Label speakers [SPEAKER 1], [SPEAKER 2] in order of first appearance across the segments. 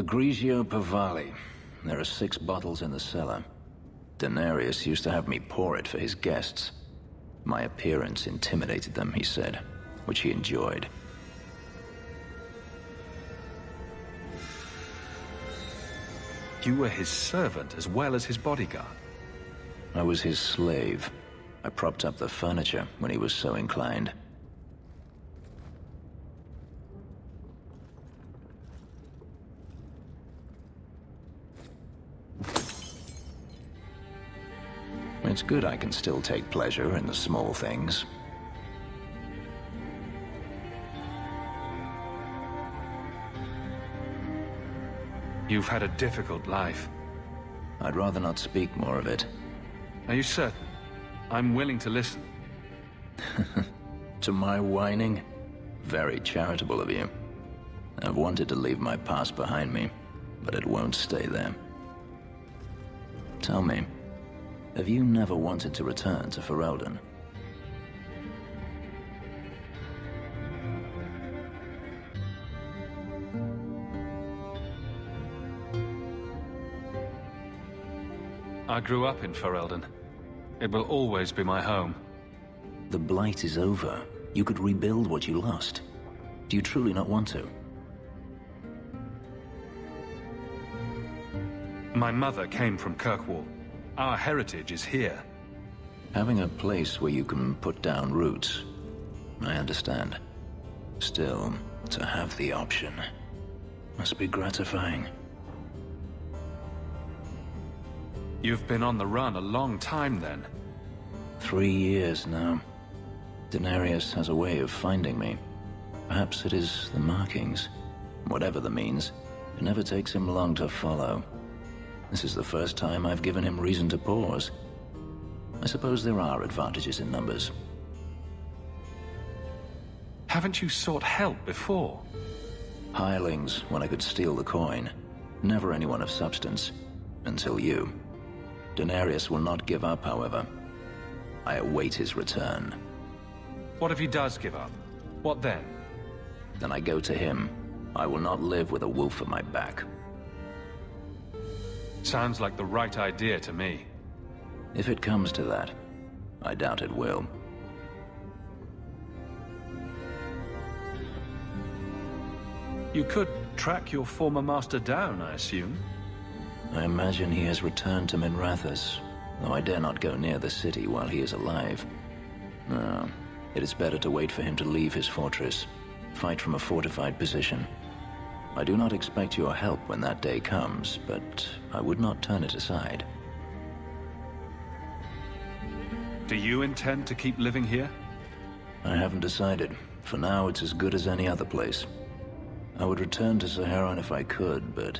[SPEAKER 1] Grigio Pavali. There are 6 bottles in the cellar. Denarius used to have me pour it for his guests. My appearance intimidated them, he said, which he enjoyed.
[SPEAKER 2] You were his servant as well as his bodyguard?
[SPEAKER 1] I was his slave. I propped up the furniture when he was so inclined. It's good I can still take pleasure in the small things.
[SPEAKER 2] You've had a difficult life.
[SPEAKER 1] I'd rather not speak more of it.
[SPEAKER 2] Are you certain? I'm willing to listen.
[SPEAKER 1] To my whining? Very charitable of you. I've wanted to leave my past behind me, but it won't stay there. Tell me, have you never wanted to return to Ferelden?
[SPEAKER 2] I grew up in Ferelden. It will always be my home.
[SPEAKER 1] The Blight is over. You could rebuild what you lost. Do you truly not want to?
[SPEAKER 2] My mother came from Kirkwall. Our heritage is here.
[SPEAKER 1] Having a place where you can put down roots, I understand. Still, to have the option must be gratifying.
[SPEAKER 2] You've been on the run a long time then.
[SPEAKER 1] 3 years now. Denarius has a way of finding me. Perhaps it is the markings. Whatever the means, it never takes him long to follow. This is the first time I've given him reason to pause. I suppose there are advantages in numbers.
[SPEAKER 2] Haven't you sought help before?
[SPEAKER 1] Hirelings, when I could steal the coin. Never anyone of substance. Until you. Denarius will not give up, however. I await his return.
[SPEAKER 2] What if he does give up? What then?
[SPEAKER 1] Then I go to him. I will not live with a wolf at my back.
[SPEAKER 2] Sounds like the right idea to me.
[SPEAKER 1] If it comes to that, I doubt it will.
[SPEAKER 2] You could track your former master down, I assume?
[SPEAKER 1] I imagine he has returned to Minrathous, though I dare not go near the city while he is alive. No, it is better to wait for him to leave his fortress, fight from a fortified position. I do not expect your help when that day comes, but I would not turn it aside.
[SPEAKER 2] Do you intend to keep living here?
[SPEAKER 1] I haven't decided. For now, it's as good as any other place. I would return to Saharan if I could, but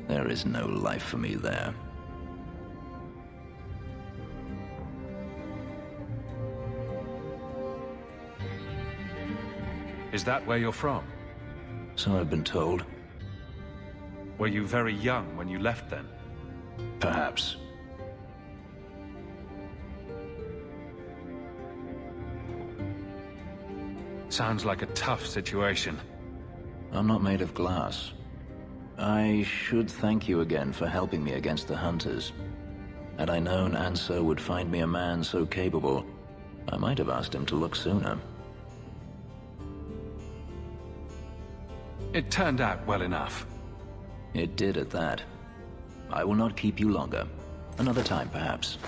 [SPEAKER 1] there is no life for me there.
[SPEAKER 2] Is that where you're from?
[SPEAKER 1] So I've been told.
[SPEAKER 2] Were you very young when you left then?
[SPEAKER 1] Perhaps.
[SPEAKER 2] Sounds like a tough situation.
[SPEAKER 1] I'm not made of glass. I should thank you again for helping me against the hunters. Had I known Anso would find me a man so capable, I might have asked him to look sooner.
[SPEAKER 2] It turned out well enough.
[SPEAKER 1] It did at that. I will not keep you longer. Another time, perhaps.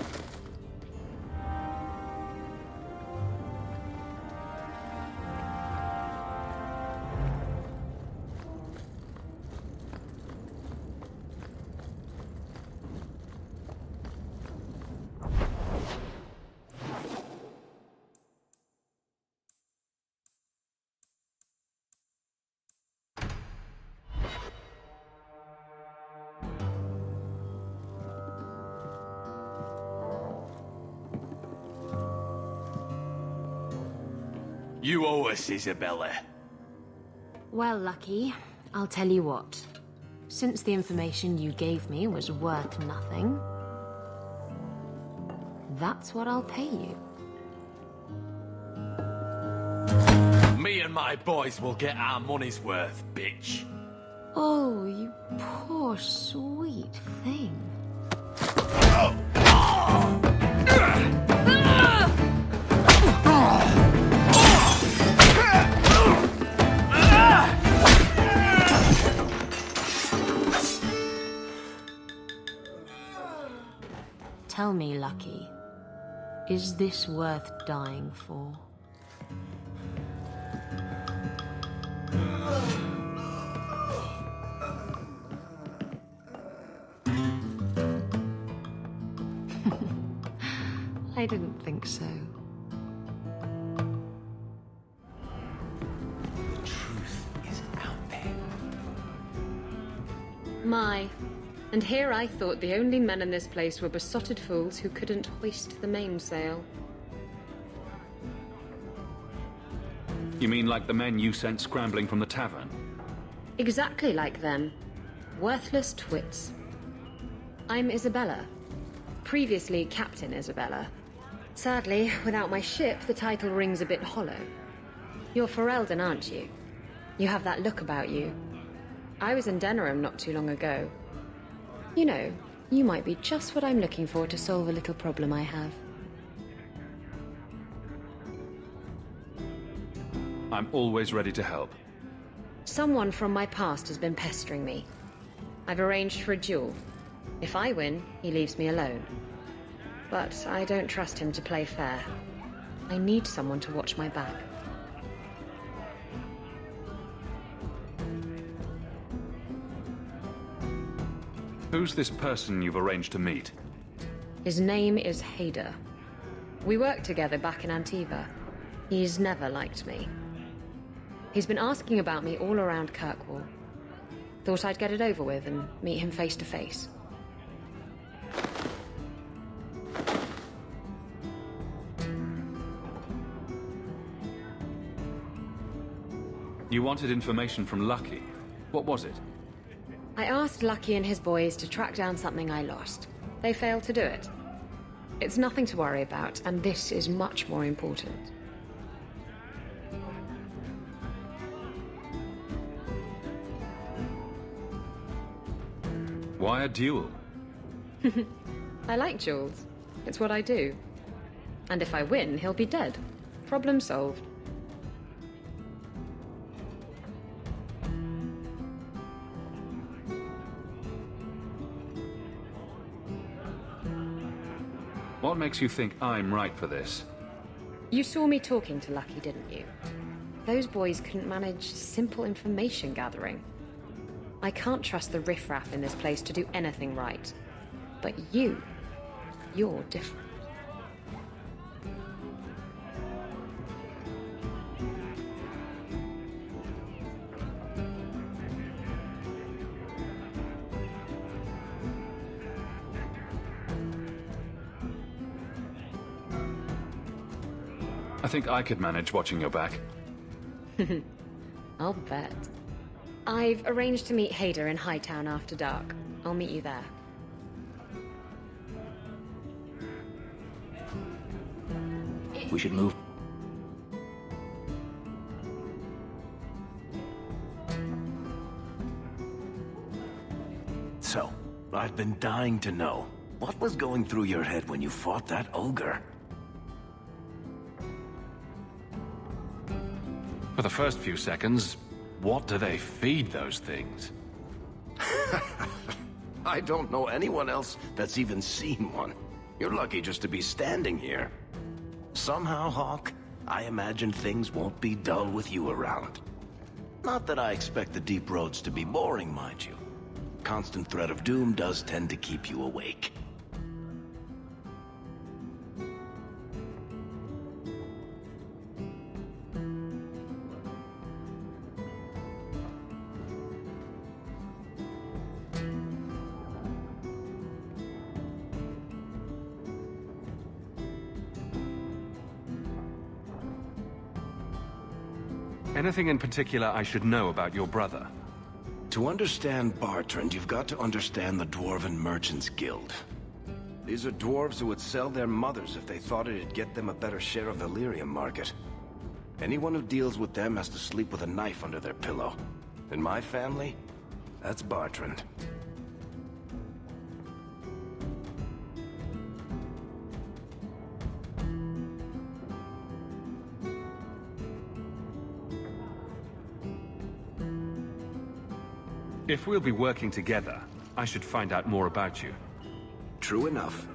[SPEAKER 3] You owe us, Isabella.
[SPEAKER 4] Well, Lucky, I'll tell you what. Since the information you gave me was worth nothing, that's what I'll pay you.
[SPEAKER 3] Me and my boys will get our money's worth, bitch.
[SPEAKER 4] Oh, you poor sweet thing. Tell me, Lucky, is this worth dying for? I didn't think so.
[SPEAKER 3] The truth is out there.
[SPEAKER 4] My. And here I thought the only men in this place were besotted fools who couldn't hoist the mainsail.
[SPEAKER 2] You mean like the men you sent scrambling from the tavern?
[SPEAKER 4] Exactly like them. Worthless twits. I'm Isabella. Previously Captain Isabella. Sadly, without my ship, the title rings a bit hollow. You're Ferelden, aren't you? You have that look about you. I was in Denerim not too long ago. You know, you might be just what I'm looking for to solve a little problem I have.
[SPEAKER 2] I'm always ready to help.
[SPEAKER 4] Someone from my past has been pestering me. I've arranged for a duel. If I win, he leaves me alone. But I don't trust him to play fair. I need someone to watch my back.
[SPEAKER 2] Who's this person you've arranged to meet?
[SPEAKER 4] His name is Hader. We worked together back in Antiva. He's never liked me. He's been asking about me all around Kirkwall. Thought I'd get it over with and meet him face to face.
[SPEAKER 2] You wanted information from Lucky. What was it?
[SPEAKER 4] I asked Lucky and his boys to track down something I lost. They failed to do it. It's nothing to worry about, and this is much more important.
[SPEAKER 2] Why a duel?
[SPEAKER 4] I like duels. It's what I do. And if I win, he'll be dead. Problem solved.
[SPEAKER 2] What makes you think I'm right for this?
[SPEAKER 4] You saw me talking to Lucky, didn't you? Those boys couldn't manage simple information gathering. I can't trust the riffraff in this place to do anything right. But you're different.
[SPEAKER 2] I think I could manage watching your back.
[SPEAKER 4] I'll bet. I've arranged to meet Hader in Hightown after dark. I'll meet you there.
[SPEAKER 1] We should move.
[SPEAKER 3] So, I've been dying to know. What was going through your head when you fought that ogre?
[SPEAKER 2] For the first few seconds, what do they feed those things?
[SPEAKER 3] I don't know anyone else that's even seen one. You're lucky just to be standing here. Somehow, Hawk, I imagine things won't be dull with you around. Not that I expect the deep roads to be boring, mind you. Constant threat of doom does tend to keep you awake.
[SPEAKER 2] Anything in particular I should know about your brother?
[SPEAKER 3] To understand Bartrand, you've got to understand the Dwarven Merchants Guild. These are dwarves who would sell their mothers if they thought it'd get them a better share of the lyrium market. Anyone who deals with them has to sleep with a knife under their pillow. In my family, That's Bartrand.
[SPEAKER 2] If we'll be working together, I should find out more about you.
[SPEAKER 3] True enough.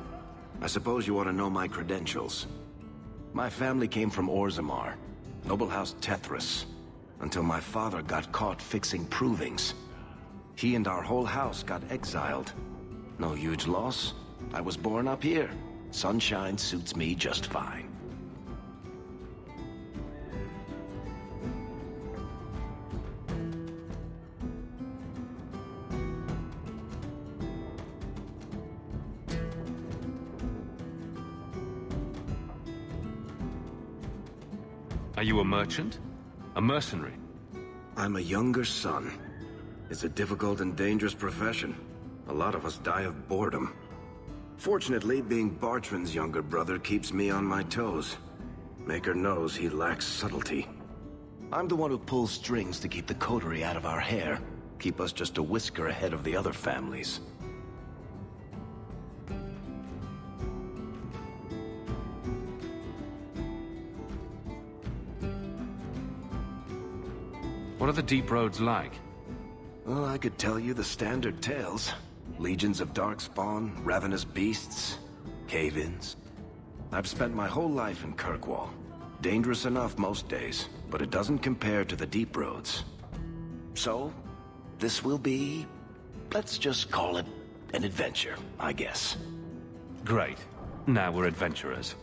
[SPEAKER 3] I suppose you want to know my credentials. My family came from Orzammar, noble house Tethras, until my father got caught fixing provings. He and our whole house got exiled. No huge loss. I was born up here. Sunshine suits me just fine.
[SPEAKER 2] Are you a merchant? A mercenary?
[SPEAKER 3] I'm a younger son. It's a difficult and dangerous profession. A lot of us die of boredom. Fortunately, being Bartrand's younger brother keeps me on my toes. Maker knows he lacks subtlety. I'm the one who pulls strings to keep the coterie out of our hair. Keep us just a whisker ahead of the other families.
[SPEAKER 2] What are the deep roads like?
[SPEAKER 3] Well, I could tell you the standard tales. Legions of darkspawn, ravenous beasts, cave-ins. I've spent my whole life in Kirkwall. Dangerous enough most days, but it doesn't compare to the deep roads. So, this will be... let's just call it an adventure, I guess.
[SPEAKER 2] Great. Now we're adventurers.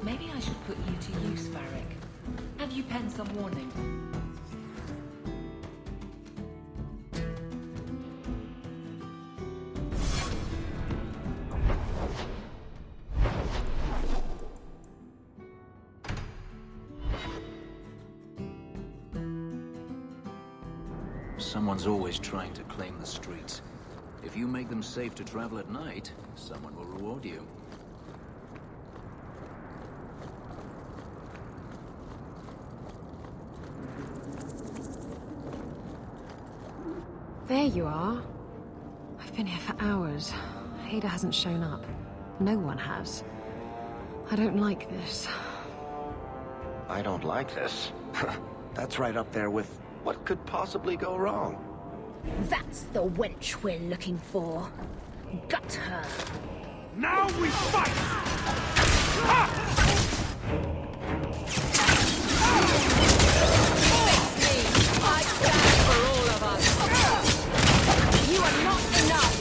[SPEAKER 5] Maybe I should put you to use, Varric. Have you penned some warning?
[SPEAKER 1] Someone's always trying to claim the streets. If you make them safe to travel at night, someone will reward you.
[SPEAKER 4] There you are. I've been here for hours. Ada hasn't shown up. No one has. I don't like this.
[SPEAKER 3] I don't like this. That's right up there with what could possibly go wrong.
[SPEAKER 6] That's the wench we're looking for. Gut her.
[SPEAKER 2] Now we fight!
[SPEAKER 6] I stand for all of us. You are not enough.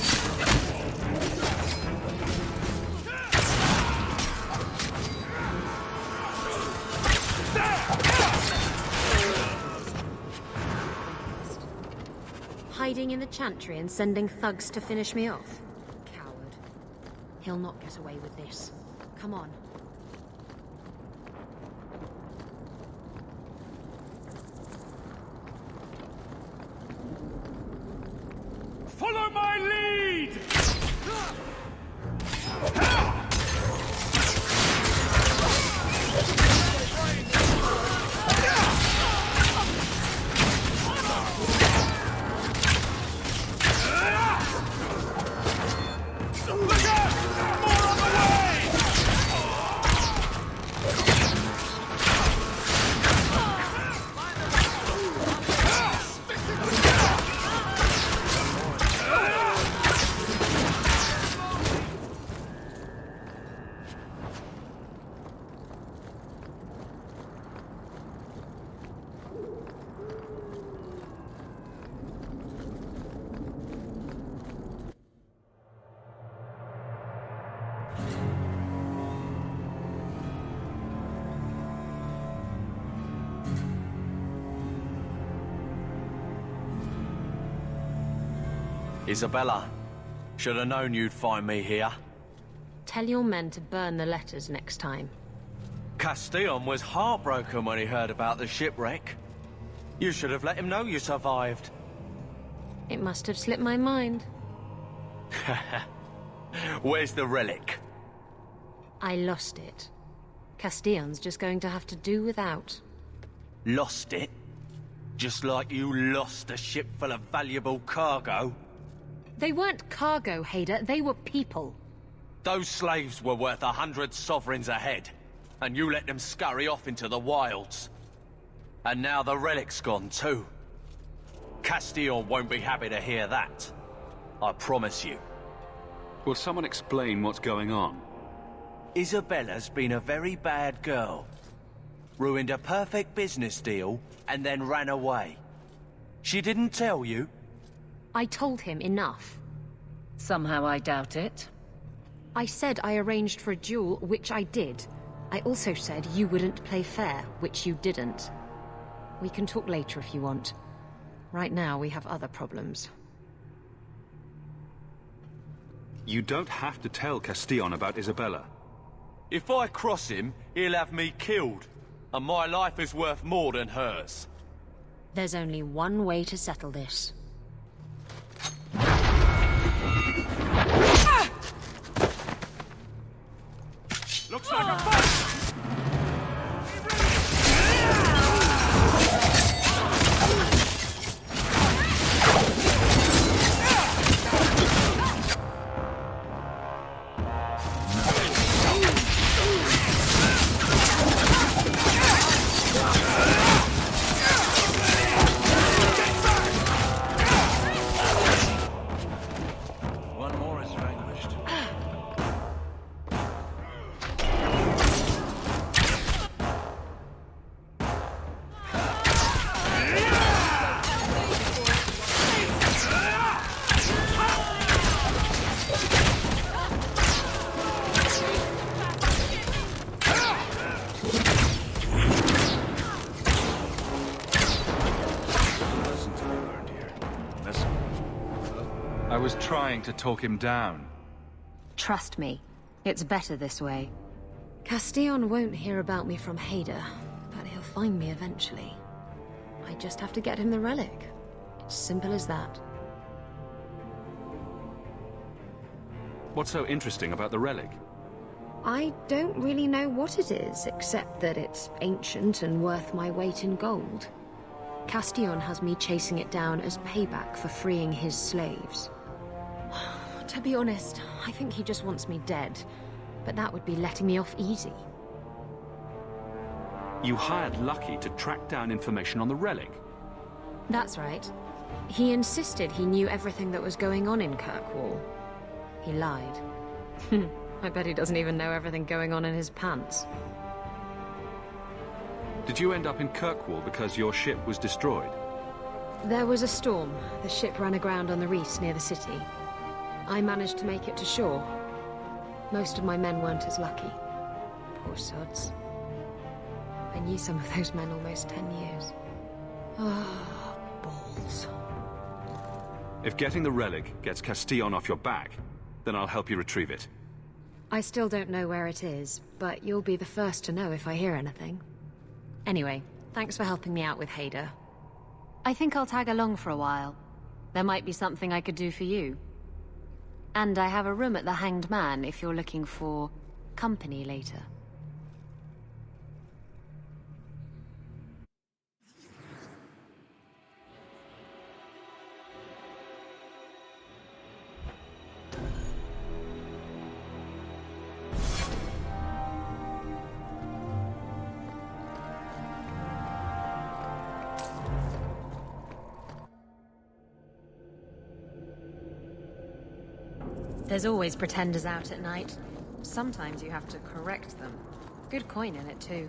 [SPEAKER 4] Hiding in the chantry and sending thugs to finish me off? Coward. He'll not get away with this. Come on.
[SPEAKER 2] Follow my lead!
[SPEAKER 7] Isabella, should have known you'd find me here.
[SPEAKER 4] Tell your men to burn the letters next time.
[SPEAKER 7] Castillon was heartbroken when he heard about the shipwreck. You should have let him know you survived.
[SPEAKER 4] It must have slipped my mind.
[SPEAKER 7] Where's the relic?
[SPEAKER 4] I lost it. Castillon's just going to have to do without.
[SPEAKER 7] Lost it? Just like you lost a ship full of valuable cargo?
[SPEAKER 4] They weren't cargo, Hader. They were people.
[SPEAKER 7] Those slaves were worth 100 sovereigns a head, and you let them scurry off into the wilds. And now the relic's gone too. Castillon won't be happy to hear that. I promise you.
[SPEAKER 2] Will someone explain what's going on?
[SPEAKER 7] Isabella's been a very bad girl. Ruined a perfect business deal, and then ran away. She didn't tell you?
[SPEAKER 4] I told him enough.
[SPEAKER 5] Somehow I doubt it.
[SPEAKER 4] I said I arranged for a duel, which I did. I also said you wouldn't play fair, which you didn't. We can talk later if you want. Right now, we have other problems.
[SPEAKER 2] You don't have to tell Castillon about Isabella.
[SPEAKER 7] If I cross him, he'll have me killed. And my life is worth more than hers.
[SPEAKER 4] There's only one way to settle this.
[SPEAKER 2] Looks like a fight!
[SPEAKER 1] One more is vanquished. Lesson to be learned here.
[SPEAKER 2] I was trying to talk him down.
[SPEAKER 4] Trust me, it's better this way. Castillon won't hear about me from Hader, but he'll find me eventually. I just have to get him the relic. It's simple as that.
[SPEAKER 2] What's so interesting about the relic?
[SPEAKER 4] I don't really know what it is, except that it's ancient and worth my weight in gold. Castillon has me chasing it down as payback for freeing his slaves. To be honest, I think he just wants me dead, but that would be letting me off easy.
[SPEAKER 2] You hired Lucky to track down information on the relic.
[SPEAKER 4] That's right. He insisted he knew everything that was going on in Kirkwall. He lied. I bet he doesn't even know everything going on in his pants.
[SPEAKER 2] Did you end up in Kirkwall because your ship was destroyed?
[SPEAKER 4] There was a storm. The ship ran aground on the reefs near the city. I managed to make it to shore. Most of my men weren't as lucky. Poor sods. I knew some of those men almost 10 years. Ah, balls.
[SPEAKER 2] If getting the relic gets Castillon off your back, then I'll help you retrieve it.
[SPEAKER 4] I still don't know where it is, but you'll be the first to know if I hear anything. Anyway, thanks for helping me out with Hader. I think I'll tag along for a while. There might be something I could do for you. And I have a room at the Hanged Man if you're looking for company later. There's always pretenders out at night. Sometimes you have to correct them. Good coin in it, too.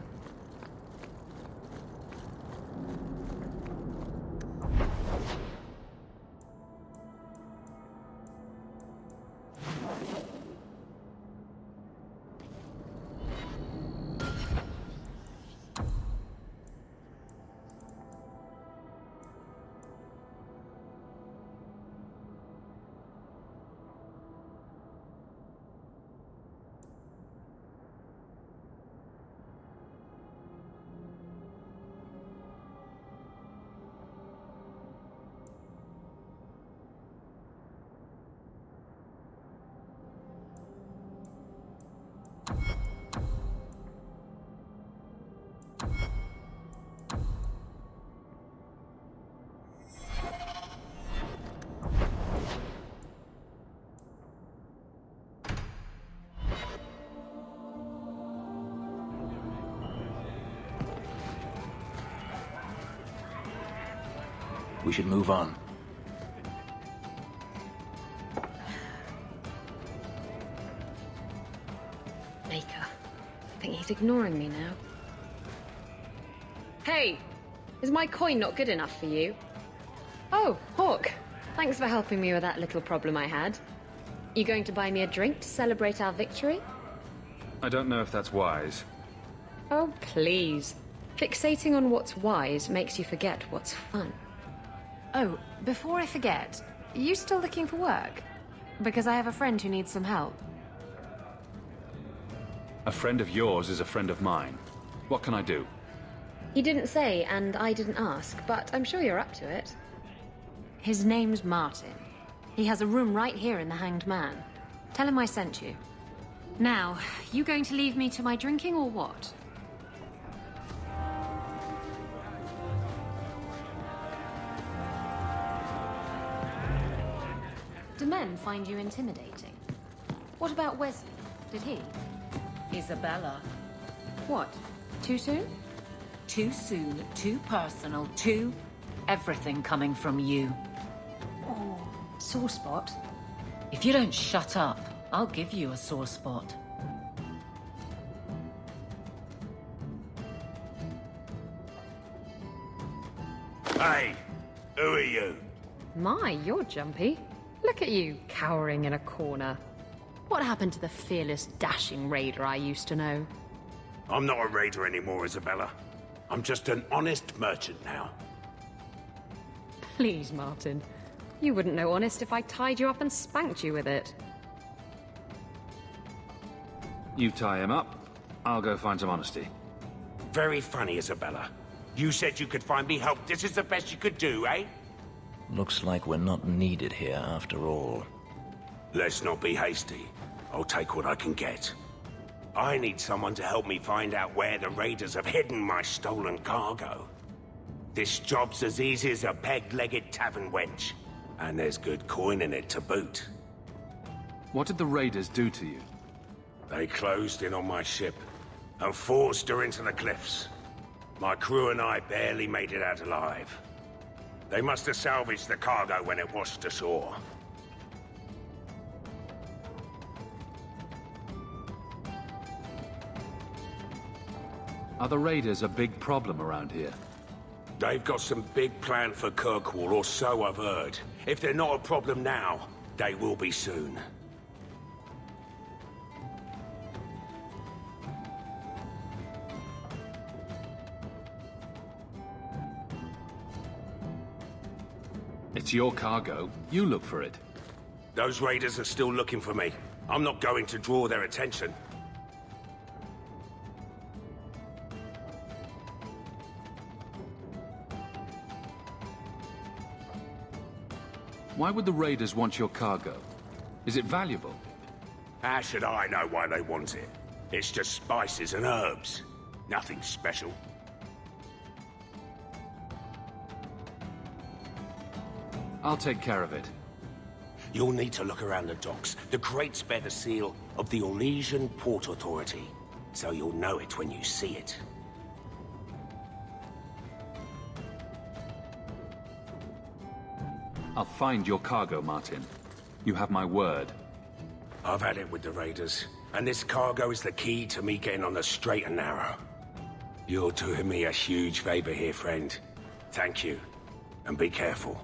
[SPEAKER 1] we should move on.
[SPEAKER 4] Maker. I think he's ignoring me now. Hey! Is my coin not good enough for you? Oh, Hawk. Thanks for helping me with that little problem I had. You going to buy me a drink to celebrate our victory?
[SPEAKER 2] I don't know if that's wise.
[SPEAKER 4] Oh, please. Fixating on what's wise makes you forget what's fun. Oh, before I forget, are you still looking for work? Because I have a friend who needs some help.
[SPEAKER 2] A friend of yours is a friend of mine. What can I do?
[SPEAKER 4] He didn't say, and I didn't ask, but I'm sure you're up to it. His name's Martin. He has a room right here in the Hanged Man. Tell him I sent you. Now, you going to leave me to my drinking or what? Do men find you intimidating? What about Wesley? Did he?
[SPEAKER 5] Isabella.
[SPEAKER 4] What? Too soon?
[SPEAKER 5] Too soon, too personal, too... everything coming from you.
[SPEAKER 4] Oh, sore spot.
[SPEAKER 5] If you don't shut up, I'll give you a sore spot.
[SPEAKER 3] Hey, who are you?
[SPEAKER 4] My, you're jumpy. Look at you, cowering in a corner. What happened to the fearless, dashing raider I used to know?
[SPEAKER 3] I'm not a raider anymore, Isabella. I'm just an honest merchant now.
[SPEAKER 4] Please, Martin. You wouldn't know honest if I tied you up and spanked you with it.
[SPEAKER 2] You tie him up, I'll go find some honesty.
[SPEAKER 3] Very funny, Isabella. You said you could find me help. This is the best you could do, eh?
[SPEAKER 1] Looks like we're not needed here after all.
[SPEAKER 3] Let's not be hasty. I'll take what I can get. I need someone to help me find out where the raiders have hidden my stolen cargo. This job's as easy as a peg-legged tavern wench. And there's good coin in it to boot.
[SPEAKER 2] What did the raiders do to you?
[SPEAKER 3] They closed in on my ship and forced her into the cliffs. My crew and I barely made it out alive. They must have salvaged the cargo when it washed ashore.
[SPEAKER 2] Are the raiders a big problem around here?
[SPEAKER 3] They've got some big plan for Kirkwall, or so I've heard. If they're not a problem now, they will be soon.
[SPEAKER 2] It's your cargo. You look for it.
[SPEAKER 3] Those raiders are still looking for me. I'm not going to draw their attention.
[SPEAKER 2] Why would the raiders want your cargo? Is it valuable?
[SPEAKER 3] How should I know why they want it? It's just spices and herbs. Nothing special.
[SPEAKER 2] I'll take care of it.
[SPEAKER 3] You'll need to look around the docks. The crates bear the seal of the Orlesian Port Authority, so you'll know it when you see it.
[SPEAKER 2] I'll find your cargo, Martin. You have my word.
[SPEAKER 3] I've had it with the raiders, and this cargo is the key to me getting on the straight and narrow. You're doing me a huge favor here, friend. Thank you, and be careful.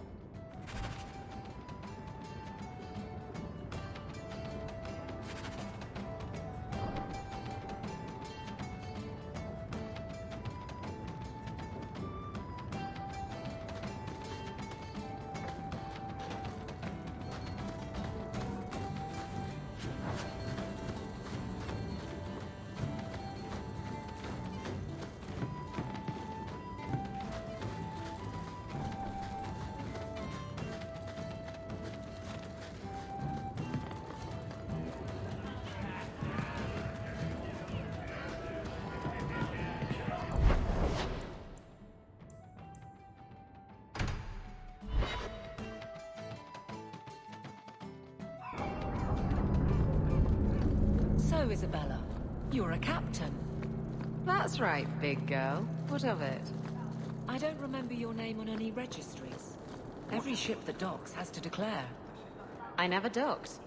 [SPEAKER 5] So, Isabella, you're a captain.
[SPEAKER 4] That's right, big girl. What of it?
[SPEAKER 5] I don't remember your name on any registries. Every ship that docks has to declare.
[SPEAKER 4] I never docked.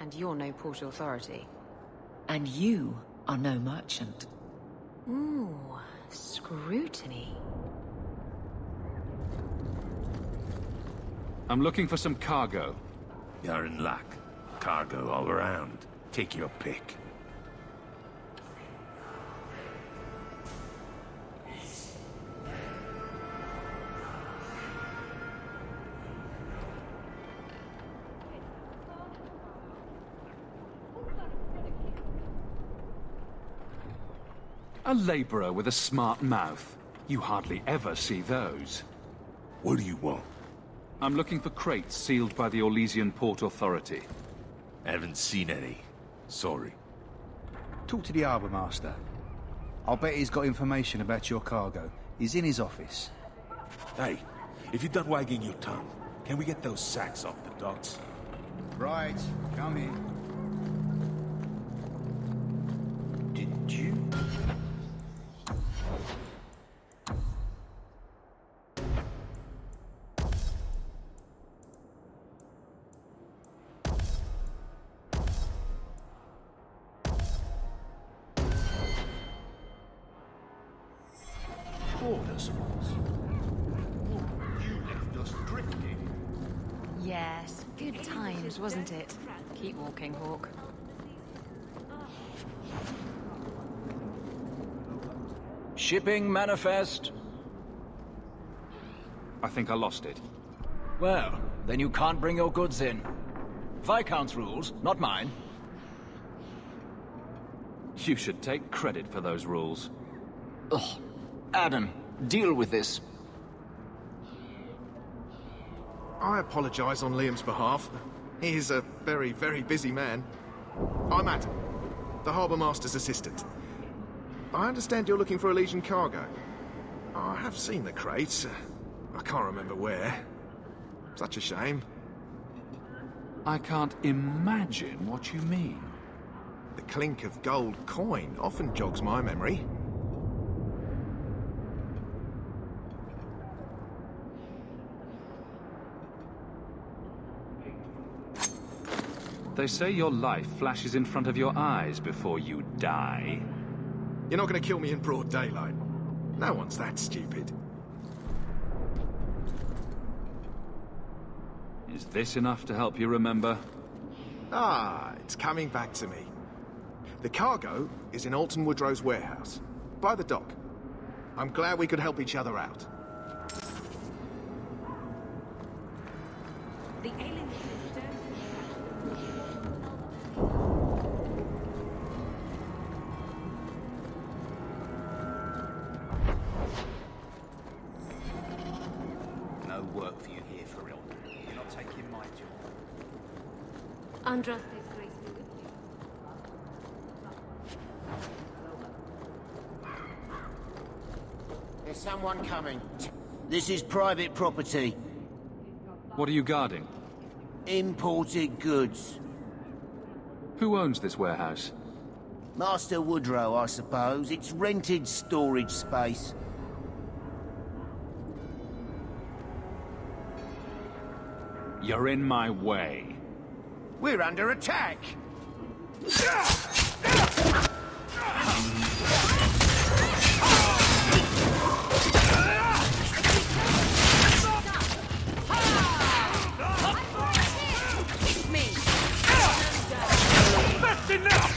[SPEAKER 4] And you're no port authority.
[SPEAKER 5] And you are no merchant.
[SPEAKER 4] Ooh, scrutiny.
[SPEAKER 2] I'm looking for some cargo.
[SPEAKER 3] You're in luck. Cargo all around. Take your pick.
[SPEAKER 2] A laborer with a smart mouth. You hardly ever see those.
[SPEAKER 3] What do you want?
[SPEAKER 2] I'm looking for crates sealed by the Orlesian Port Authority.
[SPEAKER 3] Haven't seen any. Sorry.
[SPEAKER 8] Talk to the harbour master. I'll bet he's got information about your cargo. He's in his office.
[SPEAKER 3] Hey, if you're done wagging your tongue, can we get those sacks off the docks?
[SPEAKER 8] Right, come in. Did you?
[SPEAKER 3] Orders. You left us drifting.
[SPEAKER 4] Yes, good times, wasn't it? Keep walking, Hawk.
[SPEAKER 1] Shipping manifest?
[SPEAKER 2] I think I lost it.
[SPEAKER 1] Well, then you can't bring your goods in. Viscount's rules, not mine.
[SPEAKER 2] You should take credit for those rules.
[SPEAKER 1] Ugh. Adam, deal with this.
[SPEAKER 9] I apologize on Liam's behalf. He is a very, very busy man. I'm Adam, the Harbour Master's assistant. I understand you're looking for Elysian cargo. I have seen the crates. I can't remember where. Such a shame.
[SPEAKER 2] I can't imagine what you mean.
[SPEAKER 9] The clink of gold coin often jogs my memory.
[SPEAKER 2] They say your life flashes in front of your eyes before you die.
[SPEAKER 9] You're not going to kill me in broad daylight. No one's that stupid.
[SPEAKER 2] Is this enough to help you remember?
[SPEAKER 9] Ah, it's coming back to me. The cargo is in Alton Woodrow's warehouse, by the dock. I'm glad we could help each other out.
[SPEAKER 6] The alien sister.
[SPEAKER 8] No work for you here, for real. You're not taking my job.
[SPEAKER 6] Andraste's graceful.
[SPEAKER 10] There's someone coming. This is private property.
[SPEAKER 2] What are you guarding?
[SPEAKER 10] Imported goods.
[SPEAKER 2] Who owns this warehouse?
[SPEAKER 10] Master Woodrow, I suppose. It's rented storage space.
[SPEAKER 2] You're in my way.
[SPEAKER 10] We're under attack!
[SPEAKER 7] That's enough!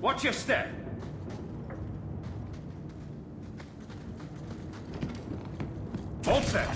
[SPEAKER 7] Watch your step! All set!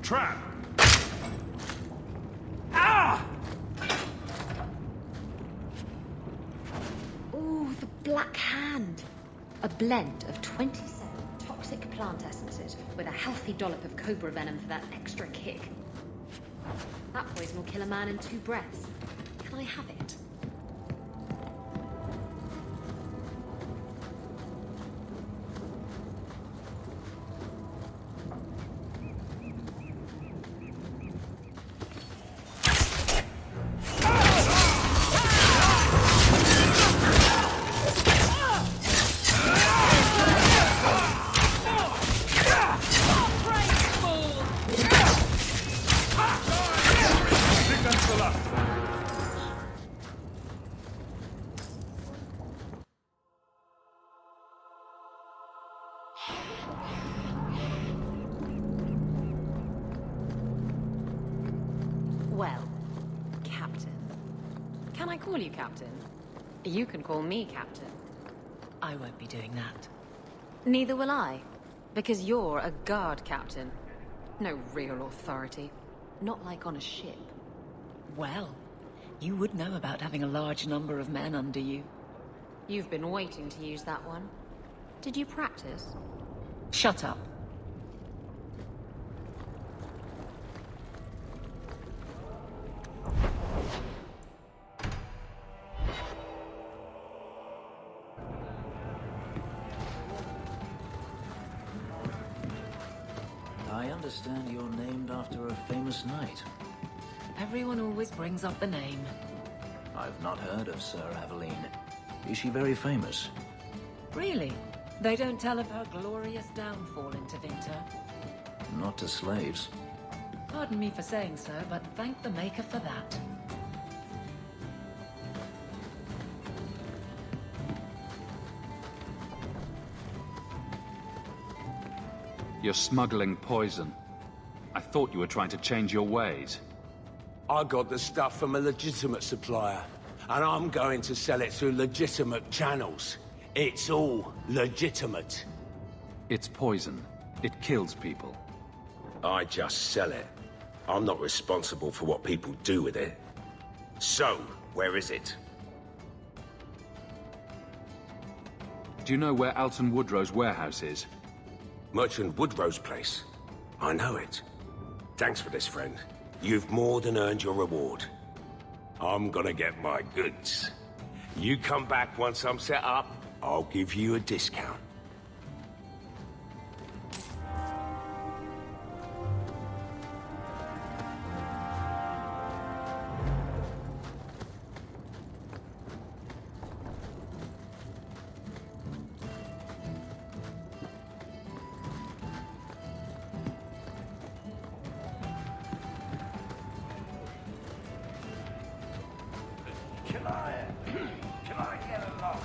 [SPEAKER 2] Trap!
[SPEAKER 4] Ooh, the Black Hand. A blend of 27 toxic plant essences with a healthy dollop of cobra venom for that extra kick. That poison will kill a man in 2 breaths. Can I have it? Well, Captain. Can I call you Captain? You can call me Captain.
[SPEAKER 5] I won't be doing that.
[SPEAKER 4] Neither will I, because you're a guard captain. No real authority. Not like on a ship.
[SPEAKER 5] Well, you would know about having a large number of men under you.
[SPEAKER 4] You've been waiting to use that one. Did you practice?
[SPEAKER 5] Shut up.
[SPEAKER 1] I understand you're named after a famous knight.
[SPEAKER 5] Everyone always brings up the name.
[SPEAKER 1] I've not heard of Sir Aveline. Is she very famous?
[SPEAKER 5] Really? They don't tell of her glorious downfall into Winter?
[SPEAKER 1] Not to slaves.
[SPEAKER 5] Pardon me for saying so, but thank the Maker for that.
[SPEAKER 2] You're smuggling poison. I thought you were trying to change your ways.
[SPEAKER 11] I got the stuff from a legitimate supplier, and I'm going to sell it through legitimate channels. It's all legitimate.
[SPEAKER 2] It's poison. It kills people.
[SPEAKER 11] I just sell it. I'm not responsible for what people do with it. So, where is it?
[SPEAKER 2] Do you know where Alton Woodrow's warehouse is?
[SPEAKER 11] Merchant Woodrow's place. I know it. Thanks for this, friend. You've more than earned your reward. I'm gonna get my goods. You come back once I'm set up, I'll give you a discount. Can I get along?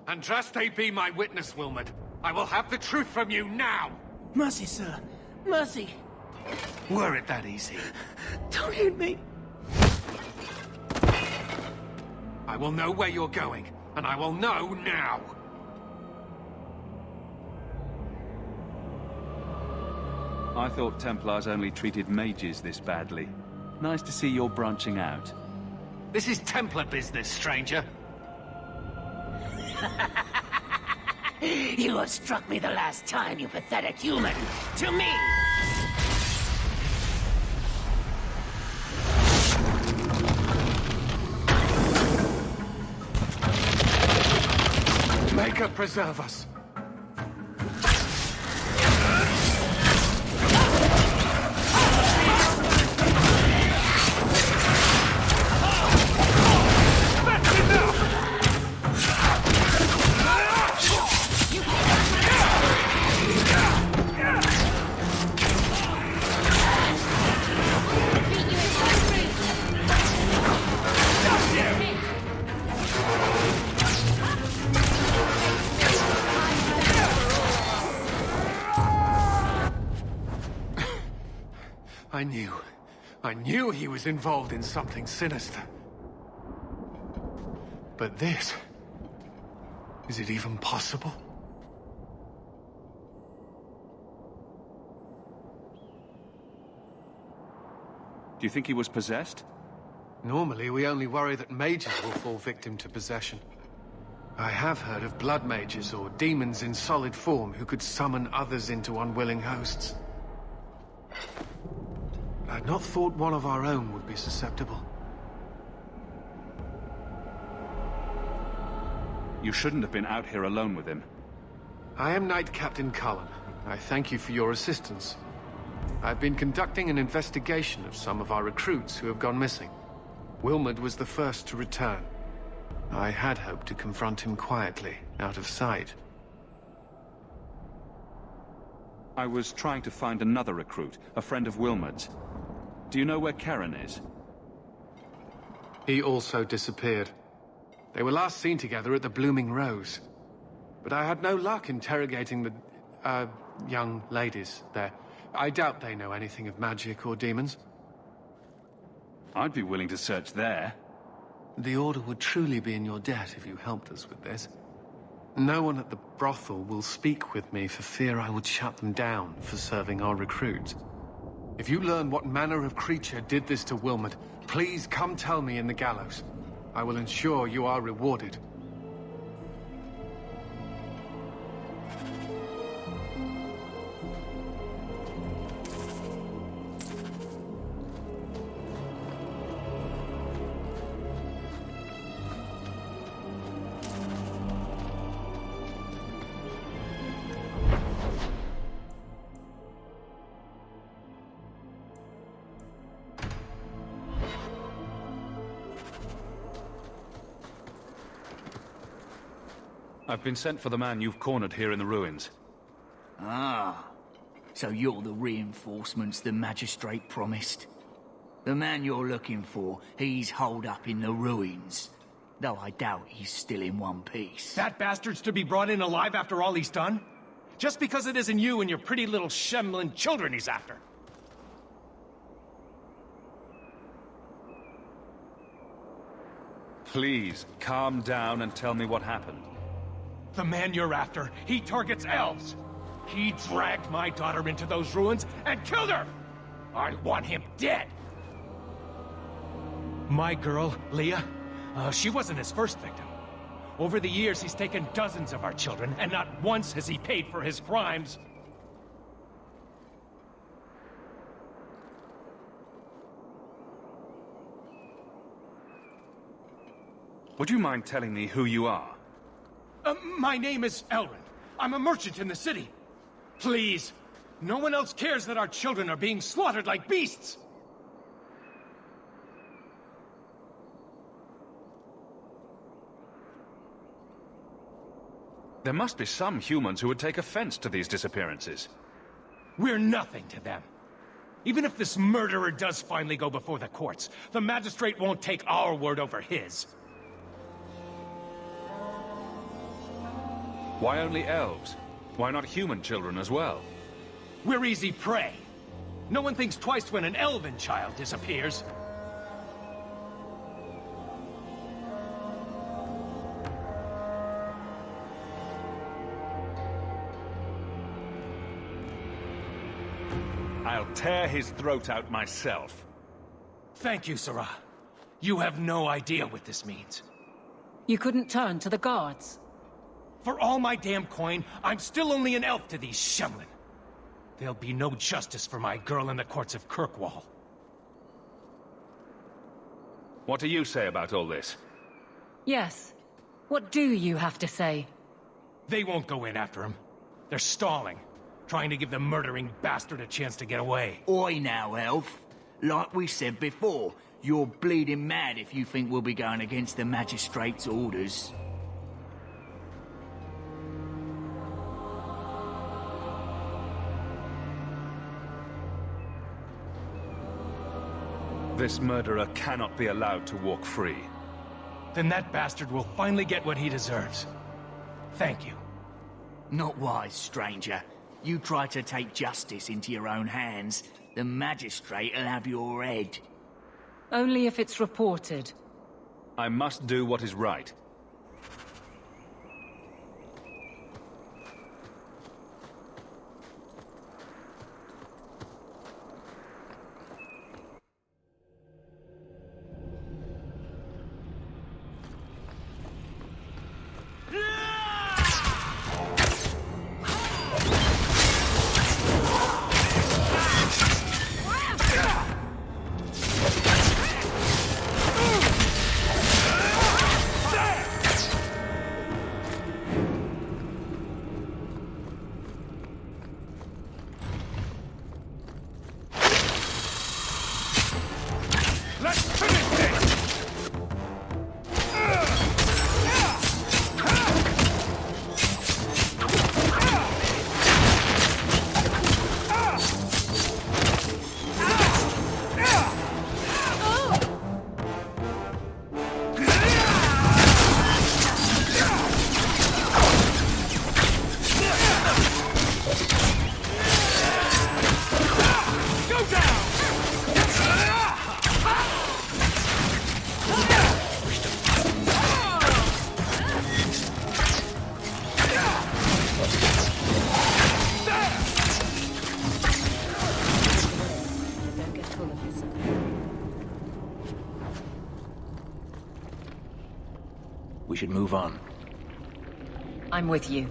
[SPEAKER 12] Andraste be my witness, Wilmot. I will have the truth from you now!
[SPEAKER 10] Mercy, sir. Mercy.
[SPEAKER 12] Were it that easy?
[SPEAKER 6] Don't hit me.
[SPEAKER 12] I will know where you're going, and I will know now.
[SPEAKER 2] I thought Templars only treated mages this badly. Nice to see you're branching out.
[SPEAKER 12] This is Templar business, stranger.
[SPEAKER 10] You have struck me the last time, you pathetic human. To me!
[SPEAKER 12] Maker preserve us. I knew he was involved in something sinister. But this... is it even possible?
[SPEAKER 2] Do you think he was possessed?
[SPEAKER 12] Normally, we only worry that mages will fall victim to possession. I have heard of blood mages or demons in solid form who could summon others into unwilling hosts. I'd not thought one of our own would be susceptible.
[SPEAKER 2] You shouldn't have been out here alone with him.
[SPEAKER 12] I am Knight Captain Cullen. I thank you for your assistance. I've been conducting an investigation of some of our recruits who have gone missing. Wilmot was the first to return. I had hoped to confront him quietly, out of sight.
[SPEAKER 2] I was trying to find another recruit, a friend of Wilmot's. Do you know where Karen is?
[SPEAKER 12] He also disappeared. They were last seen together at the Blooming Rose. But I had no luck interrogating the, young ladies there. I doubt they know anything of magic or demons.
[SPEAKER 2] I'd be willing to search there.
[SPEAKER 12] The Order would truly be in your debt if you helped us with this. No one at the brothel will speak with me for fear I would shut them down for serving our recruits. If you learn what manner of creature did this to Wilmot, please come tell me in the gallows. I will ensure you are rewarded.
[SPEAKER 2] I've been sent for the man you've cornered here in the ruins.
[SPEAKER 10] Ah, so you're the reinforcements the magistrate promised. The man you're looking for, he's holed up in the ruins. Though I doubt he's still in one piece.
[SPEAKER 13] That bastard's to be brought in alive after all he's done? Just because it isn't you and your pretty little shemlin children he's after.
[SPEAKER 2] Please, calm down and tell me what happened.
[SPEAKER 13] The man you're after, he targets elves. He dragged my daughter into those ruins and killed her! I want him dead! My girl, Leah, she wasn't his first victim. Over the years, he's taken dozens of our children, and not once has he paid for his crimes.
[SPEAKER 2] Would you mind telling me who you are?
[SPEAKER 13] My name is Elrin. I'm a merchant in the city. Please, no one else cares that our children are being slaughtered like beasts.
[SPEAKER 2] There must be some humans who would take offense to these disappearances.
[SPEAKER 13] We're nothing to them. Even if this murderer does finally go before the courts, the magistrate won't take our word over his.
[SPEAKER 2] Why only elves? Why not human children as well?
[SPEAKER 13] We're easy prey. No one thinks twice when an elven child disappears.
[SPEAKER 2] I'll tear his throat out myself.
[SPEAKER 13] Thank you, Sarah. You have no idea what this means.
[SPEAKER 5] You couldn't turn to the guards.
[SPEAKER 13] For all my damn coin, I'm still only an elf to these Shemlin. There'll be no justice for my girl in the courts of Kirkwall.
[SPEAKER 2] What do you say about all this?
[SPEAKER 5] Yes. What do you have to say?
[SPEAKER 13] They won't go in after him. They're stalling, trying to give the murdering bastard a chance to get away.
[SPEAKER 10] Oi now, elf. Like we said before, you're bleeding mad if you think we'll be going against the Magistrate's orders.
[SPEAKER 2] This murderer cannot be allowed to walk free.
[SPEAKER 13] Then that bastard will finally get what he deserves. Thank you.
[SPEAKER 10] Not wise, stranger. You try to take justice into your own hands, the Magistrate'll have your head.
[SPEAKER 5] Only if it's reported.
[SPEAKER 2] I must do what is right.
[SPEAKER 1] We should move on.
[SPEAKER 5] I'm with you.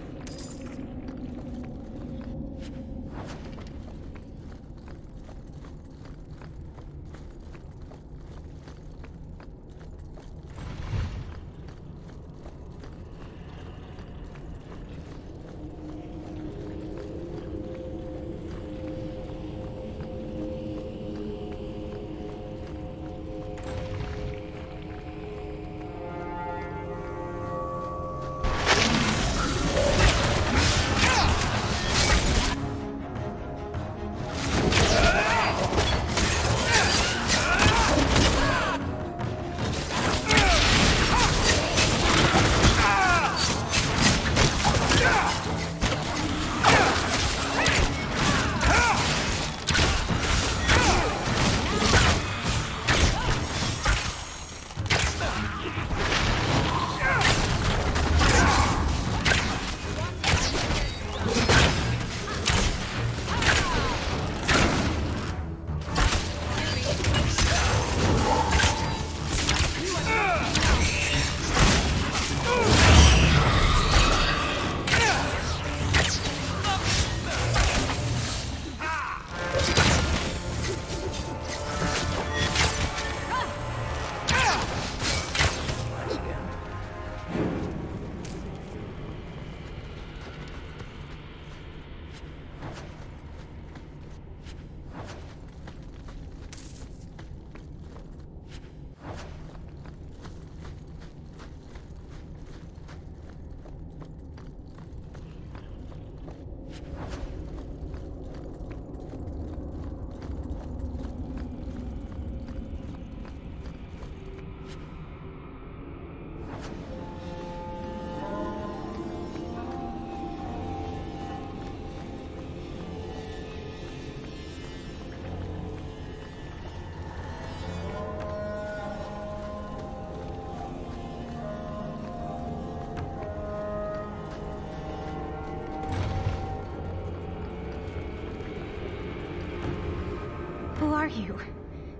[SPEAKER 14] you?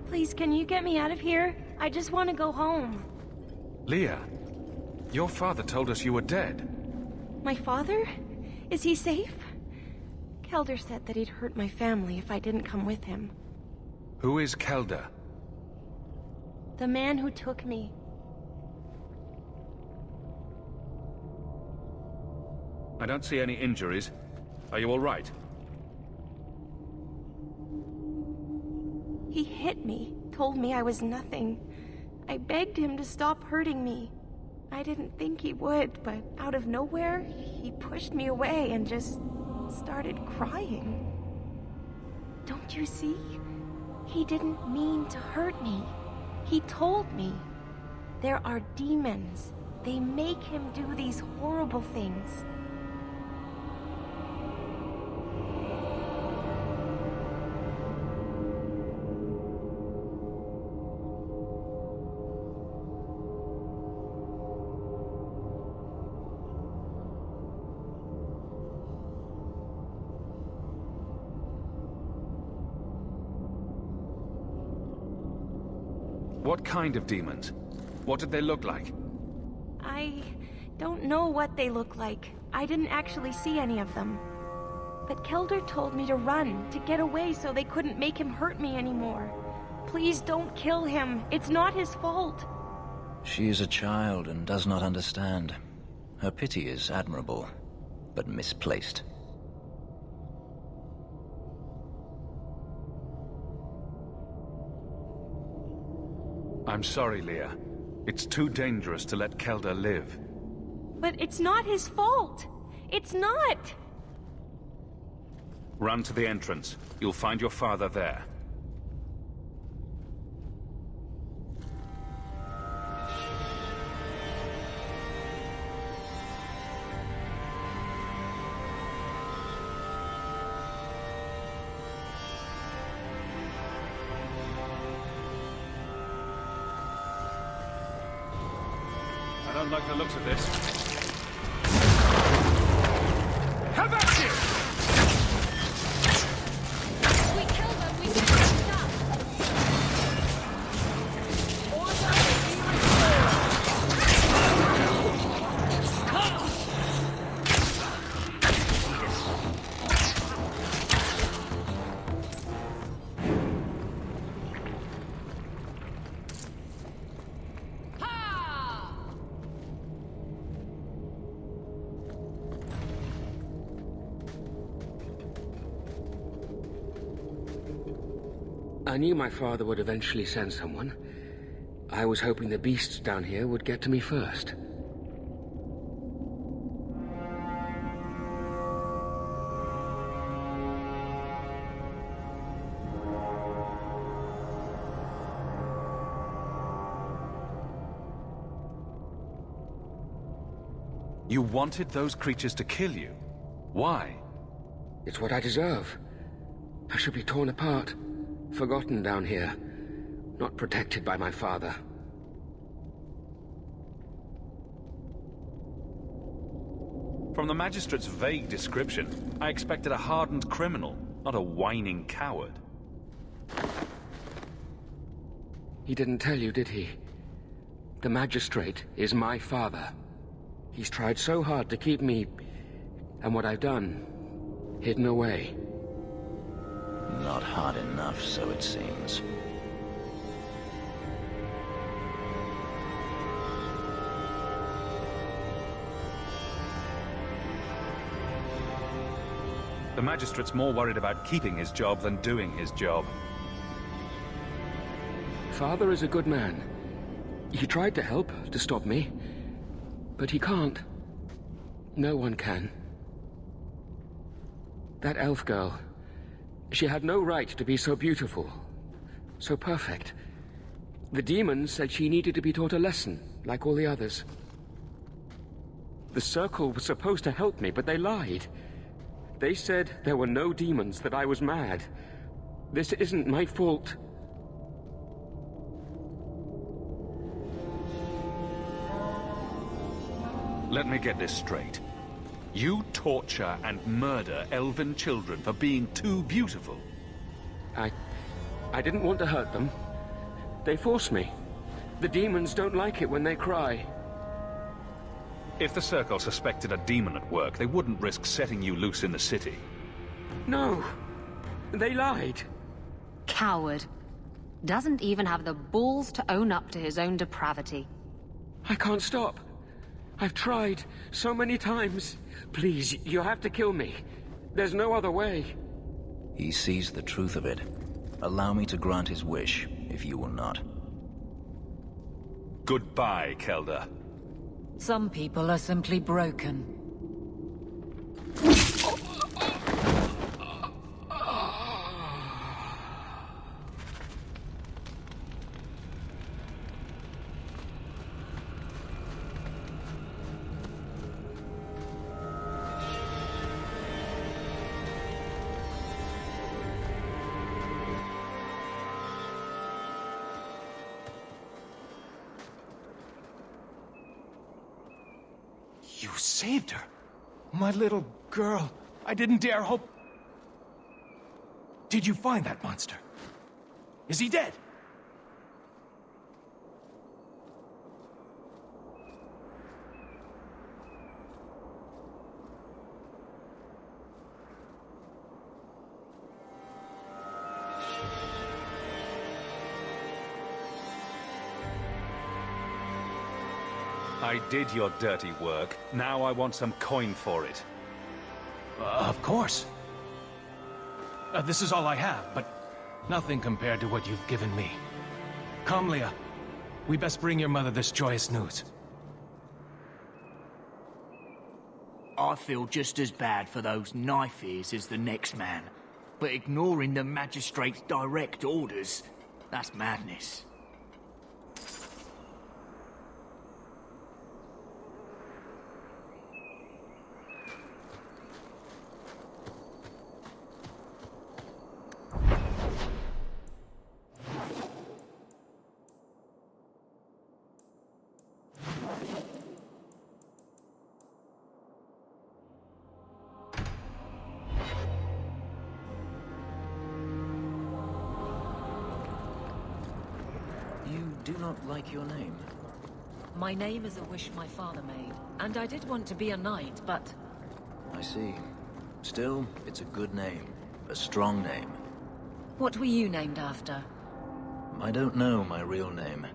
[SPEAKER 14] Please, can you get me out of here? I just want to go home.
[SPEAKER 13] Leah, your father told us you were dead.
[SPEAKER 14] My father? Is he safe? Kelder said that he'd hurt my family if I didn't come with him.
[SPEAKER 13] Who is Kelder?
[SPEAKER 14] The man who took me.
[SPEAKER 13] I don't see any injuries. Are you all right?
[SPEAKER 14] He hit me, told me I was nothing. I begged him to stop hurting me. I didn't think he would, but out of nowhere, he pushed me away and just started crying. Don't you see? He didn't mean to hurt me. He told me. There are demons. They make him do these horrible things.
[SPEAKER 13] What kind of demons? What did they look like?
[SPEAKER 14] I don't know what they look like. I didn't actually see any of them. But Kelder told me to run, to get away so they couldn't make him hurt me anymore. Please don't kill him. It's not his fault.
[SPEAKER 1] She is a child and does not understand. Her pity is admirable, but misplaced.
[SPEAKER 13] I'm sorry, Leah. It's too dangerous to let Kelder live.
[SPEAKER 14] But it's not his fault. It's not.
[SPEAKER 13] Run to the entrance. You'll find your father there. I don't like the looks of this. How about you?
[SPEAKER 6] We kill them, we get them stuck. Order be
[SPEAKER 15] I knew my father would eventually send someone. I was hoping the beasts down here would get to me first.
[SPEAKER 13] You wanted those creatures to kill you? Why?
[SPEAKER 15] It's what I deserve. I should be torn apart. Forgotten down here, not protected by my father.
[SPEAKER 13] From the Magistrate's vague description, I expected a hardened criminal, not a whining coward.
[SPEAKER 15] He didn't tell you, did he? The Magistrate is my father. He's tried so hard to keep me, and what I've done, hidden away.
[SPEAKER 1] Not hard enough, so it seems.
[SPEAKER 13] The Magistrate's more worried about keeping his job than doing his job.
[SPEAKER 15] Father is a good man. He tried to help, to stop me. But he can't. No one can. That elf girl... She had no right to be so beautiful, so perfect. The demons said she needed to be taught a lesson, like all the others. The Circle was supposed to help me, but they lied. They said there were no demons, that I was mad. This isn't my fault.
[SPEAKER 13] Let me get this straight. You torture and murder elven children for being too beautiful.
[SPEAKER 15] I didn't want to hurt them. They forced me. The demons don't like it when they cry.
[SPEAKER 2] If the Circle suspected a demon at work, they wouldn't risk setting you loose in the city.
[SPEAKER 15] No. They lied.
[SPEAKER 4] Coward. Doesn't even have the balls to own up to his own depravity.
[SPEAKER 15] I can't stop. I've tried so many times. Please, you have to kill me. There's no other way.
[SPEAKER 1] He sees the truth of it. Allow me to grant his wish, if you will not.
[SPEAKER 2] Goodbye, Kelda.
[SPEAKER 5] Some people are simply broken.
[SPEAKER 13] You saved her. My little girl. I didn't dare hope... Did you find that monster? Is he dead?
[SPEAKER 2] I did your dirty work. Now I want some coin for it.
[SPEAKER 13] Of course. This is all I have, but nothing compared to what you've given me. Come, Leah. We best bring your mother this joyous news.
[SPEAKER 10] I feel just as bad for those knife ears as the next man. But ignoring the magistrate's direct orders, that's madness.
[SPEAKER 1] You do not like your name?
[SPEAKER 5] My name is a wish my father made, and I did want to be a knight, but...
[SPEAKER 1] I see. Still, it's a good name. A strong name.
[SPEAKER 5] What were you named after?
[SPEAKER 1] I don't know my real name.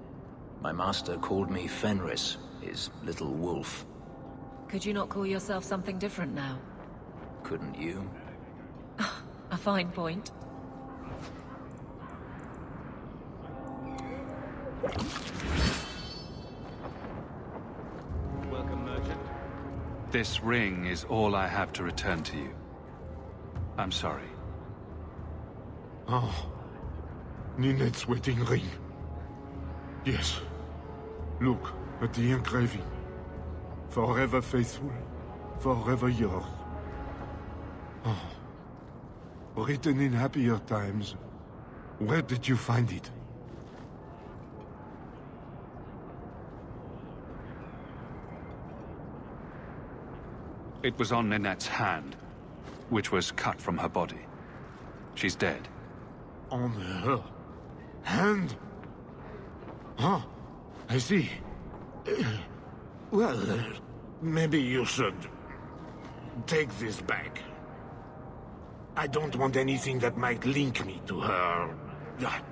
[SPEAKER 1] My master called me Fenris, his little wolf.
[SPEAKER 5] Could you not call yourself something different now?
[SPEAKER 1] Couldn't you?
[SPEAKER 5] A fine point.
[SPEAKER 2] Welcome, merchant. This ring is all I have to return to you. I'm sorry.
[SPEAKER 16] Oh, Ninette's wedding ring. Yes. Look at the engraving. Forever faithful, forever yours. Oh. Written in happier times. Where did you find it?
[SPEAKER 2] It was on Ninette's hand, which was cut from her body. She's dead.
[SPEAKER 16] On her hand? Huh, I see. Well, maybe you should take this back. I don't want anything that might link me to her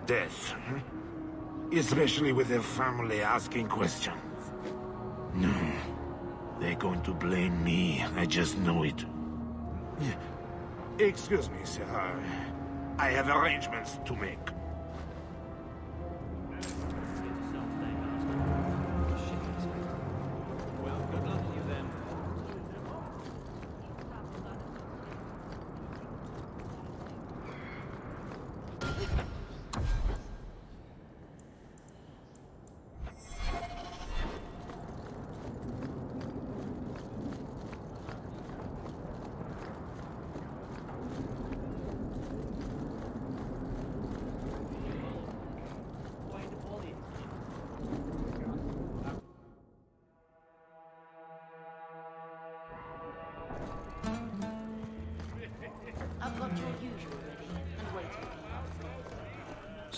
[SPEAKER 16] death. Especially with her family asking questions. No, they're going to blame me. I just know it. Excuse me, sir. I have arrangements to make.
[SPEAKER 2] Well, good luck to you then.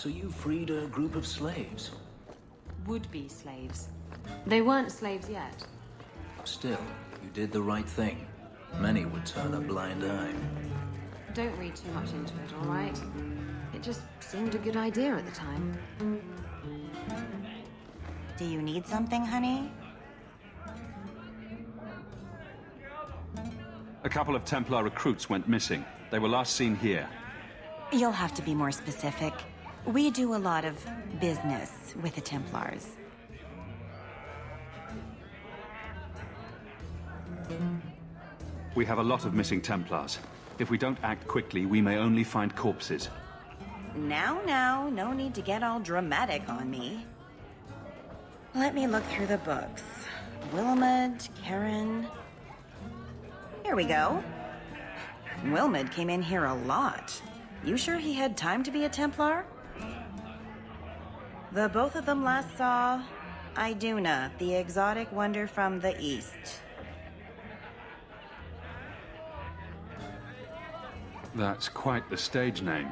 [SPEAKER 1] So you freed a group of slaves?
[SPEAKER 4] Would-be slaves. They weren't slaves yet.
[SPEAKER 1] Still, you did the right thing. Many would turn a blind eye.
[SPEAKER 4] Don't read too much into it, all right? It just seemed a good idea at the time.
[SPEAKER 17] Do you need something, honey?
[SPEAKER 2] A couple of Templar recruits went missing. They were last seen here.
[SPEAKER 17] You'll have to be more specific. We do a lot of business with the Templars.
[SPEAKER 2] We have a lot of missing Templars. If we don't act quickly, we may only find corpses.
[SPEAKER 17] Now, no need to get all dramatic on me. Let me look through the books. Wilmot, Karen... Here we go. Wilmot came in here a lot. You sure he had time to be a Templar? The both of them last saw Iduna, the exotic wonder from the east.
[SPEAKER 2] That's quite the stage name.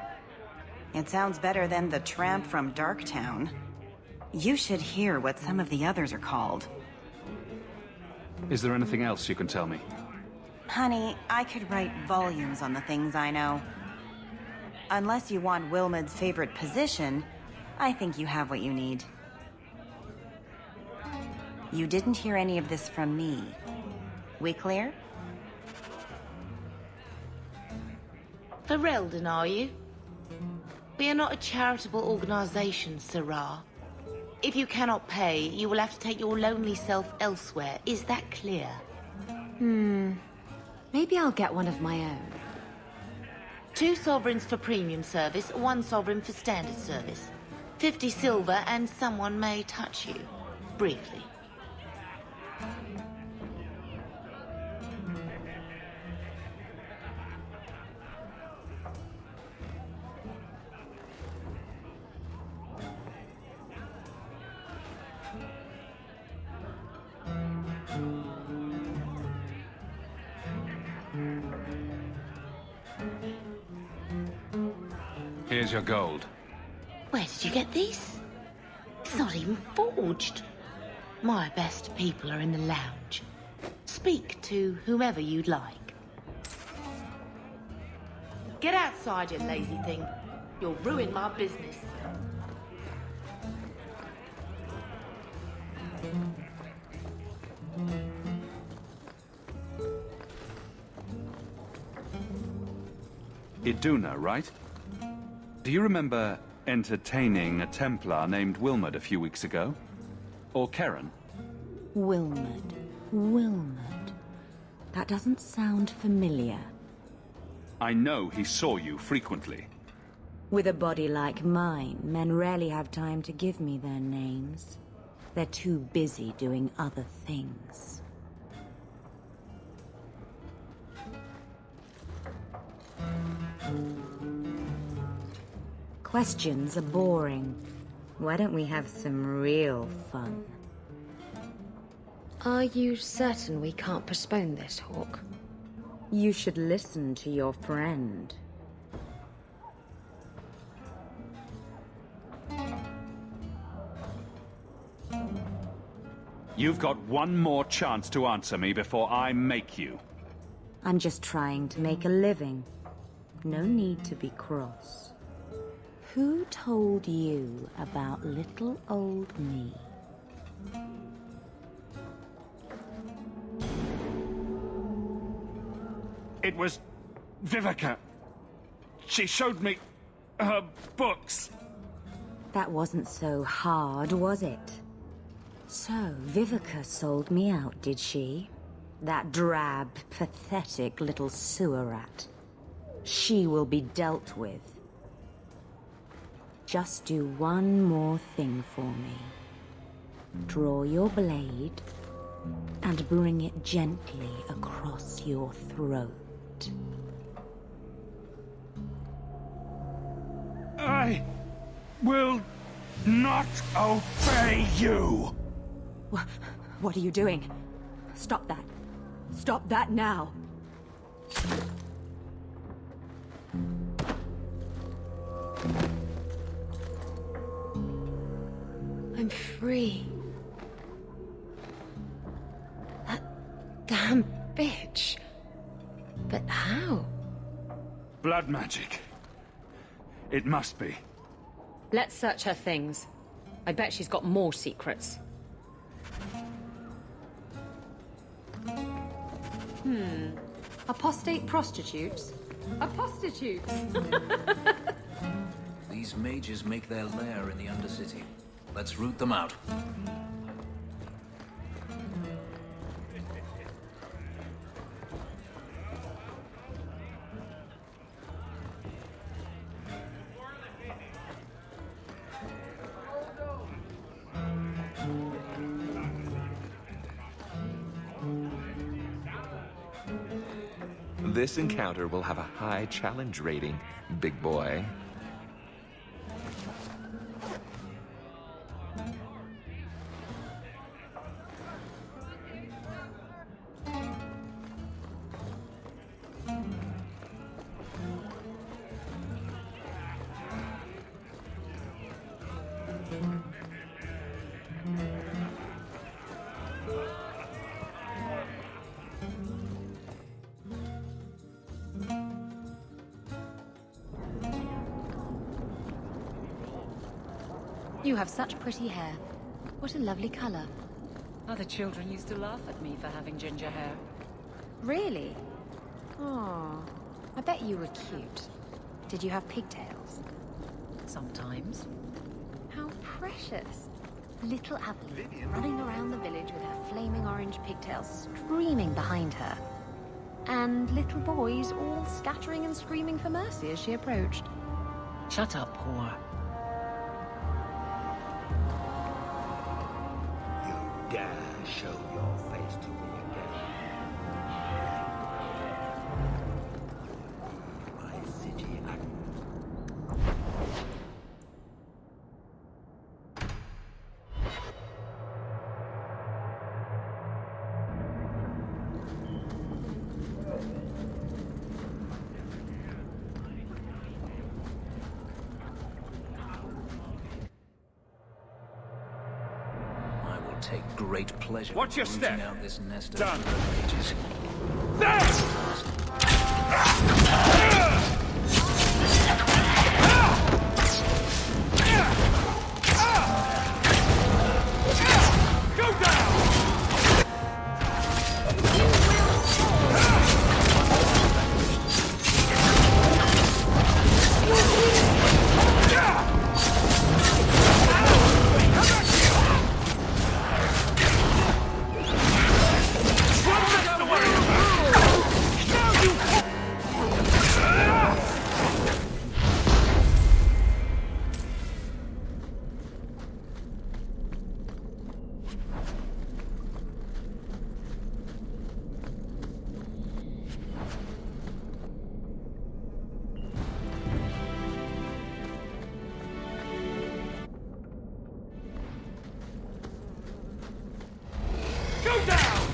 [SPEAKER 17] It sounds better than the tramp from Darktown. You should hear what some of the others are called.
[SPEAKER 2] Is there anything else you can tell me?
[SPEAKER 17] Honey, I could write volumes on the things I know. Unless you want Wilmot's favorite position, I think you have what you need. You didn't hear any of this from me. We clear?
[SPEAKER 6] Ferelden, are you? We are not a charitable organization, Sirrah. If you cannot pay, you will have to take your lonely self elsewhere. Is that clear?
[SPEAKER 4] Maybe I'll get one of my own.
[SPEAKER 6] 2 sovereigns for premium service, 1 sovereign for standard service. 50 silver and someone may touch you. Briefly.
[SPEAKER 2] Here's your gold.
[SPEAKER 6] Where did you get these? It's not even forged. My best people are in the lounge. Speak to whomever you'd like. Get outside, you lazy thing. You'll ruin my business.
[SPEAKER 2] Iduna, right? Do you remember entertaining a Templar named Wilmot a few weeks ago? Or Karen?
[SPEAKER 17] Wilmot. That doesn't sound familiar.
[SPEAKER 2] I know he saw you frequently.
[SPEAKER 17] With a body like mine, men rarely have time to give me their names. They're too busy doing other things. Questions are boring. Why don't we have some real fun?
[SPEAKER 4] Are you certain we can't postpone this, Hawk?
[SPEAKER 17] You should listen to your friend.
[SPEAKER 2] You've got one more chance to answer me before I make you.
[SPEAKER 17] I'm just trying to make a living. No need to be cross. Who told you about little old me?
[SPEAKER 18] It was Vivica. She showed me her books.
[SPEAKER 17] That wasn't so hard, was it? So, Vivica sold me out, did she? That drab, pathetic little sewer rat. She will be dealt with. Just do one more thing for me. Draw your blade and bring it gently across your throat.
[SPEAKER 18] I will not obey you!
[SPEAKER 17] What are you doing? Stop that. Stop that now!
[SPEAKER 4] I'm free. That damn bitch. But how?
[SPEAKER 18] Blood magic. It must be.
[SPEAKER 4] Let's search her things. I bet she's got more secrets. Apostate prostitutes? Apostitutes!
[SPEAKER 1] These mages make their lair in the Undercity. Let's root them out.
[SPEAKER 19] This encounter will have a high challenge rating, big boy.
[SPEAKER 4] You have such pretty hair. What a lovely color.
[SPEAKER 5] Other children used to laugh at me for having ginger hair.
[SPEAKER 4] Really? Oh, I bet you were cute. Did you have pigtails?
[SPEAKER 5] Sometimes.
[SPEAKER 4] How precious. Little Adeline running around the village with her flaming orange pigtails streaming behind her. And little boys all scattering and screaming for mercy as she approached.
[SPEAKER 5] Shut up, whore.
[SPEAKER 11] Dare show your face to me again. My city.
[SPEAKER 1] Take great pleasure.
[SPEAKER 18] Watch your step.
[SPEAKER 1] Out this nest of
[SPEAKER 18] Done.
[SPEAKER 1] mages.
[SPEAKER 18] Go down!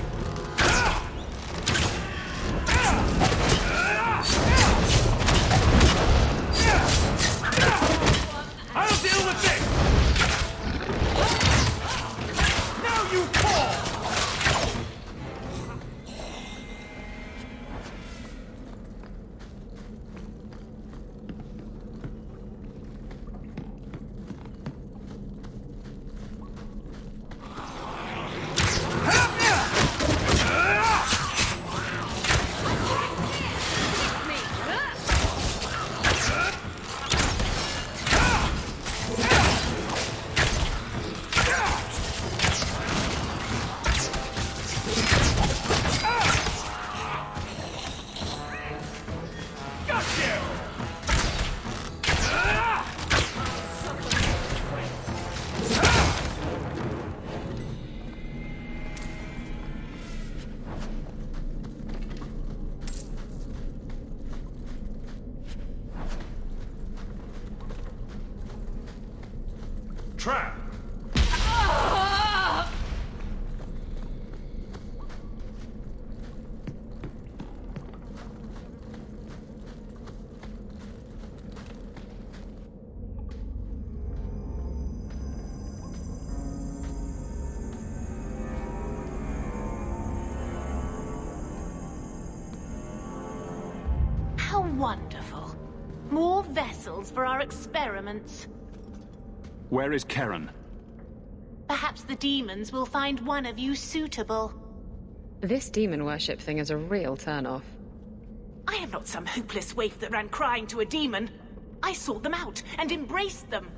[SPEAKER 16] Trap!
[SPEAKER 6] How wonderful. More vessels for our experiments.
[SPEAKER 2] Where is Karen?
[SPEAKER 6] Perhaps the demons will find one of you suitable.
[SPEAKER 4] This demon worship thing is a real turn-off.
[SPEAKER 6] I am not some hopeless waif that ran crying to a demon. I sought them out and embraced them.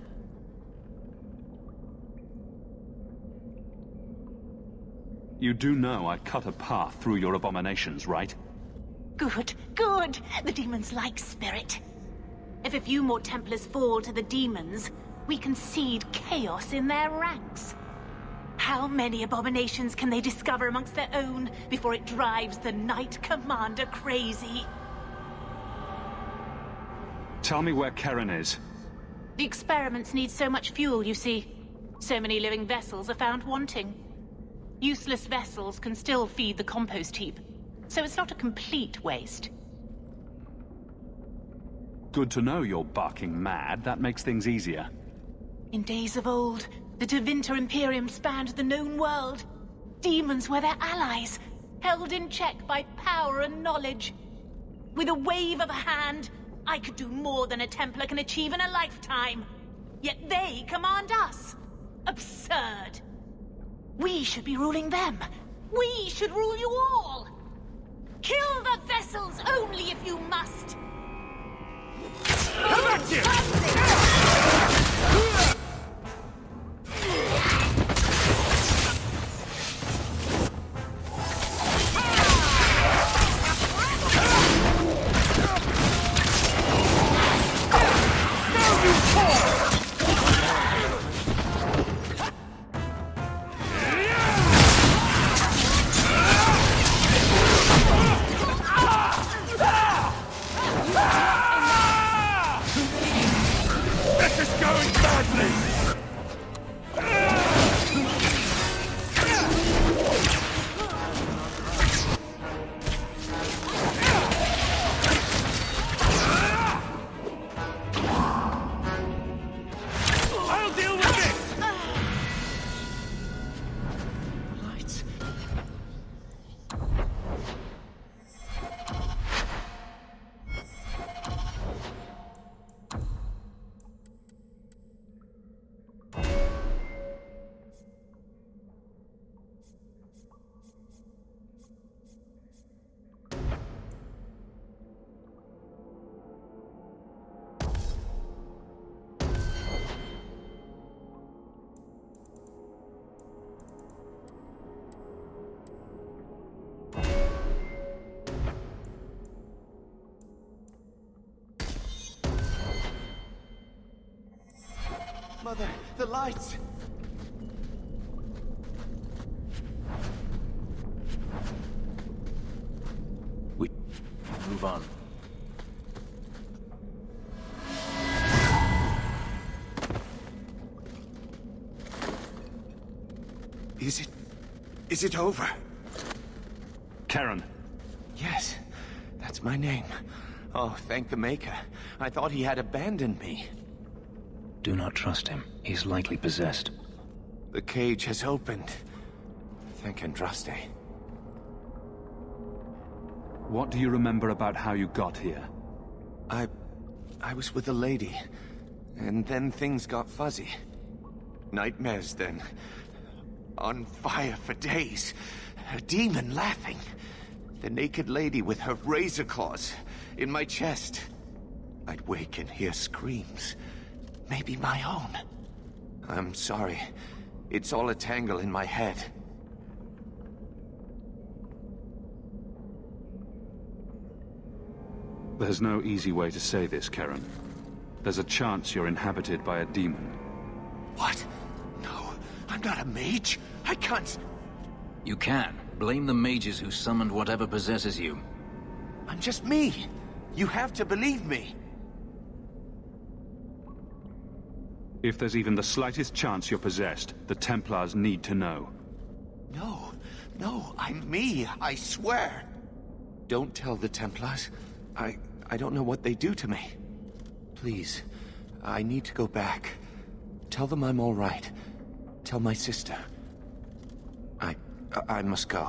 [SPEAKER 2] You do know I cut a path through your abominations, right?
[SPEAKER 6] Good, good. The demons like spirit. If a few more Templars fall to the demons, we can seed chaos in their ranks. How many abominations can they discover amongst their own before it drives the Knight Commander crazy?
[SPEAKER 2] Tell me where Karen is.
[SPEAKER 6] The experiments need so much fuel, you see. So many living vessels are found wanting. Useless vessels can still feed the compost heap, so it's not a complete waste.
[SPEAKER 2] Good to know you're barking mad. That makes things easier.
[SPEAKER 6] In days of old, the Tevinter Imperium spanned the known world. Demons were their allies, held in check by power and knowledge. With a wave of a hand, I could do more than a Templar can achieve in a lifetime. Yet they command us. Absurd. We should be ruling them. We should rule you all. Kill the vessels only if you must.
[SPEAKER 18] How about you?
[SPEAKER 20] Mother, the lights!
[SPEAKER 1] We move on.
[SPEAKER 16] Is it over?
[SPEAKER 2] Karen.
[SPEAKER 20] Yes, that's my name. Oh, thank the Maker. I thought he had abandoned me.
[SPEAKER 1] Do not trust him. He's likely possessed.
[SPEAKER 20] The cage has opened. Thank Andraste.
[SPEAKER 2] What do you remember about how you got here?
[SPEAKER 20] I was with a lady, and then things got fuzzy. Nightmares then. On fire for days. A demon laughing. The naked lady with her razor claws in my chest. I'd wake and hear screams. Maybe my own. I'm sorry. It's all a tangle in my head.
[SPEAKER 2] There's no easy way to say this, Karen. There's a chance you're inhabited by a demon.
[SPEAKER 20] What? No, I'm not a mage. I can't...
[SPEAKER 1] You can. Blame the mages who summoned whatever possesses you.
[SPEAKER 20] I'm just me. You have to believe me.
[SPEAKER 2] If there's even the slightest chance you're possessed, the Templars need to know.
[SPEAKER 20] No, I'm me, I swear. Don't tell the Templars. I don't know what they do to me. Please, I need to go back. Tell them I'm all right. Tell my sister. I must go.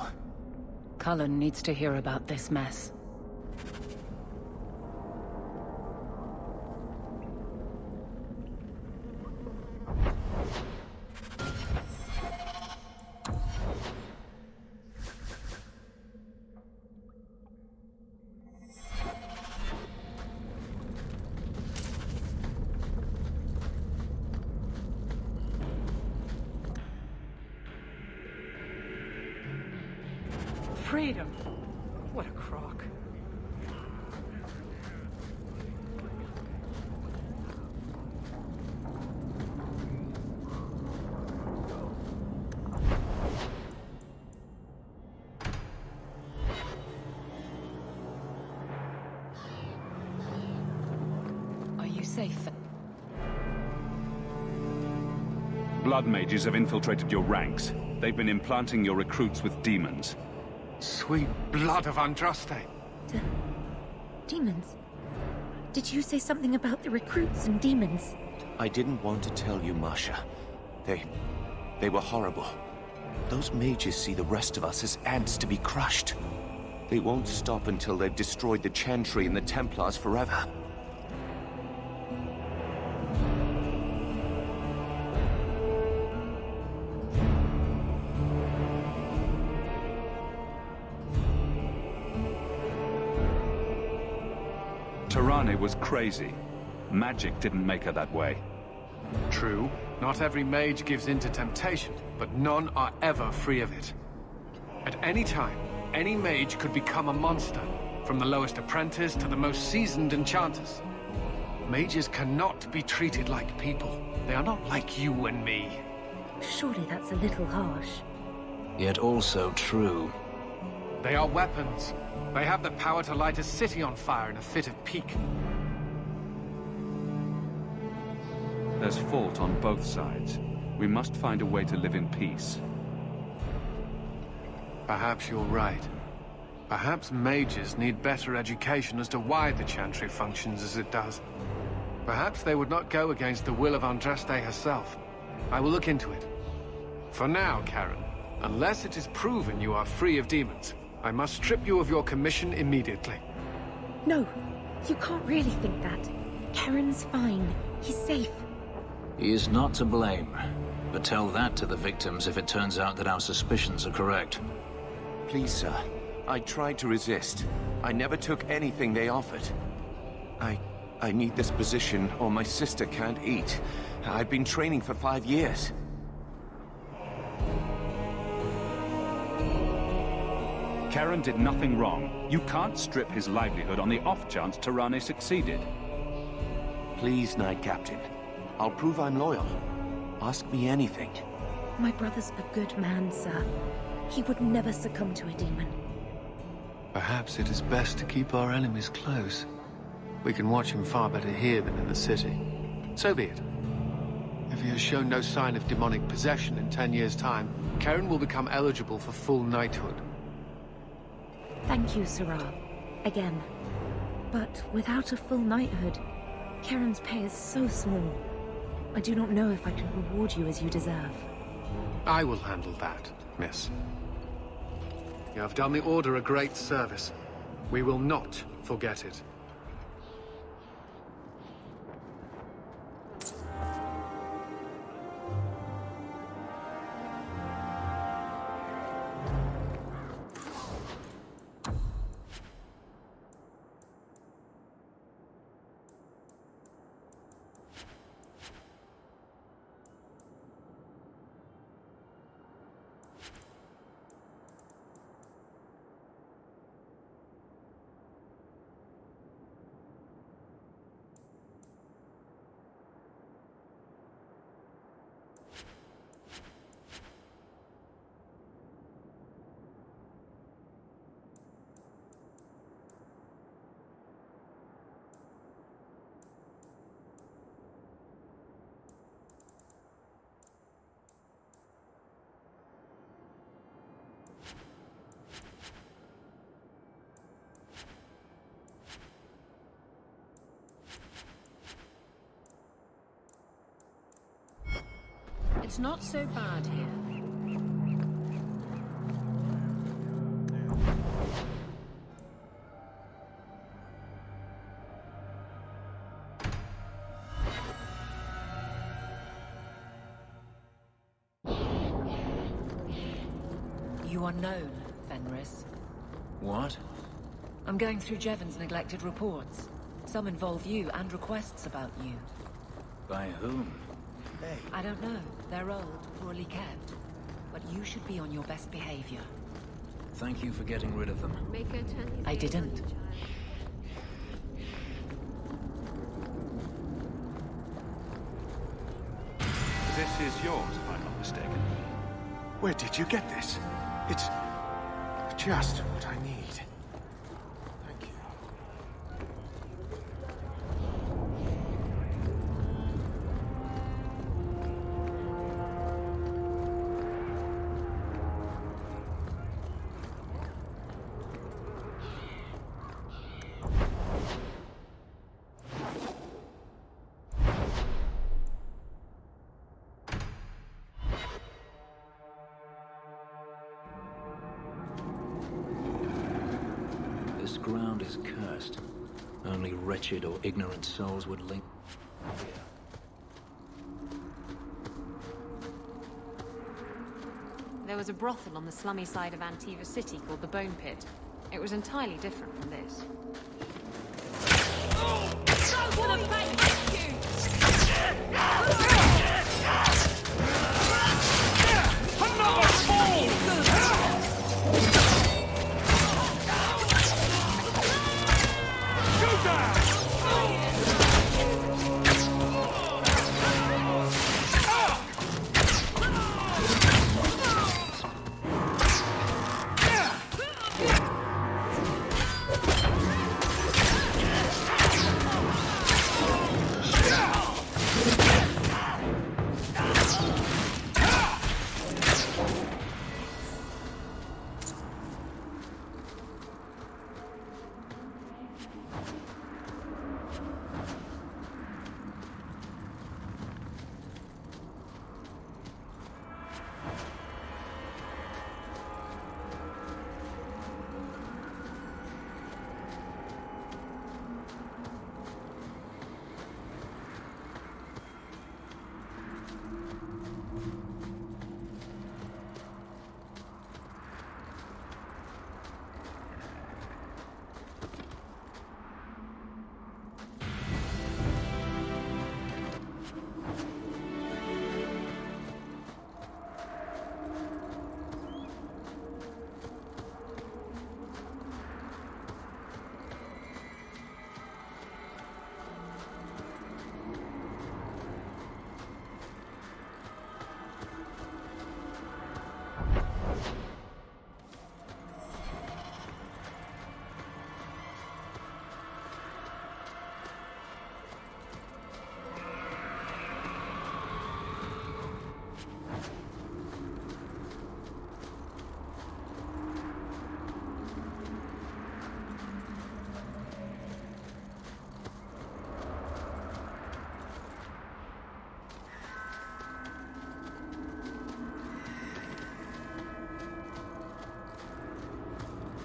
[SPEAKER 5] Cullen needs to hear about this mess. Freedom. What a crock. Are you safe?
[SPEAKER 2] Blood mages have infiltrated your ranks. They've been implanting your recruits with demons.
[SPEAKER 12] Sweet blood of Andraste.
[SPEAKER 21] Demons? Did you say something about the recruits and demons?
[SPEAKER 20] I didn't want to tell you, Masha. They were horrible. Those mages see the rest of us as ants to be crushed. They won't stop until they've destroyed the Chantry and the Templars forever.
[SPEAKER 2] Tirane was crazy. Magic didn't make her that way.
[SPEAKER 12] True, not every mage gives in to temptation, but none are ever free of it. At any time, any mage could become a monster, from the lowest apprentice to the most seasoned enchanters. Mages cannot be treated like people. They are not like you and me.
[SPEAKER 21] Surely that's a little harsh.
[SPEAKER 1] Yet also true.
[SPEAKER 12] They are weapons. They have the power to light a city on fire in a fit of pique.
[SPEAKER 2] There's fault on both sides. We must find a way to live in peace.
[SPEAKER 12] Perhaps you're right. Perhaps mages need better education as to why the Chantry functions as it does. Perhaps they would not go against the will of Andraste herself. I will look into it. For now, Karen, unless it is proven you are free of demons, I must strip you of your commission immediately.
[SPEAKER 21] No, you can't really think that. Karen's fine. He's safe.
[SPEAKER 1] He is not to blame. But tell that to the victims if it turns out that our suspicions are correct.
[SPEAKER 20] Please, sir. I tried to resist. I never took anything they offered. I need this position or my sister can't eat. I've been training for 5 years.
[SPEAKER 2] Karen did nothing wrong. You can't strip his livelihood on the off chance Tirane succeeded.
[SPEAKER 20] Please, Knight Captain. I'll prove I'm loyal. Ask me anything.
[SPEAKER 21] My brother's a good man, sir. He would never succumb to a demon.
[SPEAKER 12] Perhaps it is best to keep our enemies close. We can watch him far better here than in the city. So be it. If he has shown no sign of demonic possession in 10 years' time, Karen will become eligible for full knighthood.
[SPEAKER 21] Thank you, Sirrah. Again. But without a full knighthood, Karen's pay is so small. I do not know if I can reward you as you deserve.
[SPEAKER 12] I will handle that, miss. You have done the Order a great service. We will not forget it.
[SPEAKER 4] It's not so bad here.
[SPEAKER 5] You are known, Fenris.
[SPEAKER 1] What?
[SPEAKER 5] I'm going through Jevon's neglected reports. Some involve you and requests about you.
[SPEAKER 1] By whom?
[SPEAKER 5] I don't know. They're old, poorly kept. But you should be on your best behavior.
[SPEAKER 1] Thank you for getting rid of them.
[SPEAKER 5] I didn't.
[SPEAKER 2] This is yours, if I'm not mistaken.
[SPEAKER 16] Where did you get this? It's just what I need. Thank you.
[SPEAKER 1] This ground is cursed. Only wretched or ignorant souls would link.
[SPEAKER 4] There was a brothel on the slummy side of Antiva City called the Bone Pit. It was entirely different from this.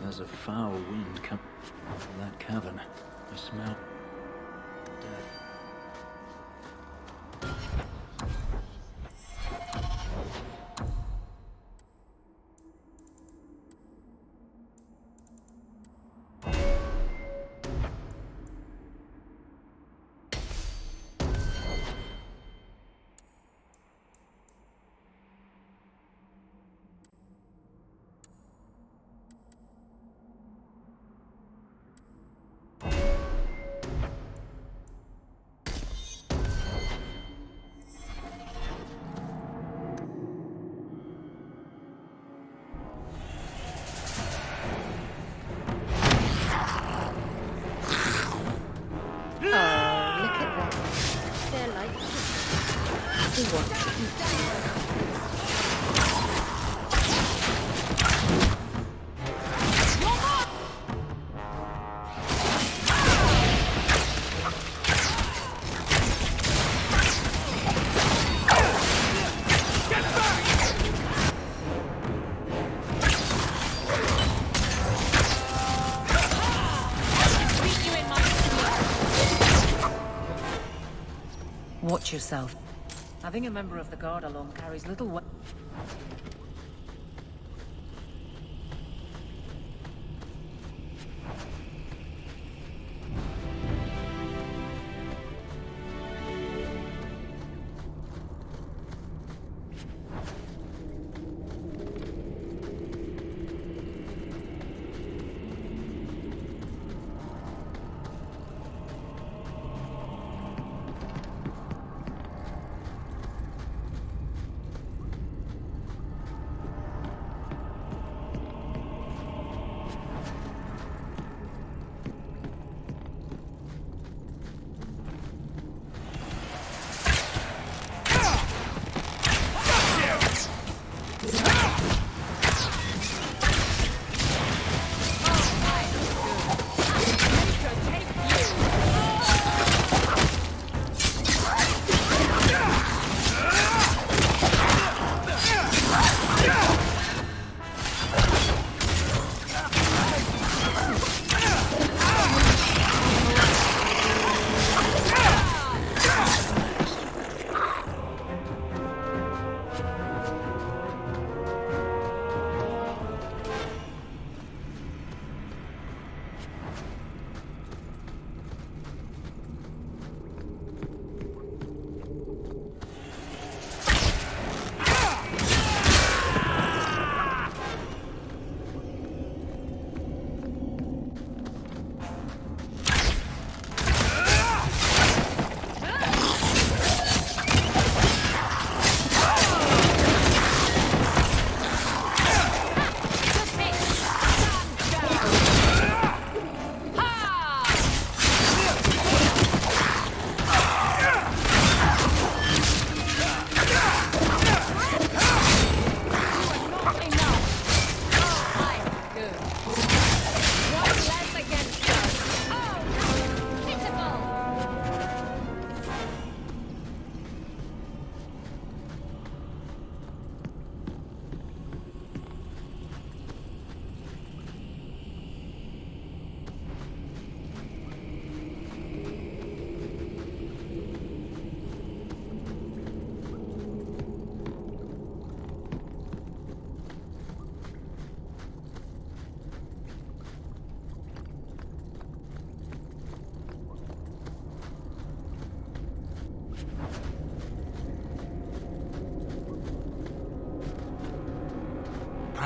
[SPEAKER 1] There's a foul wind coming from that cavern. I smell death.
[SPEAKER 5] Watch yourself. Having a member of the guard along carries little weight.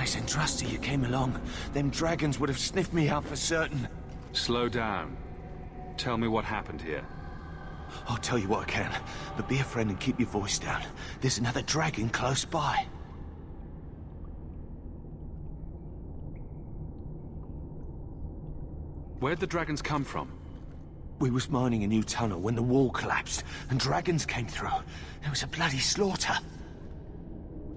[SPEAKER 20] nice and trusty you came along. Them dragons would have sniffed me out for certain.
[SPEAKER 2] Slow down. Tell me what happened here.
[SPEAKER 20] I'll tell you what I can, but be a friend and keep your voice down. There's another dragon close by.
[SPEAKER 2] Where'd the dragons come from?
[SPEAKER 20] We was mining a new tunnel when the wall collapsed, and dragons came through. It was a bloody slaughter.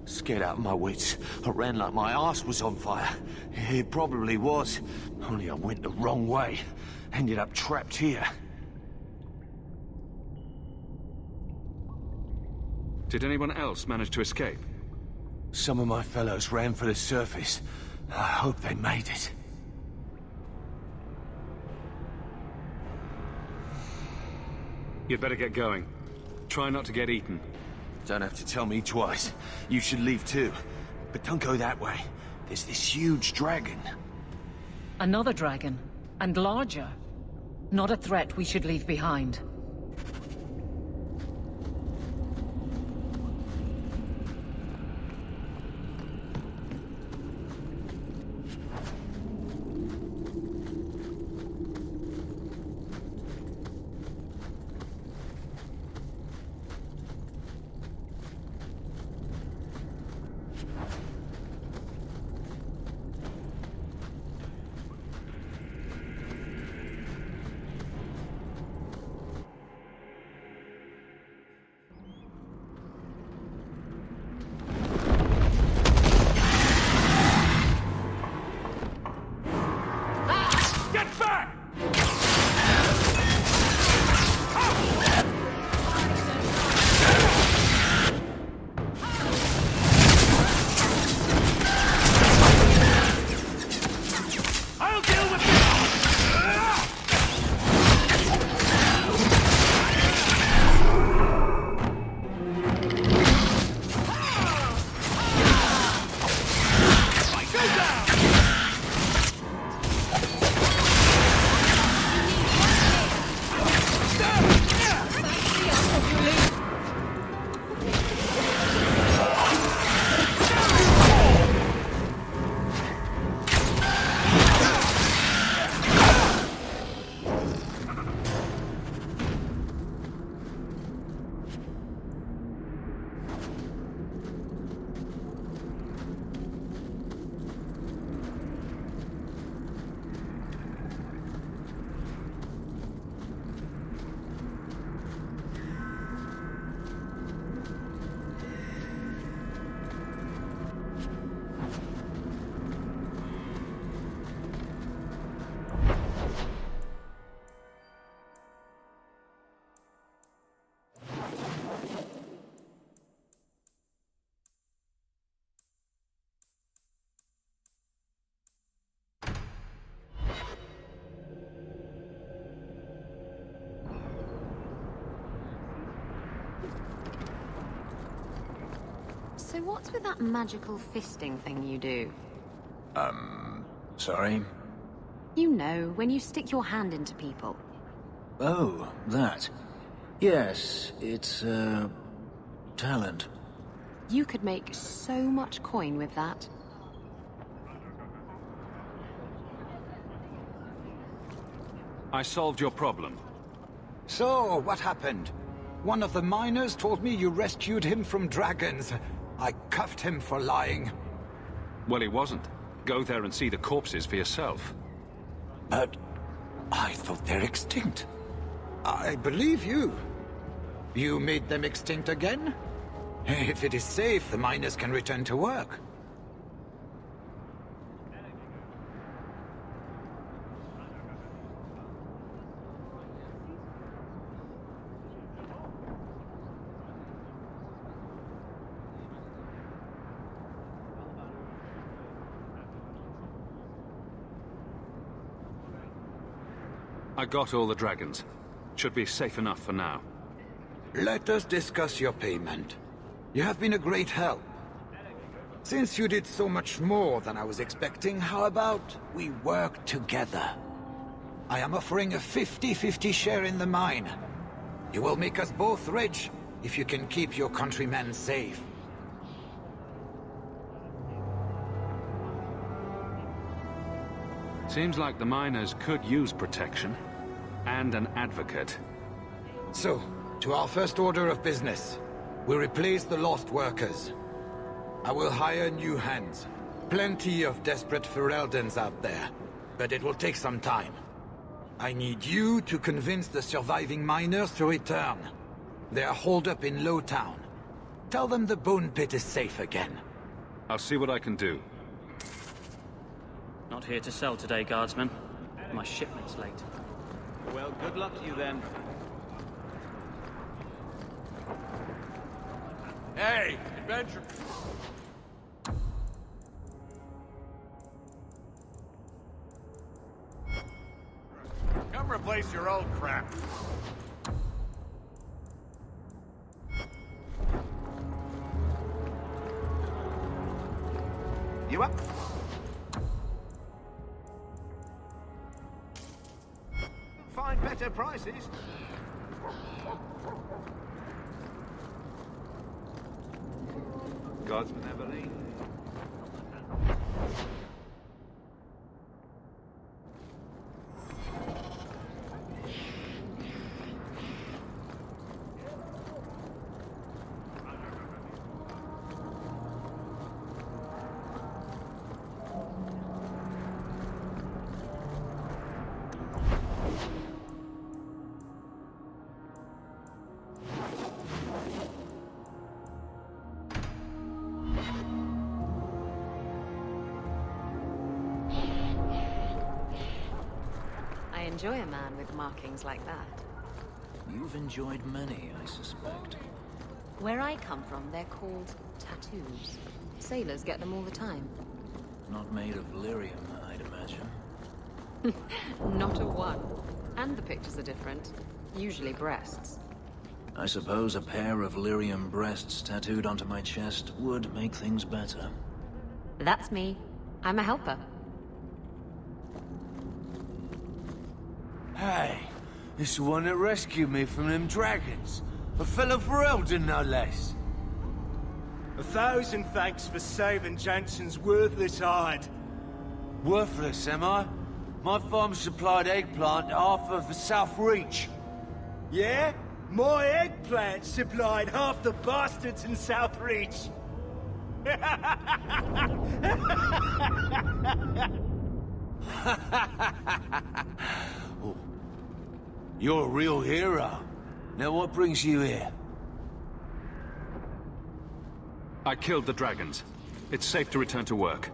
[SPEAKER 20] Scared out of my wits, I ran like my arse was on fire. It probably was, only I went the wrong way. Ended up trapped here.
[SPEAKER 2] Did anyone else manage to escape?
[SPEAKER 20] Some of my fellows ran for the surface. I hope they made it.
[SPEAKER 2] You'd better get going. Try not to get eaten.
[SPEAKER 20] Don't have to tell me twice. You should leave too. But don't go that way. There's this huge dragon.
[SPEAKER 5] Another dragon, and larger. Not a threat we should leave behind.
[SPEAKER 4] So what's with that magical fisting thing you do?
[SPEAKER 1] Sorry?
[SPEAKER 4] You know, when you stick your hand into people.
[SPEAKER 1] Oh, that. Yes, it's, talent.
[SPEAKER 4] You could make so much coin with that.
[SPEAKER 2] I solved your problem.
[SPEAKER 3] So, what happened? One of the miners told me you rescued him from dragons. I cuffed him for lying.
[SPEAKER 2] Well, he wasn't. Go there and see the corpses for yourself.
[SPEAKER 3] But I thought they're extinct. I believe you. You made them extinct again? If it is safe, the miners can return to work.
[SPEAKER 2] I got all the dragons. Should be safe enough for now.
[SPEAKER 3] Let us discuss your payment. You have been a great help. Since you did so much more than I was expecting, how about we work together? I am offering a 50-50 share in the mine. You will make us both rich if you can keep your countrymen safe.
[SPEAKER 2] Seems like the miners could use protection. And an advocate.
[SPEAKER 3] So, to our first order of business. We replace the lost workers. I will hire new hands. Plenty of desperate Fereldans out there. But it will take some time. I need you to convince the surviving miners to return. They are holed up in Lowtown. Tell them the Bone Pit is safe again.
[SPEAKER 2] I'll see what I can do.
[SPEAKER 9] Not here to sell today, guardsman. My shipment's late.
[SPEAKER 22] Well, good luck to you then.
[SPEAKER 7] Hey, adventure... Come replace your old crap.
[SPEAKER 22] You up? Find better prices. Guardsman Eberly.
[SPEAKER 4] I enjoy a man with markings like that.
[SPEAKER 1] You've enjoyed many, I suspect.
[SPEAKER 4] Where I come from, they're called tattoos. Sailors get them all the time.
[SPEAKER 1] Not made of lyrium, I'd imagine.
[SPEAKER 4] Not a one. And the pictures are different. Usually breasts.
[SPEAKER 1] I suppose a pair of lyrium breasts tattooed onto my chest would make things better.
[SPEAKER 4] That's me. I'm a helper.
[SPEAKER 10] Hey, it's the one that rescued me from them dragons. A fellow Ferelden, no less.
[SPEAKER 23] 1,000 thanks for saving Jansen's worthless hide.
[SPEAKER 10] Worthless, am I? My farm supplied eggplant to half of the South Reach.
[SPEAKER 23] Yeah? My eggplant supplied half the bastards in South Reach.
[SPEAKER 10] Oh, you're a real hero. Now what brings you here?
[SPEAKER 2] I killed the dragons. It's safe to return to work.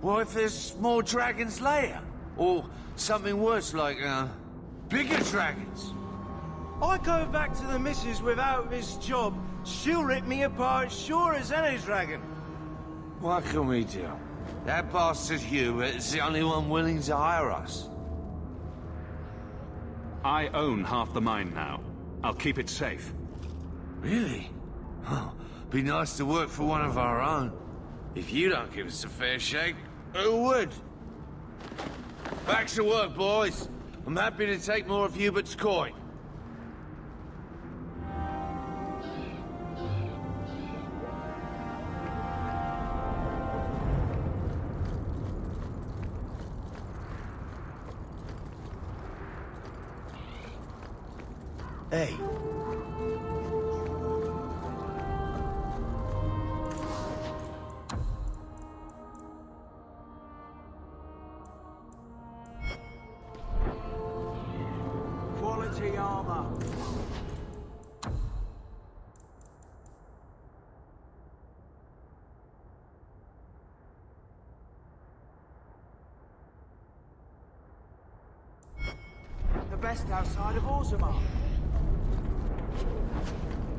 [SPEAKER 10] What if there's more dragons later? Or something worse like, bigger dragons?
[SPEAKER 23] I go back to the missus without this job. She'll rip me apart sure as any dragon.
[SPEAKER 10] What can we do? That bastard Hugh is the only one willing to hire us.
[SPEAKER 2] I own half the mine now. I'll keep it safe.
[SPEAKER 10] Really? Oh, be nice to work for one of our own. If you don't give us a fair shake, who would? Back to work, boys. I'm happy to take more of Hubert's coin. Hey.
[SPEAKER 23] Quality armor. The best outside of Orzammar.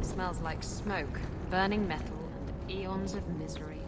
[SPEAKER 4] Smells like smoke, burning metal, and eons of misery.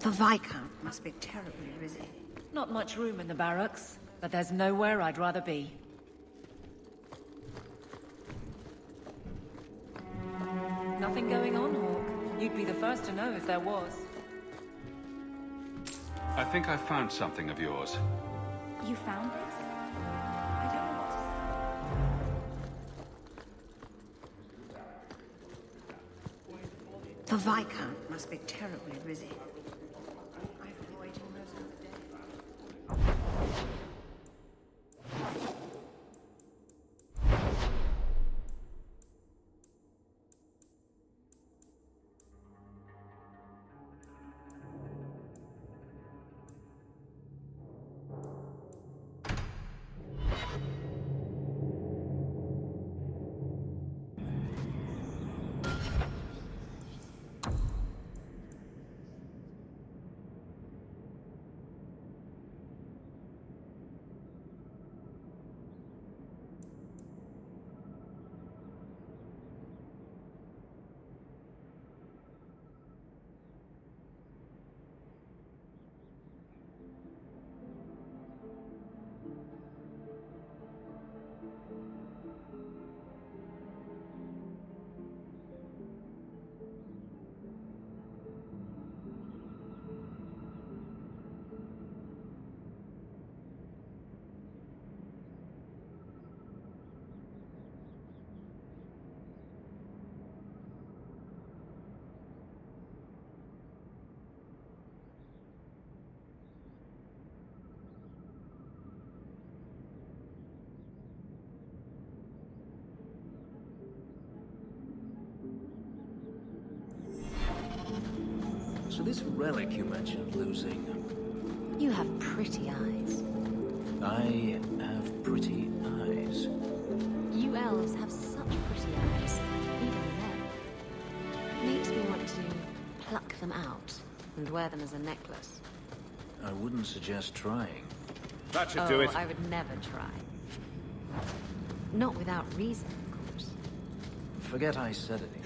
[SPEAKER 8] The Viscount must be terribly busy.
[SPEAKER 5] Not much room in the barracks, but there's nowhere I'd rather be. Nothing going on, Hawk. You'd be the first to know if there was.
[SPEAKER 2] I think I found something of yours.
[SPEAKER 21] You found this? I don't know what to say.
[SPEAKER 8] The Viscount must be terribly busy. I've been waiting most of the day.
[SPEAKER 1] So this relic you mentioned losing...
[SPEAKER 4] You have pretty eyes.
[SPEAKER 1] I have pretty eyes.
[SPEAKER 4] You elves have such pretty eyes, even then. Makes me want to pluck them out and wear them as a necklace.
[SPEAKER 1] I wouldn't suggest trying.
[SPEAKER 18] That should do it.
[SPEAKER 4] I would never try. Not without reason, of course.
[SPEAKER 1] Forget I said anything.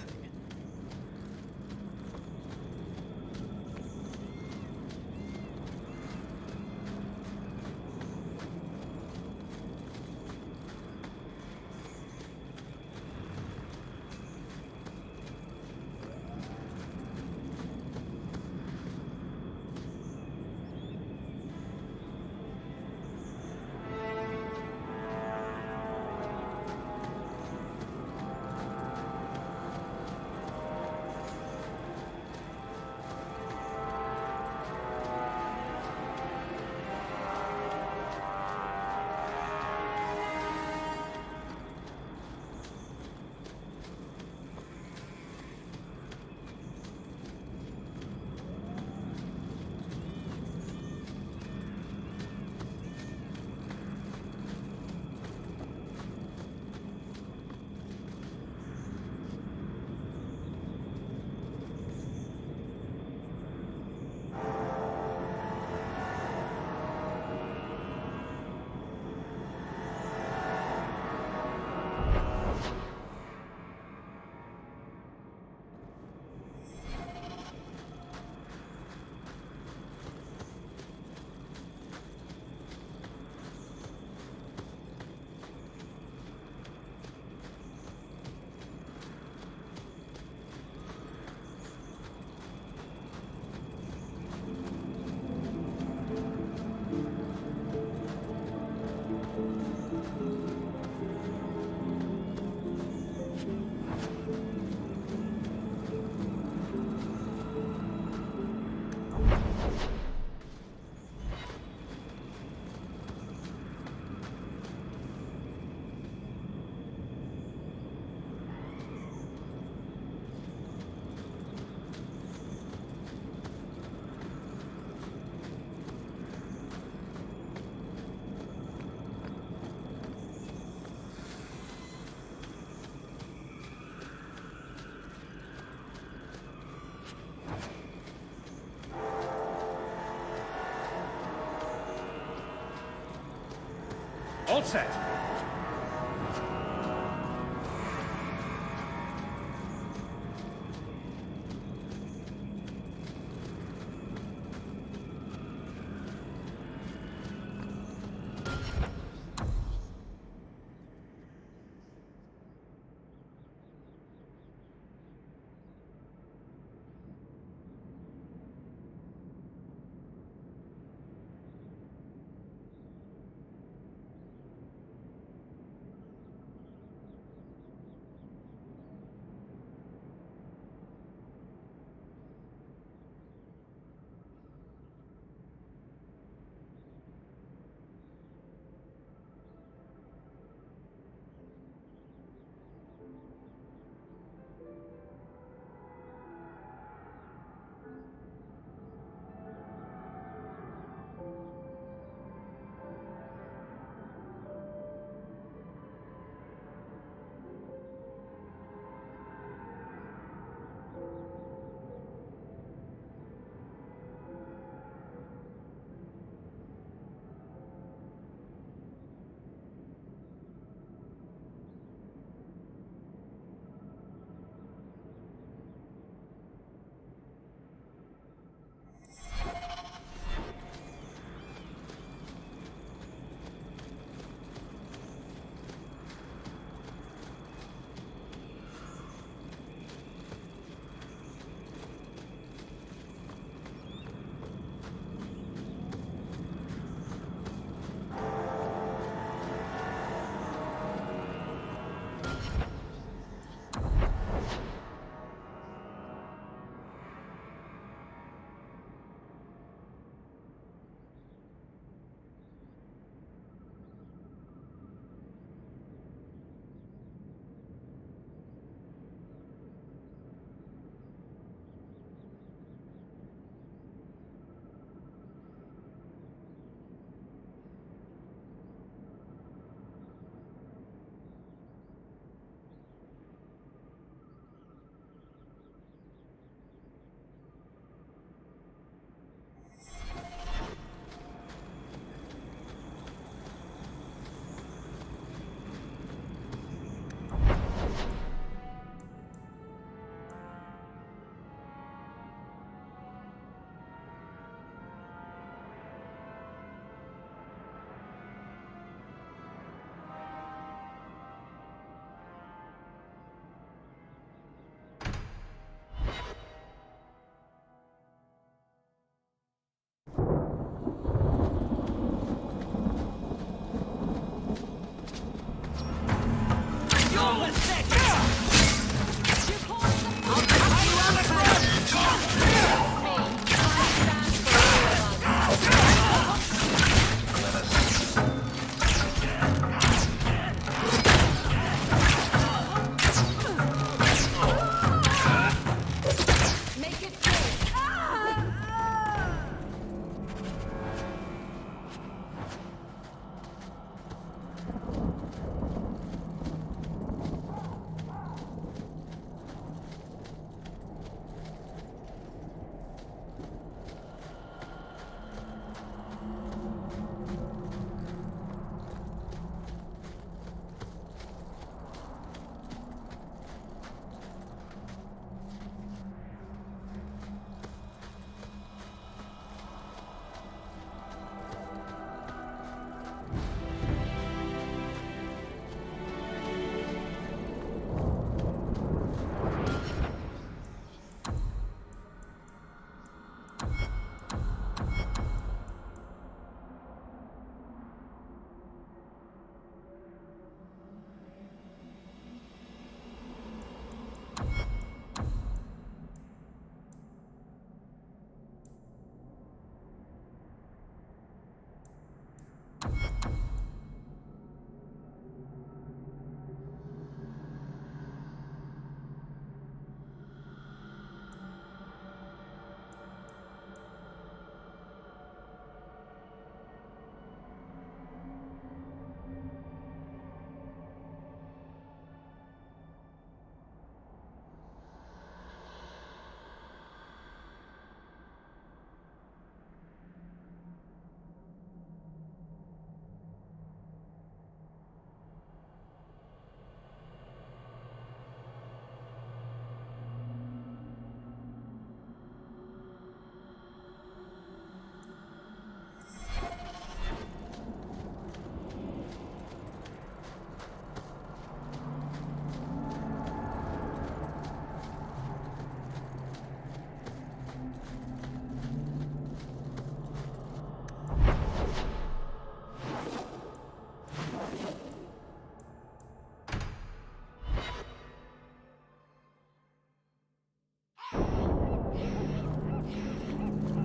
[SPEAKER 18] All set.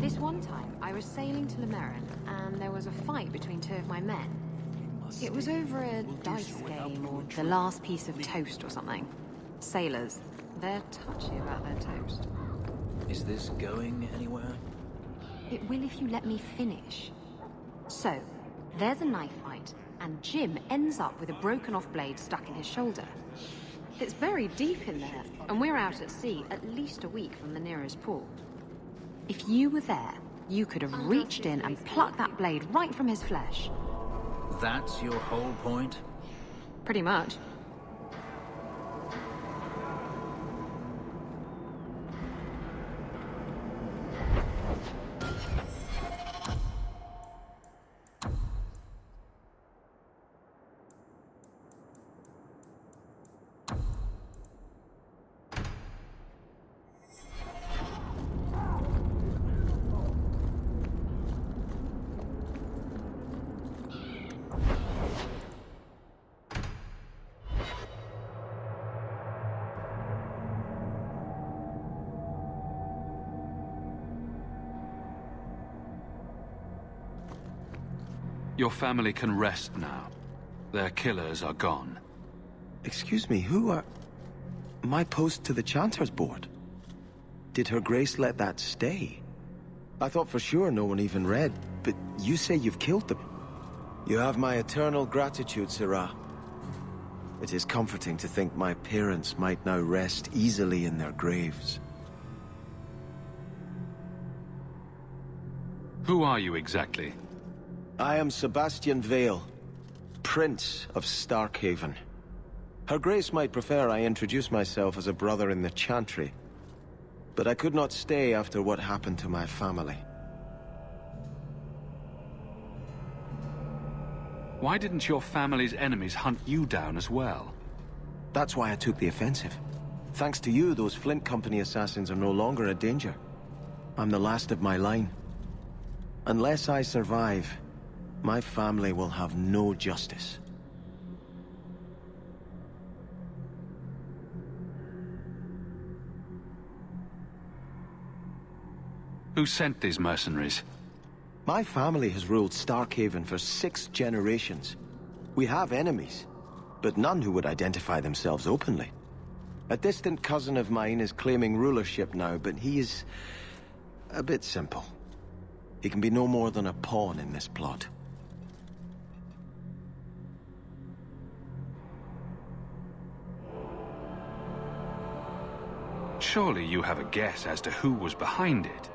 [SPEAKER 4] This one time, I was sailing to Lemerin, and there was a fight between two of my men. It was over a dice game, or the last piece of toast or something. Sailors, they're touchy about their toast.
[SPEAKER 1] Is this going anywhere?
[SPEAKER 4] It will if you let me finish. So, there's a knife fight, and Jim ends up with a broken-off blade stuck in his shoulder. It's very deep in there, and we're out at sea at least a week from the nearest port. If you were there, you could have reached in and plucked that blade right from his flesh.
[SPEAKER 1] That's your whole point?
[SPEAKER 4] Pretty much.
[SPEAKER 2] Your family can rest now. Their killers are gone.
[SPEAKER 20] Excuse me, who are... My post to the Chanter's board? Did Her Grace let that stay? I thought for sure no one even read, but you say you've killed them. You have my eternal gratitude, Sirrah. It is comforting to think my parents might now rest easily in their graves.
[SPEAKER 2] Who are you exactly?
[SPEAKER 20] I am Sebastian Vale, Prince of Starkhaven. Her Grace might prefer I introduce myself as a brother in the Chantry, but I could not stay after what happened to my family.
[SPEAKER 2] Why didn't your family's enemies hunt you down as well?
[SPEAKER 20] That's why I took the offensive. Thanks to you, those Flint Company assassins are no longer a danger. I'm the last of my line. Unless I survive, my family will have no justice.
[SPEAKER 2] Who sent these mercenaries?
[SPEAKER 20] My family has ruled Starkhaven for 6 generations. We have enemies, but none who would identify themselves openly. A distant cousin of mine is claiming rulership now, but he is a bit simple. He can be no more than a pawn in this plot.
[SPEAKER 2] Surely you have a guess as to who was behind it.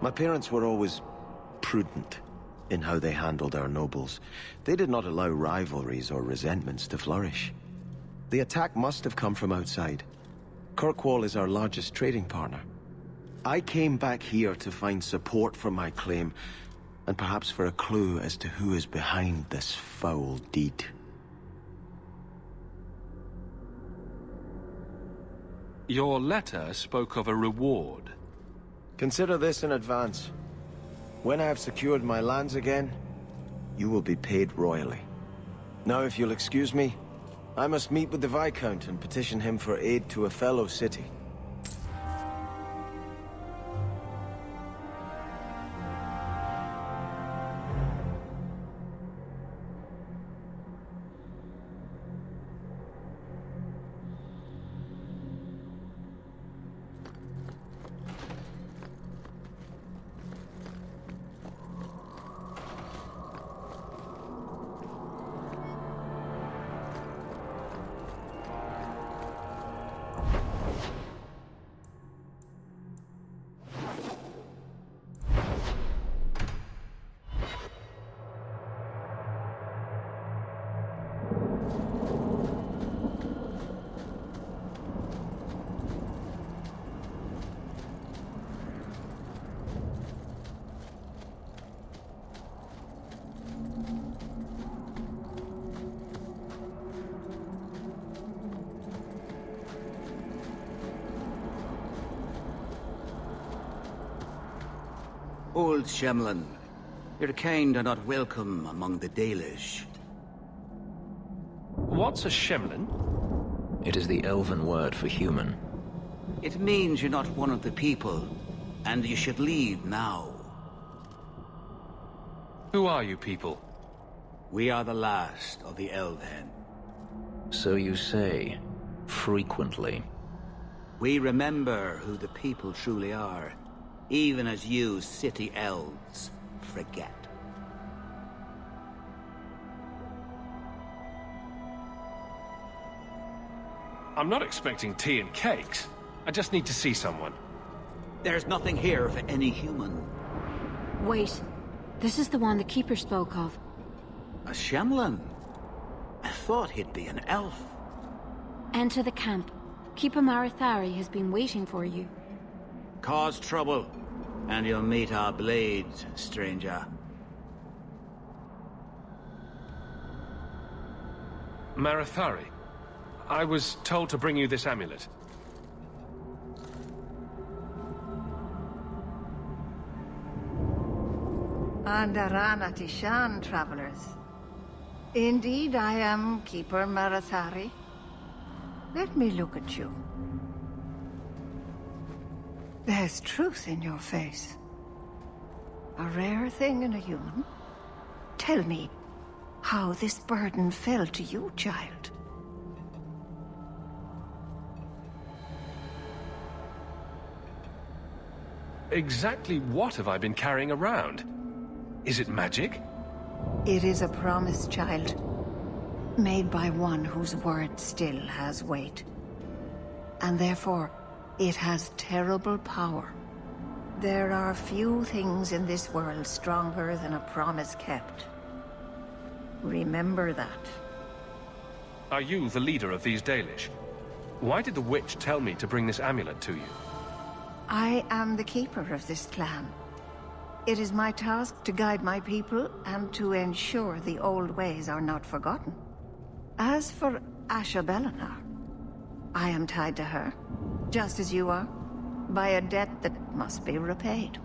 [SPEAKER 20] My parents were always prudent in how they handled our nobles. They did not allow rivalries or resentments to flourish. The attack must have come from outside. Kirkwall is our largest trading partner. I came back here to find support for my claim, and perhaps for a clue as to who is behind this foul deed.
[SPEAKER 2] Your letter spoke of a reward.
[SPEAKER 20] Consider this in advance. When I have secured my lands again, you will be paid royally. Now, if you'll excuse me, I must meet with the Viscount and petition him for aid to a fellow city.
[SPEAKER 13] Old Shemlin, your kind are not welcome among the Dalish.
[SPEAKER 9] What's a Shemlin?
[SPEAKER 1] It is the elven word for human.
[SPEAKER 13] It means you're not one of the people. and you should leave now.
[SPEAKER 19] Who are you people?
[SPEAKER 13] We are the last of the Elven.
[SPEAKER 1] So you say, frequently.
[SPEAKER 13] We remember who the people truly are, even as you city elves forget.
[SPEAKER 18] I'm not expecting tea and cakes. I just need to see someone.
[SPEAKER 13] There's nothing here for any human.
[SPEAKER 4] Wait. This is the one the Keeper spoke of.
[SPEAKER 13] A Shemlin? I thought he'd be an elf.
[SPEAKER 4] Enter the camp. Keeper Marithari has been waiting for you.
[SPEAKER 13] Cause trouble, and you'll meet our blades, stranger.
[SPEAKER 18] Marithari, I was told to bring you this amulet.
[SPEAKER 8] Andarana Tishan, travelers. Indeed, I am Keeper Marathari. Let me look at you. There's truth in your face. A rare thing in a human. Tell me how this burden fell to you, child.
[SPEAKER 18] Exactly what have I been carrying around? Is it magic?
[SPEAKER 8] It is a promise, child. Made by one whose word still has weight. And therefore, it has terrible power. There are few things in this world stronger than a promise kept. Remember that.
[SPEAKER 18] Are you the leader of these Dalish? Why did the witch tell me to bring this amulet to you?
[SPEAKER 8] I am the keeper of this clan. It is my task to guide my people and to ensure the old ways are not forgotten. As for Asha Belinar, I am tied to her, just as you are, by a debt that must be repaid.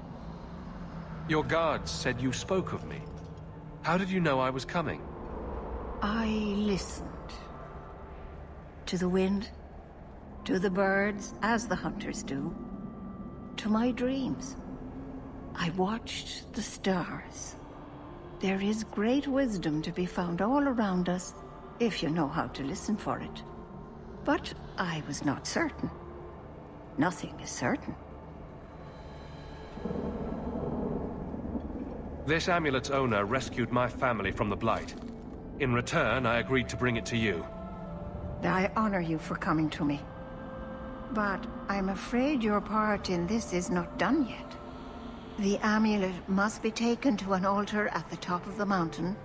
[SPEAKER 18] Your guards said you spoke of me. How did you know I was coming?
[SPEAKER 8] I listened. To the wind, to the birds, as the hunters do, to my dreams. I watched the stars. There is great wisdom to be found all around us, if you know how to listen for it. But I was not certain. Nothing is certain.
[SPEAKER 18] This amulet's owner rescued my family from the Blight. In return, I agreed to bring it to you.
[SPEAKER 8] I honor you for coming to me. But I'm afraid your part in this is not done yet. The amulet must be taken to an altar at the top of the mountain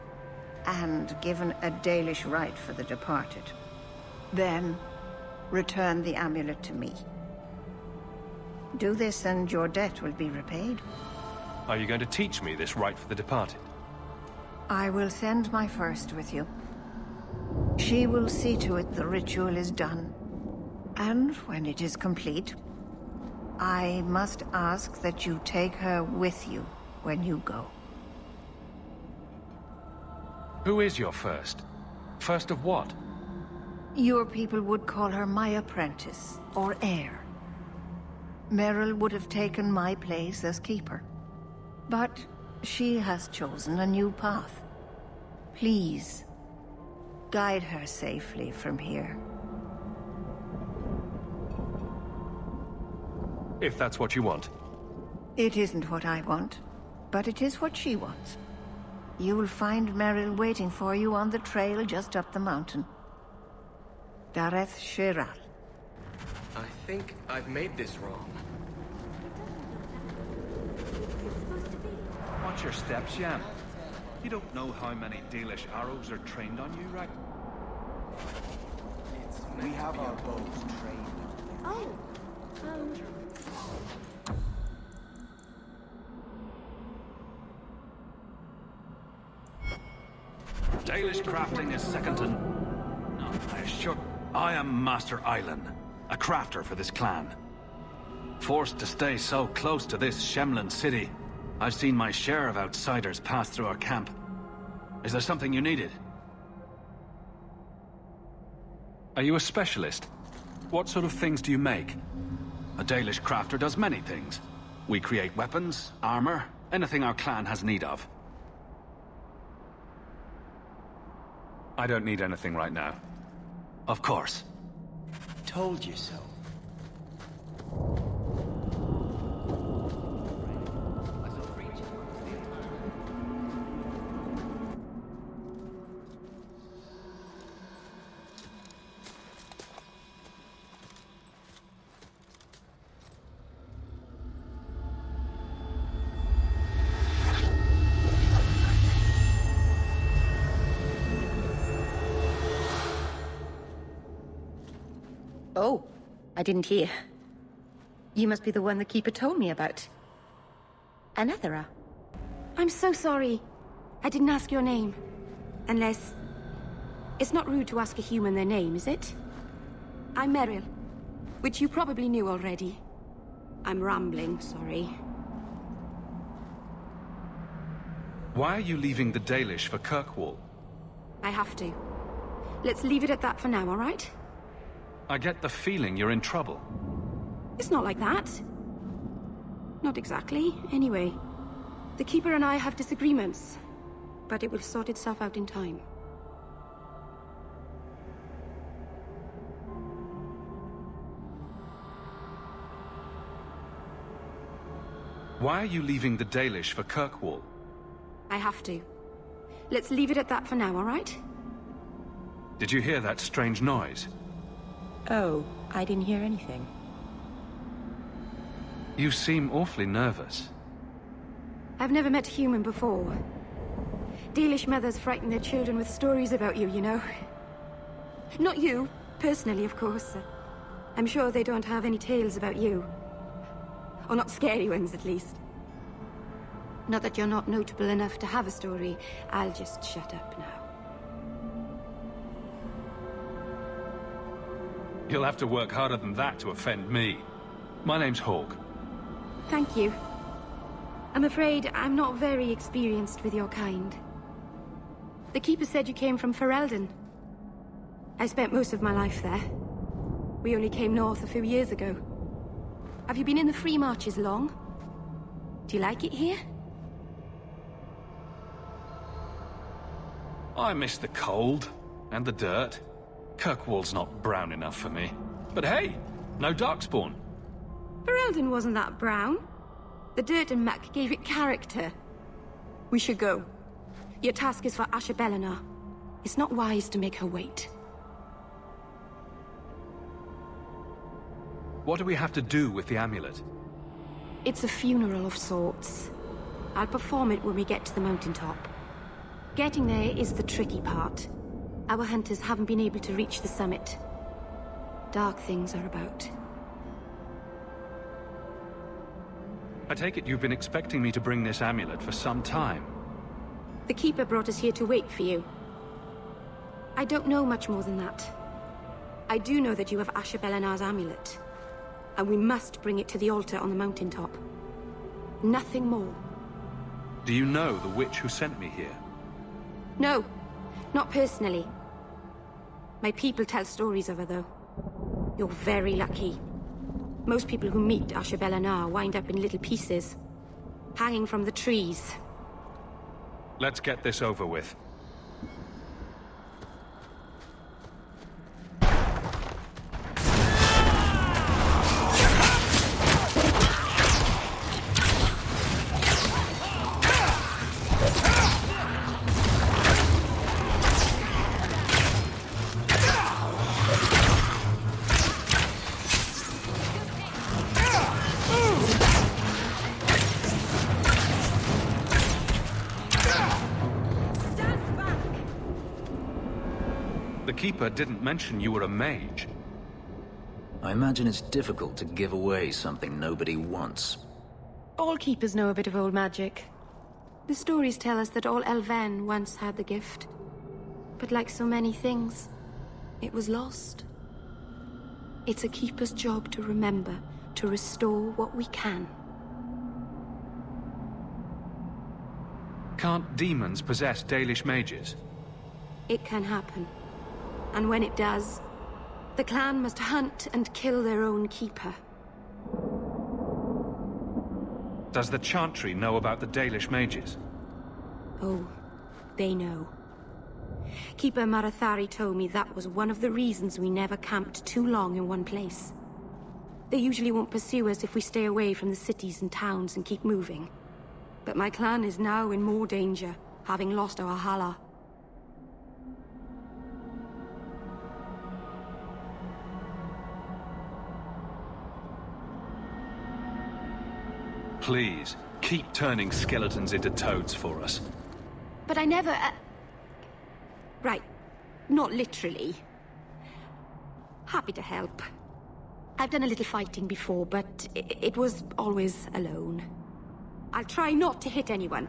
[SPEAKER 8] and given a Dalish rite for the departed. Then, return the amulet to me. Do this and your debt will be repaid.
[SPEAKER 18] Are you going to teach me this rite for the departed?
[SPEAKER 8] I will send my first with you. She will see to it the ritual is done. And when it is complete, I must ask that you take her with you when you go.
[SPEAKER 18] Who is your first? First of what?
[SPEAKER 8] Your people would call her my apprentice, or heir. Meryl would have taken my place as keeper. But she has chosen a new path. Please, guide her safely from here.
[SPEAKER 18] If that's what you want.
[SPEAKER 8] It isn't what I want, but it is what she wants. You will find Meryl waiting for you on the trail just up the mountain. Dareth Shiral.
[SPEAKER 20] I think I've made this wrong.
[SPEAKER 2] Watch your steps, Jan. You don't know how many Dalish arrows are trained on you, right?
[SPEAKER 23] We have our bows trained.
[SPEAKER 8] Oh,
[SPEAKER 2] Dalish crafting is second to none, I assure. I am Master Island, a crafter for this clan. Forced to stay so close to this Shemlin city, I've seen my share of outsiders pass through our camp. Is there something you needed? Are you a specialist? What sort of things do you make? A Dalish crafter does many things. We create weapons, armor, anything our clan has need of. I don't need anything right now. Of course.
[SPEAKER 13] Told you so.
[SPEAKER 8] Oh, I didn't hear. You must be the one the Keeper told me about. Anethera.
[SPEAKER 14] I'm so sorry. I didn't ask your name. Unless... It's not rude to ask a human their name, is it? I'm Meryl, which you probably knew already. I'm rambling, sorry.
[SPEAKER 2] Why are you leaving the Dalish for Kirkwall?
[SPEAKER 14] I have to. Let's leave it at that for now, all right?
[SPEAKER 2] I get the feeling you're in trouble.
[SPEAKER 14] It's not like that. Not exactly, anyway. The Keeper and I have disagreements, but it will sort itself out in time.
[SPEAKER 2] Why are you leaving the Dalish for Kirkwall?
[SPEAKER 14] I have to. Let's leave it at that for now, all right?
[SPEAKER 2] Did you hear that strange noise?
[SPEAKER 8] Oh, I didn't hear anything.
[SPEAKER 2] You seem awfully nervous.
[SPEAKER 14] I've never met a human before. Dalish mothers frighten their children with stories about you, you know. Not you, personally, of course. I'm sure they don't have any tales about you. Or not scary ones, at least. Not that you're not notable enough to have a story. I'll just shut up now.
[SPEAKER 2] You'll have to work harder than that to offend me. My name's Hawk.
[SPEAKER 14] Thank you. I'm afraid I'm not very experienced with your kind. The Keeper said you came from Ferelden. I spent most of my life there. We only came north a few years ago. Have you been in the Free Marches long? Do you like it here?
[SPEAKER 2] I miss the cold and the dirt. Kirkwall's not brown enough for me. But hey, no Darkspawn.
[SPEAKER 14] Ferelden wasn't that brown. The dirt and muck gave it character. We should go. Your task is for Asher Bellinar. It's not wise to make her wait.
[SPEAKER 2] What do we have to do with the amulet?
[SPEAKER 14] It's a funeral of sorts. I'll perform it when we get to the mountaintop. Getting there is the tricky part. Our hunters haven't been able to reach the summit. Dark things are about.
[SPEAKER 2] I take it you've been expecting me to bring this amulet for some time.
[SPEAKER 14] The Keeper brought us here to wait for you. I don't know much more than that. I do know that you have Asher Bellinar's amulet. And we must bring it to the altar on the mountaintop. Nothing more.
[SPEAKER 2] Do you know the witch who sent me here?
[SPEAKER 14] No, not personally. My people tell stories of her, though. You're very lucky. Most people who meet Asher Bellinar wind up in little pieces, hanging from the trees.
[SPEAKER 2] Let's get this over with. The Keeper didn't mention you were a mage.
[SPEAKER 1] I imagine it's difficult to give away something nobody wants.
[SPEAKER 14] All Keepers know a bit of old magic. The stories tell us that all Elven once had the gift. But like so many things, it was lost. It's a Keeper's job to remember, to restore what we can.
[SPEAKER 2] Can't demons possess Dalish mages?
[SPEAKER 14] It can happen. And when it does, the clan must hunt and kill their own Keeper.
[SPEAKER 2] Does the Chantry know about the Dalish mages?
[SPEAKER 14] Oh, they know. Keeper Marathari told me that was one of the reasons we never camped too long in one place. They usually won't pursue us if we stay away from the cities and towns and keep moving. But my clan is now in more danger, having lost our Hala.
[SPEAKER 2] Please, keep turning skeletons into toads for us.
[SPEAKER 14] But I never... Right. Not literally. Happy to help. I've done a little fighting before, but it was always alone. I'll try not to hit anyone.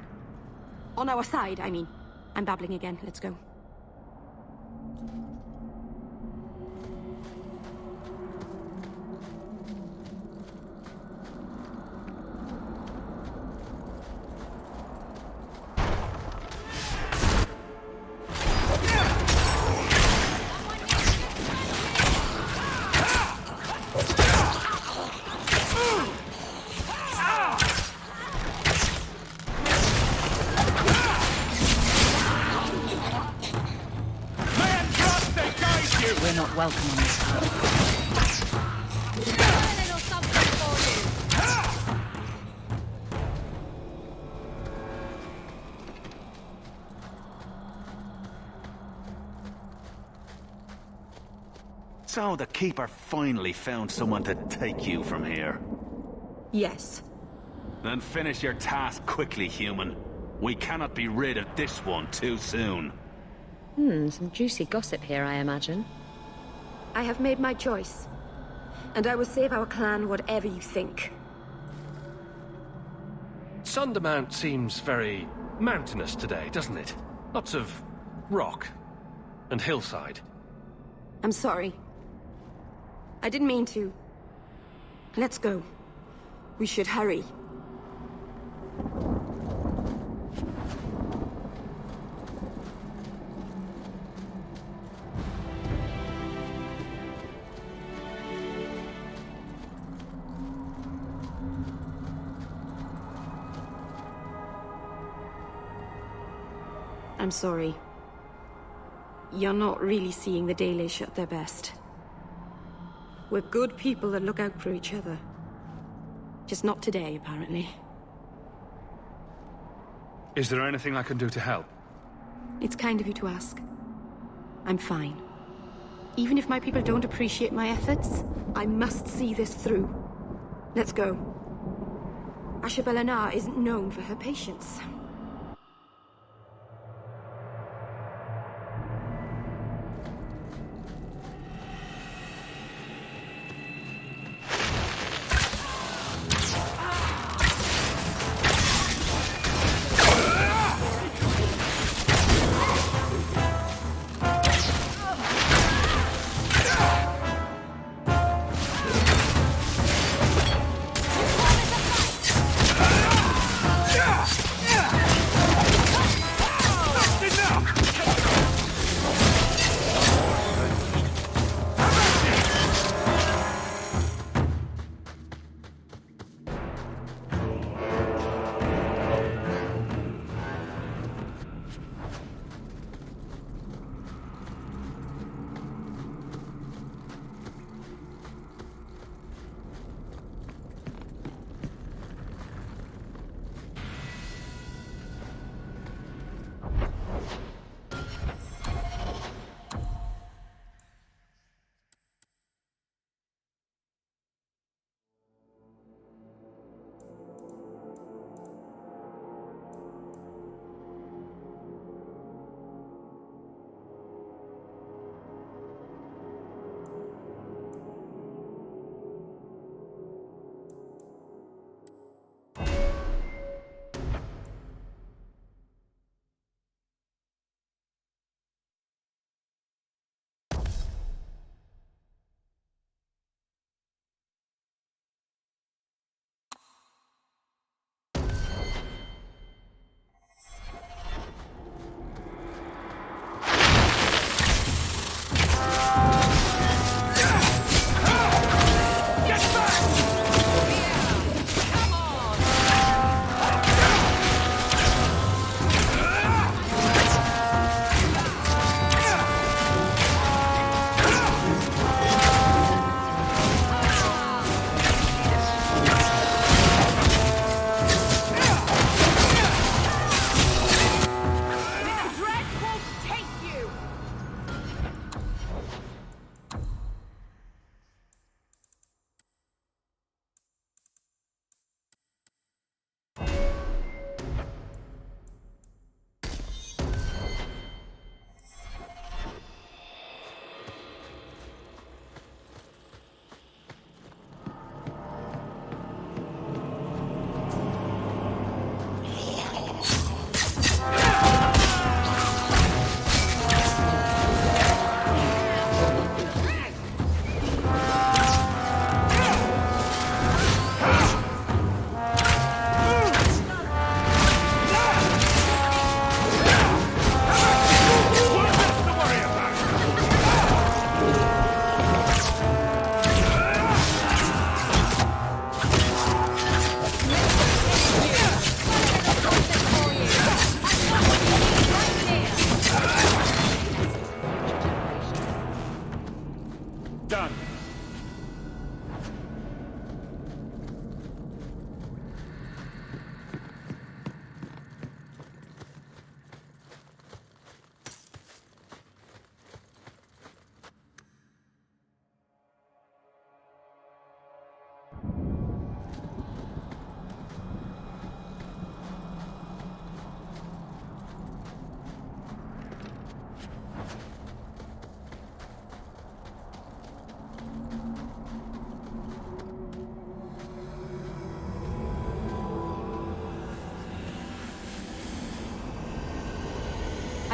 [SPEAKER 14] On our side, I mean. I'm babbling again. Let's go.
[SPEAKER 5] We're not welcome on this earth.
[SPEAKER 2] So the Keeper finally found someone to take you from here.
[SPEAKER 14] Yes.
[SPEAKER 2] Then finish your task quickly, human. We cannot be rid of this one too soon.
[SPEAKER 4] Some juicy gossip here, I imagine.
[SPEAKER 14] I have made my choice. And I will save our clan whatever you think.
[SPEAKER 18] Sundermount seems very mountainous today, doesn't it? Lots of rock and hillside.
[SPEAKER 14] I'm sorry. I didn't mean to. Let's go. We should hurry. I'm sorry. You're not really seeing the Dalish at their best. We're good people that look out for each other. Just not today, apparently.
[SPEAKER 2] Is there anything I can do to help?
[SPEAKER 14] It's kind of you to ask. I'm fine. Even if my people don't appreciate my efforts, I must see this through. Let's go. Ashabelana isn't known for her patience.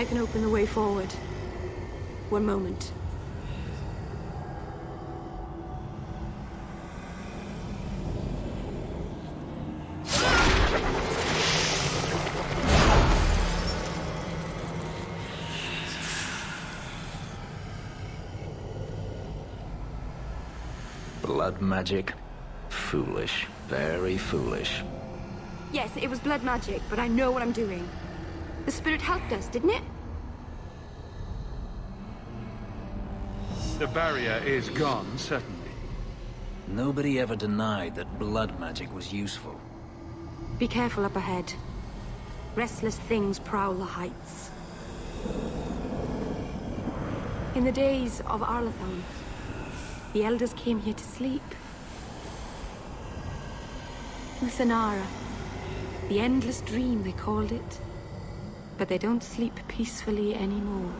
[SPEAKER 14] I can open the way forward. One moment.
[SPEAKER 1] Blood magic? Foolish. Very foolish.
[SPEAKER 14] Yes, it was blood magic, but I know what I'm doing. The spirit helped us, didn't it?
[SPEAKER 2] The barrier is gone, certainly.
[SPEAKER 1] Nobody ever denied that blood magic was useful.
[SPEAKER 14] Be careful up ahead. Restless things prowl the heights. In the days of Arlathon, the elders came here to sleep. Uthanara. The endless dream, they called it. But they don't sleep peacefully anymore.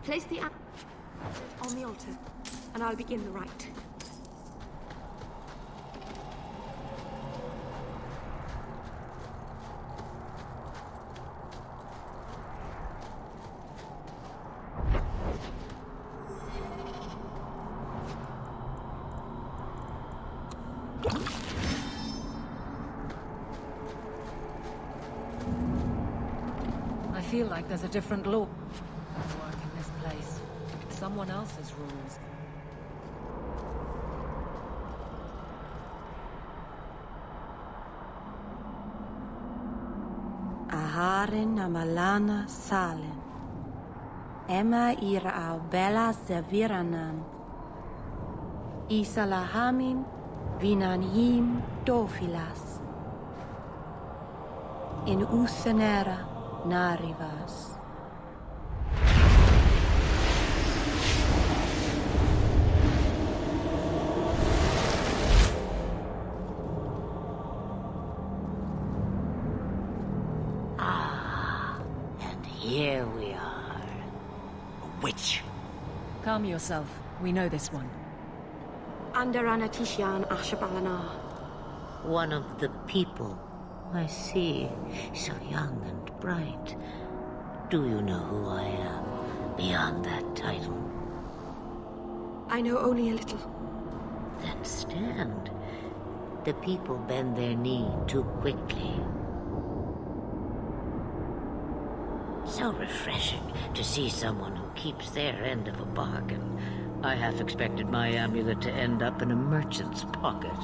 [SPEAKER 14] Place the on the altar, and I'll begin the rite.
[SPEAKER 5] I feel like there's a different law. Work in this place. Someone else's rules.
[SPEAKER 11] Aharin amalana salen. Emma ira au bella zeviranan. Isalahamin vinanhim dofilas. In usenera narivas.
[SPEAKER 8] Here we are. A witch.
[SPEAKER 21] Calm yourself. We know this one.
[SPEAKER 14] Andarana Tishan Ashabalana.
[SPEAKER 8] One of the people. I see. So young and bright. Do you know who I am, beyond that title?
[SPEAKER 14] I know only a little.
[SPEAKER 8] Then stand. The people bend their knee too quickly. So refreshing to see someone who keeps their end of a bargain. I half expected my amulet to end up in a merchant's pocket.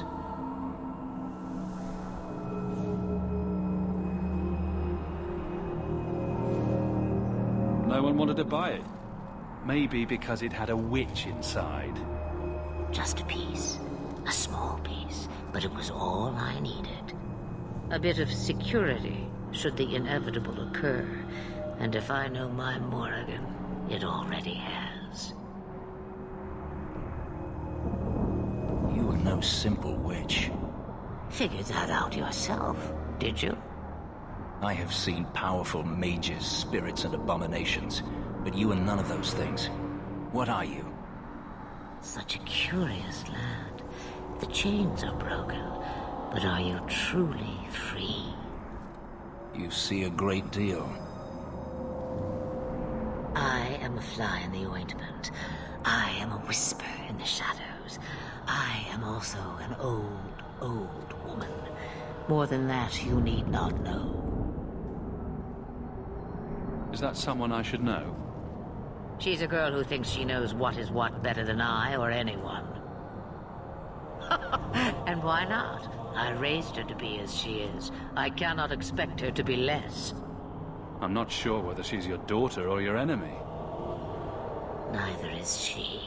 [SPEAKER 2] No one wanted to buy it. Maybe because it had a witch inside.
[SPEAKER 8] Just a piece. A small piece. But it was all I needed. A bit of security, should the inevitable occur. And if I know my Morrigan, it already has.
[SPEAKER 1] You are no simple witch.
[SPEAKER 8] Figured that out yourself, did you?
[SPEAKER 1] I have seen powerful mages, spirits, and abominations, but you are none of those things. What are you?
[SPEAKER 8] Such a curious land. The chains are broken, but are you truly free?
[SPEAKER 1] You see a great deal.
[SPEAKER 8] I am a fly in the ointment. I am a whisper in the shadows. I am also an old, old woman. More than that, you need not know.
[SPEAKER 2] Is that someone I should know?
[SPEAKER 6] She's a girl who thinks she knows what is what better than I or anyone. And why not? I raised her to be as she is. I cannot expect her to be less.
[SPEAKER 2] I'm not sure whether she's your daughter or your enemy.
[SPEAKER 6] Neither is she.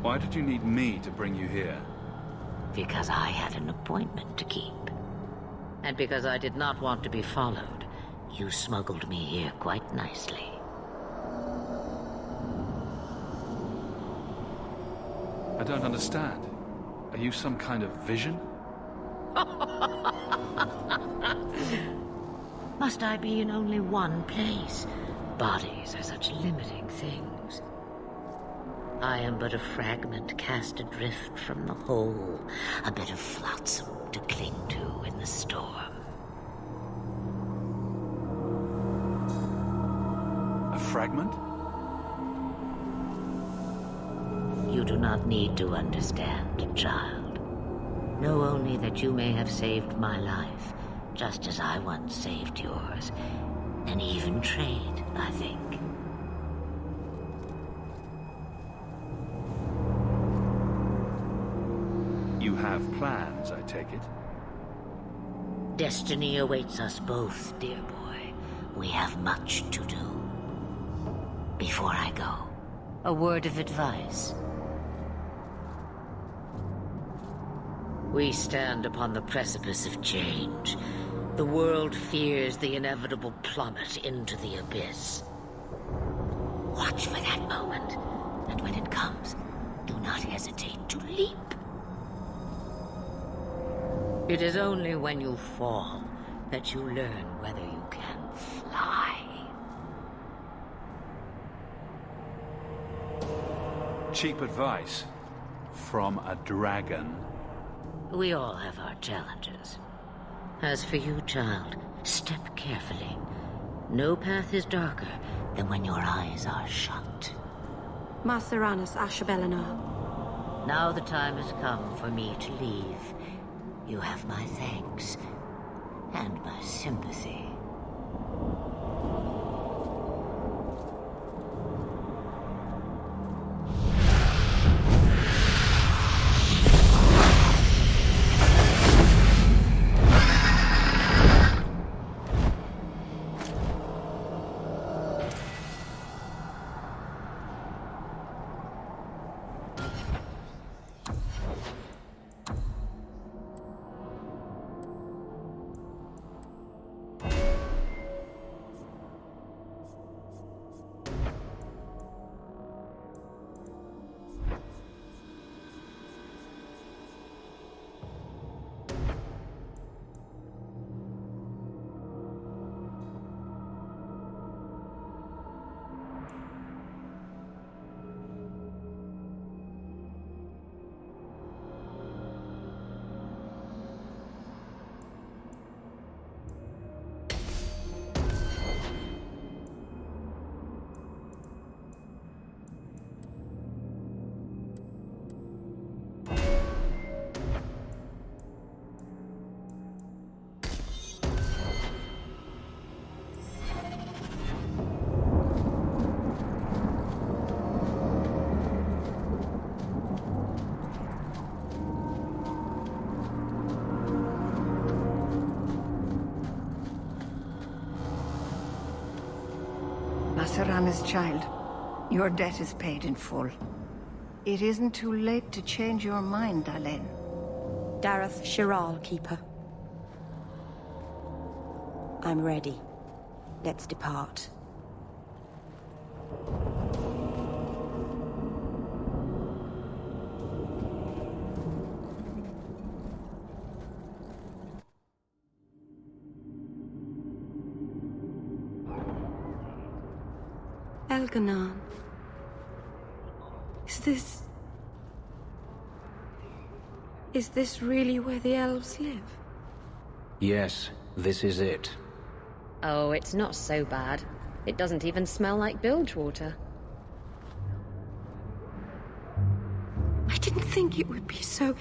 [SPEAKER 2] Why did you need me to bring you here?
[SPEAKER 6] Because I had an appointment to keep. And because I did not want to be followed, you smuggled me here quite nicely.
[SPEAKER 2] I don't understand. Are you some kind of vision?
[SPEAKER 6] Must I be in only one place? Bodies are such limiting things. I am but a fragment cast adrift from the whole, a bit of flotsam to cling to in the storm.
[SPEAKER 2] A fragment?
[SPEAKER 6] You do not need to understand, child. Know only that you may have saved my life, just as I once saved yours. An even trade, I think.
[SPEAKER 2] You have plans, I take it?
[SPEAKER 6] Destiny awaits us both, dear boy. We have much to do. Before I go, a word of advice. We stand upon the precipice of change. The world fears the inevitable plummet into the abyss. Watch for that moment, and when it comes, do not hesitate to leap. It is only when you fall that you learn whether you can fly.
[SPEAKER 2] Cheap advice from a dragon.
[SPEAKER 6] We all have our challenges. As for you, child, step carefully. No path is darker than when your eyes are shut.
[SPEAKER 14] Maceranus Ashabelinar.
[SPEAKER 6] Now the time has come for me to leave. You have my thanks and my sympathy.
[SPEAKER 8] Maceranus, child, your debt is paid in full. It isn't too late to change your mind, Alain.
[SPEAKER 11] Dareth Shiral, Keeper. I'm ready. Let's depart.
[SPEAKER 14] Elganon. Is this really where the elves live?
[SPEAKER 1] Yes, this is it.
[SPEAKER 4] Oh, it's not so bad. It doesn't even smell like bilge water.
[SPEAKER 14] I didn't think it would be so...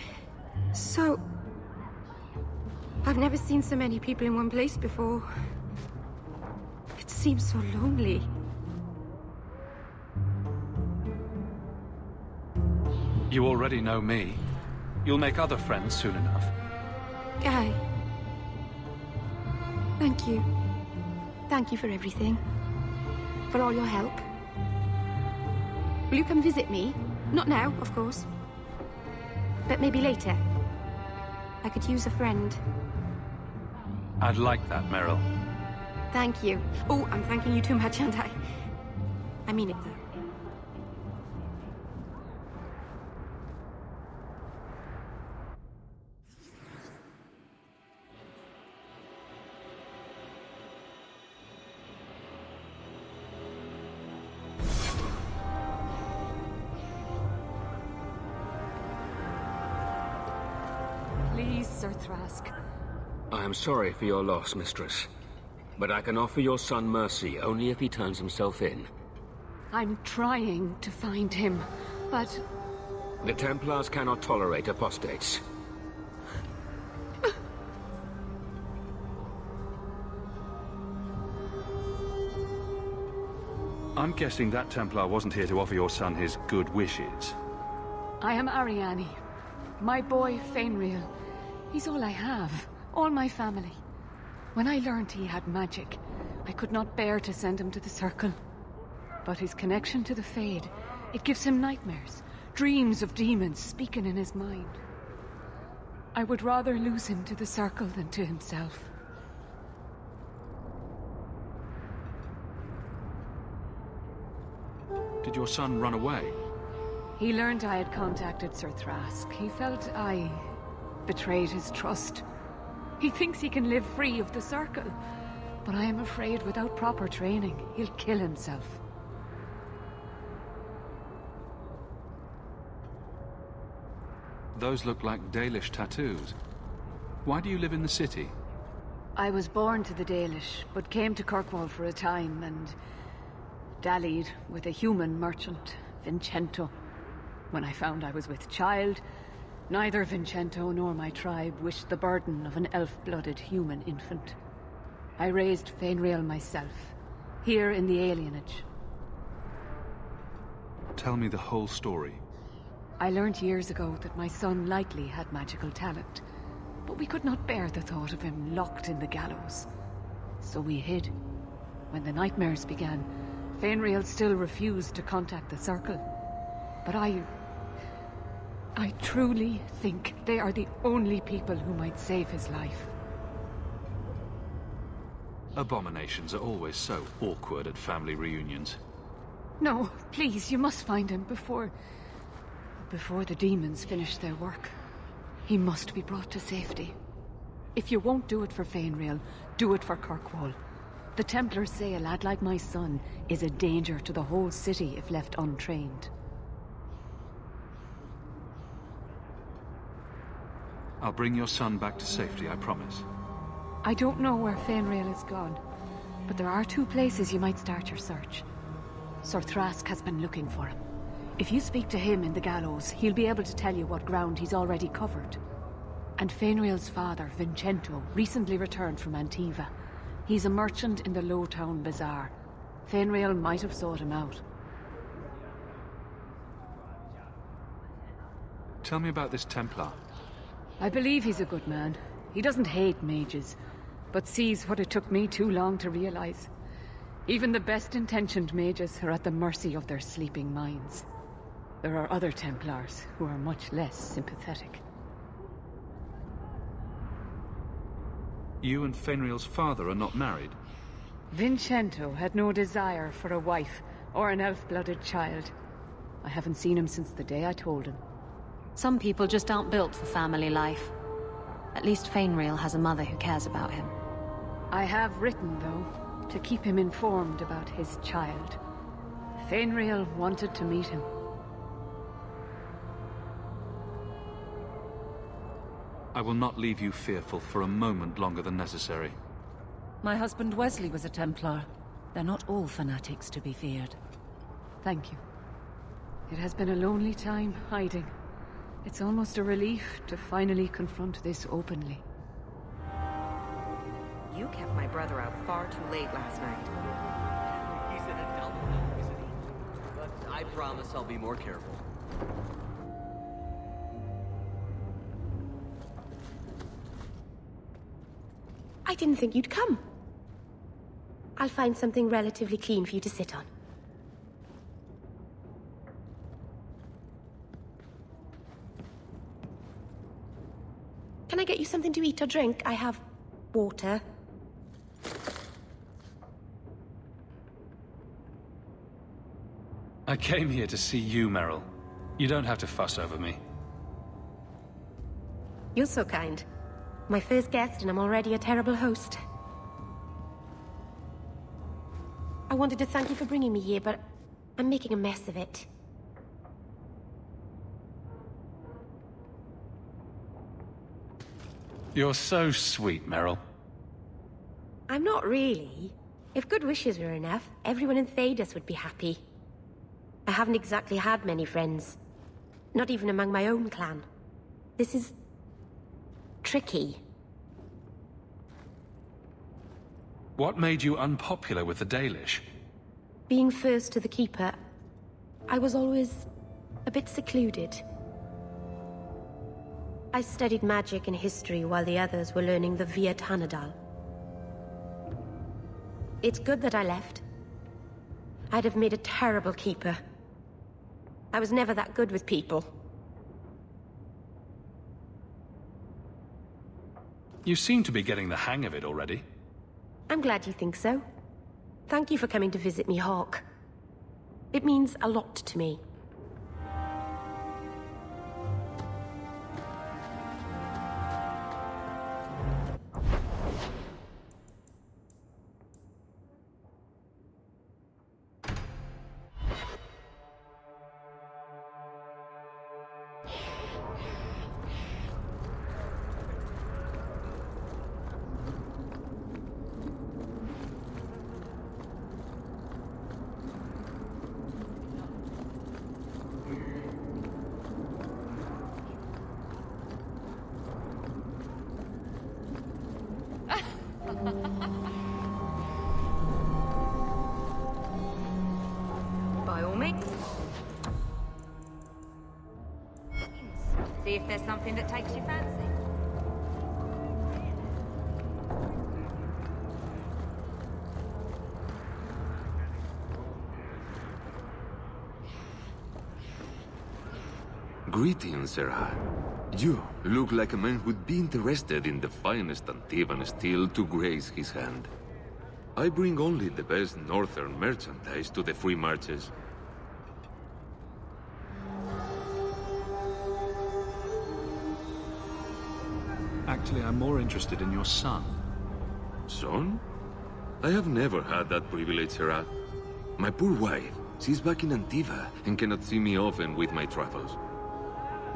[SPEAKER 14] I've never seen so many people in one place before. seems so lonely.
[SPEAKER 2] You already know me. You'll make other friends soon enough.
[SPEAKER 14] Aye. Thank you. Thank you for everything. For all your help. Will you come visit me? Not now, of course. But maybe later. I could use a friend.
[SPEAKER 2] I'd like that, Meryl.
[SPEAKER 14] Thank you. Oh, I'm thanking you too much, aren't I? I mean it, though.
[SPEAKER 12] Please, Sir Thrask.
[SPEAKER 15] I am sorry for your loss, Mistress. But I can offer your son mercy only if he turns himself in.
[SPEAKER 12] I'm trying to find him, but...
[SPEAKER 15] The Templars cannot tolerate apostates.
[SPEAKER 2] I'm guessing that Templar wasn't here to offer your son his good wishes.
[SPEAKER 12] I am Ariane. My boy, Fainriel. He's all I have. All my family. When I learned he had magic, I could not bear to send him to the Circle. But his connection to the Fade, it gives him nightmares. Dreams of demons speaking in his mind. I would rather lose him to the Circle than to himself.
[SPEAKER 2] Did your son run away?
[SPEAKER 12] He learned I had contacted Sir Thrask. He felt I betrayed his trust. He thinks he can live free of the Circle. But I am afraid without proper training, he'll kill himself.
[SPEAKER 2] Those look like Dalish tattoos. Why do you live in the city?
[SPEAKER 12] I was born to the Dalish, but came to Kirkwall for a time and dallied with a human merchant, Vincento. When I found I was with child, neither Vincento nor my tribe wished the burden of an elf-blooded human infant. I raised Fainriel myself, here in the alienage.
[SPEAKER 2] Tell me the whole story.
[SPEAKER 12] I learned years ago that my son likely had magical talent, but we could not bear the thought of him locked in the gallows. So we hid. When the nightmares began, Fainriel still refused to contact the Circle. But I truly think they are the only people who might save his life.
[SPEAKER 2] Abominations are always so awkward at family reunions.
[SPEAKER 12] No, please, you must find him before the demons finish their work. He must be brought to safety. If you won't do it for Fainriel, do it for Kirkwall. The Templars say a lad like my son is a danger to the whole city if left untrained.
[SPEAKER 2] I'll bring your son back to safety, I promise.
[SPEAKER 12] I don't know where Fainriel is gone, but there are 2 places you might start your search. Sir Thrask has been looking for him. If you speak to him in the gallows, he'll be able to tell you what ground he's already covered. And Fainriel's father, Vincento, recently returned from Antiva. He's a merchant in the Lowtown Bazaar. Fainriel might have sought him out.
[SPEAKER 2] Tell me about this Templar.
[SPEAKER 12] I believe he's a good man. He doesn't hate mages, but sees what it took me too long to realize. Even the best-intentioned mages are at the mercy of their sleeping minds. There are other Templars who are much less sympathetic.
[SPEAKER 2] You and Fainriel's father are not married?
[SPEAKER 12] Vincento had no desire for a wife or an elf-blooded child. I haven't seen him since the day I told him.
[SPEAKER 4] Some people just aren't built for family life. At least Fainriel has a mother who cares about him.
[SPEAKER 12] I have written, though, to keep him informed about his child. Fainriel wanted to meet him.
[SPEAKER 2] I will not leave you fearful for a moment longer than necessary.
[SPEAKER 5] My husband Wesley was a Templar. They're not all fanatics to be feared.
[SPEAKER 12] Thank you. It has been a lonely time hiding. It's almost a relief to finally confront this openly.
[SPEAKER 3] You kept my brother out far too late last night.
[SPEAKER 16] He's an adult now, isn't he? But I promise I'll be more careful.
[SPEAKER 11] I didn't think you'd come. I'll find something relatively clean for you to sit on. Can I get you something to eat or drink? I have water.
[SPEAKER 2] I came here to see you, Merrill. You don't have to fuss over me.
[SPEAKER 11] You're so kind. My first guest, and I'm already a terrible host. I wanted to thank you for bringing me here, but I'm making a mess of it.
[SPEAKER 2] You're so sweet, Merrill.
[SPEAKER 11] I'm not really. If good wishes were enough, everyone in Thedas would be happy. I haven't exactly had many friends. Not even among my own clan. This is... tricky.
[SPEAKER 2] What made you unpopular with the Dalish?
[SPEAKER 11] Being first to the Keeper, I was always a bit secluded. I studied magic and history while the others were learning the Via Tanadal. It's good that I left. I'd have made a terrible Keeper. I was never that good with people.
[SPEAKER 2] You seem to be getting the hang of it already.
[SPEAKER 11] I'm glad you think so. Thank you for coming to visit me, Hawk. It means a lot to me.
[SPEAKER 3] By all means. See if there's something that takes your fancy.
[SPEAKER 15] Greetings, Sarah. You look like a man who'd be interested in the finest Antivan steel to grace his hand. I bring only the best northern merchandise to the free marches.
[SPEAKER 2] Actually, I'm more interested in your son.
[SPEAKER 15] Son? I have never had that privilege, Sarah. My poor wife, she's back in Antiva and cannot see me often with my travels.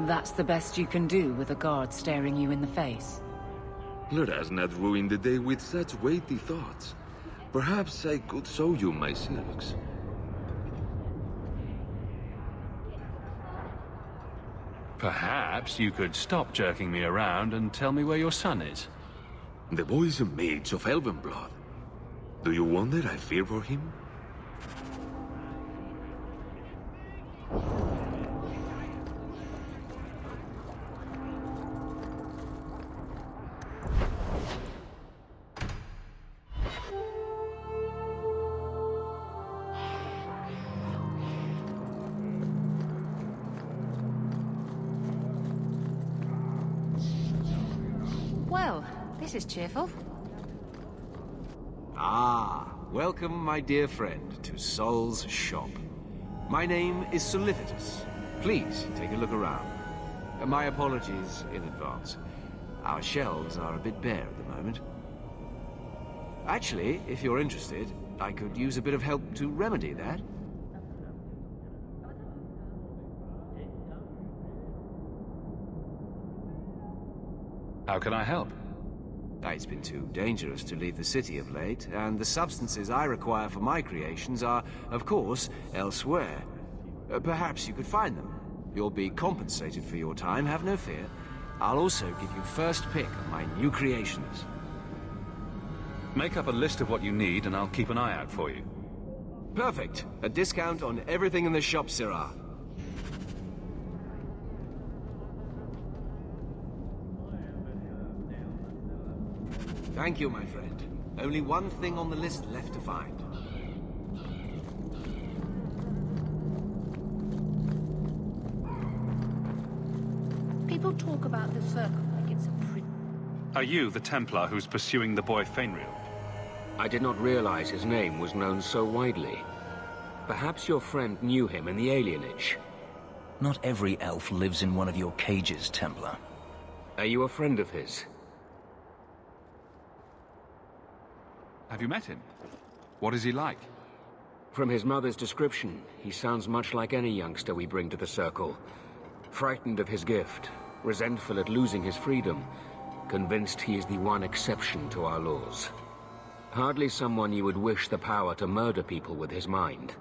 [SPEAKER 5] That's the best you can do with a guard staring you in the face.
[SPEAKER 15] Let us not ruin the day with such weighty thoughts. Perhaps I could show you my silks.
[SPEAKER 2] Perhaps you could stop jerking me around and tell me where your son is.
[SPEAKER 15] The boy is a mage of elven blood. Do you wonder I fear for him?
[SPEAKER 4] Well, this is cheerful.
[SPEAKER 22] Ah, welcome, my dear friend, to Sol's shop. My name is Solivitus. Please, take a look around. My apologies in advance. Our shelves are a bit bare at the moment. Actually, if you're interested, I could use a bit of help to remedy that.
[SPEAKER 2] How can I help?
[SPEAKER 22] It's been too dangerous to leave the city of late, and the substances I require for my creations are, of course, elsewhere. Perhaps you could find them. You'll be compensated for your time, have no fear. I'll also give you first pick of my new creations.
[SPEAKER 2] Make up a list of what you need, and I'll keep an eye out for you.
[SPEAKER 22] Perfect. A discount on everything in the shop, Sirrah. Thank you, my friend. Only one thing on the list left to find.
[SPEAKER 8] People talk about the circle like it's a pretty...
[SPEAKER 2] Are you the Templar who's pursuing the boy Fainriel?
[SPEAKER 7] I did not realize his name was known so widely. Perhaps your friend knew him in the alienage.
[SPEAKER 1] Not every elf lives in one of your cages, Templar.
[SPEAKER 7] Are you a friend of his?
[SPEAKER 2] Have you met him? What is he like?
[SPEAKER 7] From his mother's description, he sounds much like any youngster we bring to the Circle. Frightened of his gift, resentful at losing his freedom, convinced he is the one exception to our laws. Hardly someone you would wish the power to murder people with his mind.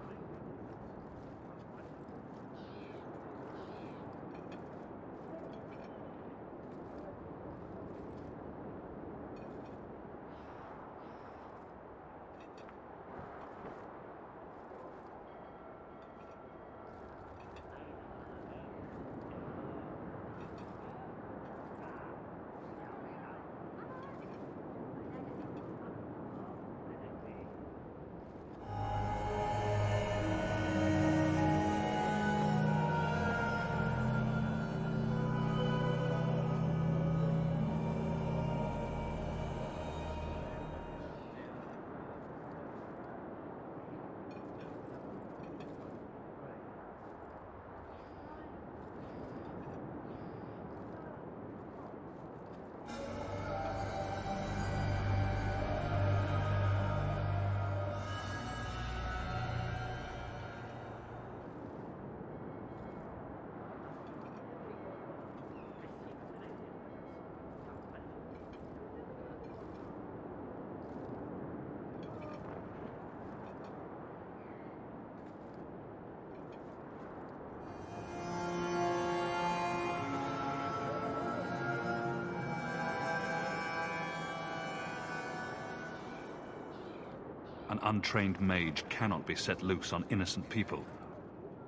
[SPEAKER 2] An untrained mage cannot be set loose on innocent people.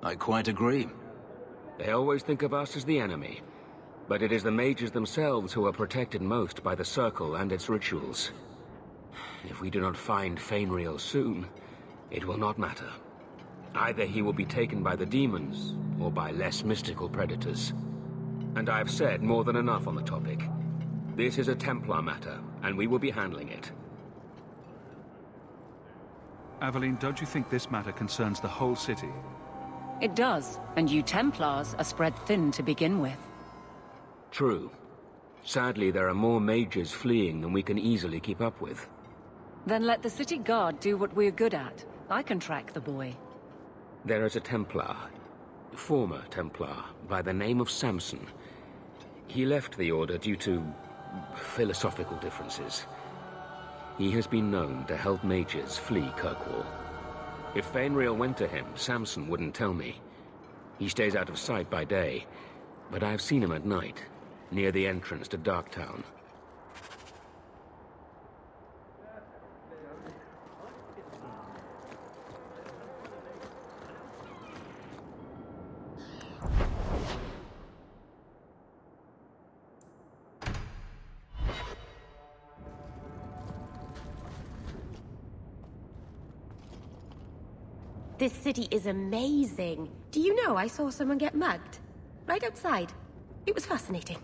[SPEAKER 1] I quite agree.
[SPEAKER 7] They always think of us as the enemy. But it is the mages themselves who are protected most by the Circle and its rituals. If we do not find Fainriel soon, it will not matter. Either he will be taken by the demons, or by less mystical predators. And I have said more than enough on the topic. This is a Templar matter, and we will be handling it.
[SPEAKER 2] Aveline, don't you think this matter concerns the whole city?
[SPEAKER 5] It does, and you Templars are spread thin to begin with.
[SPEAKER 7] True. Sadly, there are more mages fleeing than we can easily keep up with.
[SPEAKER 5] Then let the city guard do what we're good at. I can track the boy.
[SPEAKER 7] There is a Templar, former Templar, by the name of Samson. He left the Order due to philosophical differences. He has been known to help mages flee Kirkwall. If Fainriel went to him, Samson wouldn't tell me. He stays out of sight by day, but I've seen him at night, near the entrance to Darktown.
[SPEAKER 11] This city is amazing. Do you know I saw someone get mugged? Right outside. It was fascinating.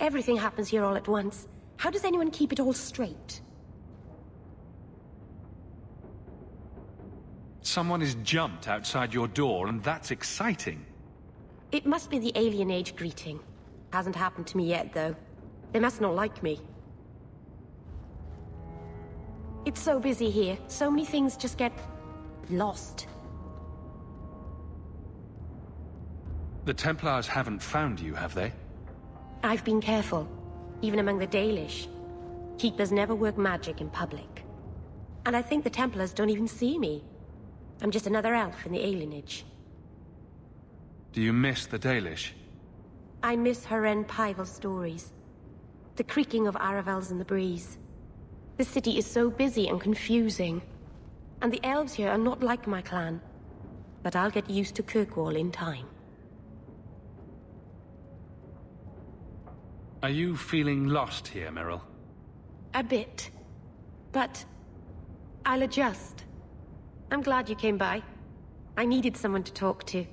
[SPEAKER 11] Everything happens here all at once. How does anyone keep it all straight?
[SPEAKER 2] Someone is jumped outside your door, and that's exciting.
[SPEAKER 11] It must be the alien age greeting. Hasn't happened to me yet, though. They must not like me. It's so busy here. So many things just get lost.
[SPEAKER 2] The Templars haven't found you, have they?
[SPEAKER 11] I've been careful, even among the Dalish. Keepers never work magic in public. And I think the Templars don't even see me. I'm just another elf in the alienage.
[SPEAKER 2] Do you miss the Dalish?
[SPEAKER 11] I miss Haren Pival stories. The creaking of Aravels in the breeze. The city is so busy and confusing. And the elves here are not like my clan. But I'll get used to Kirkwall in time.
[SPEAKER 2] Are you feeling lost here, Meryl?
[SPEAKER 11] A bit. But I'll adjust. I'm glad you came by. I needed someone to talk to.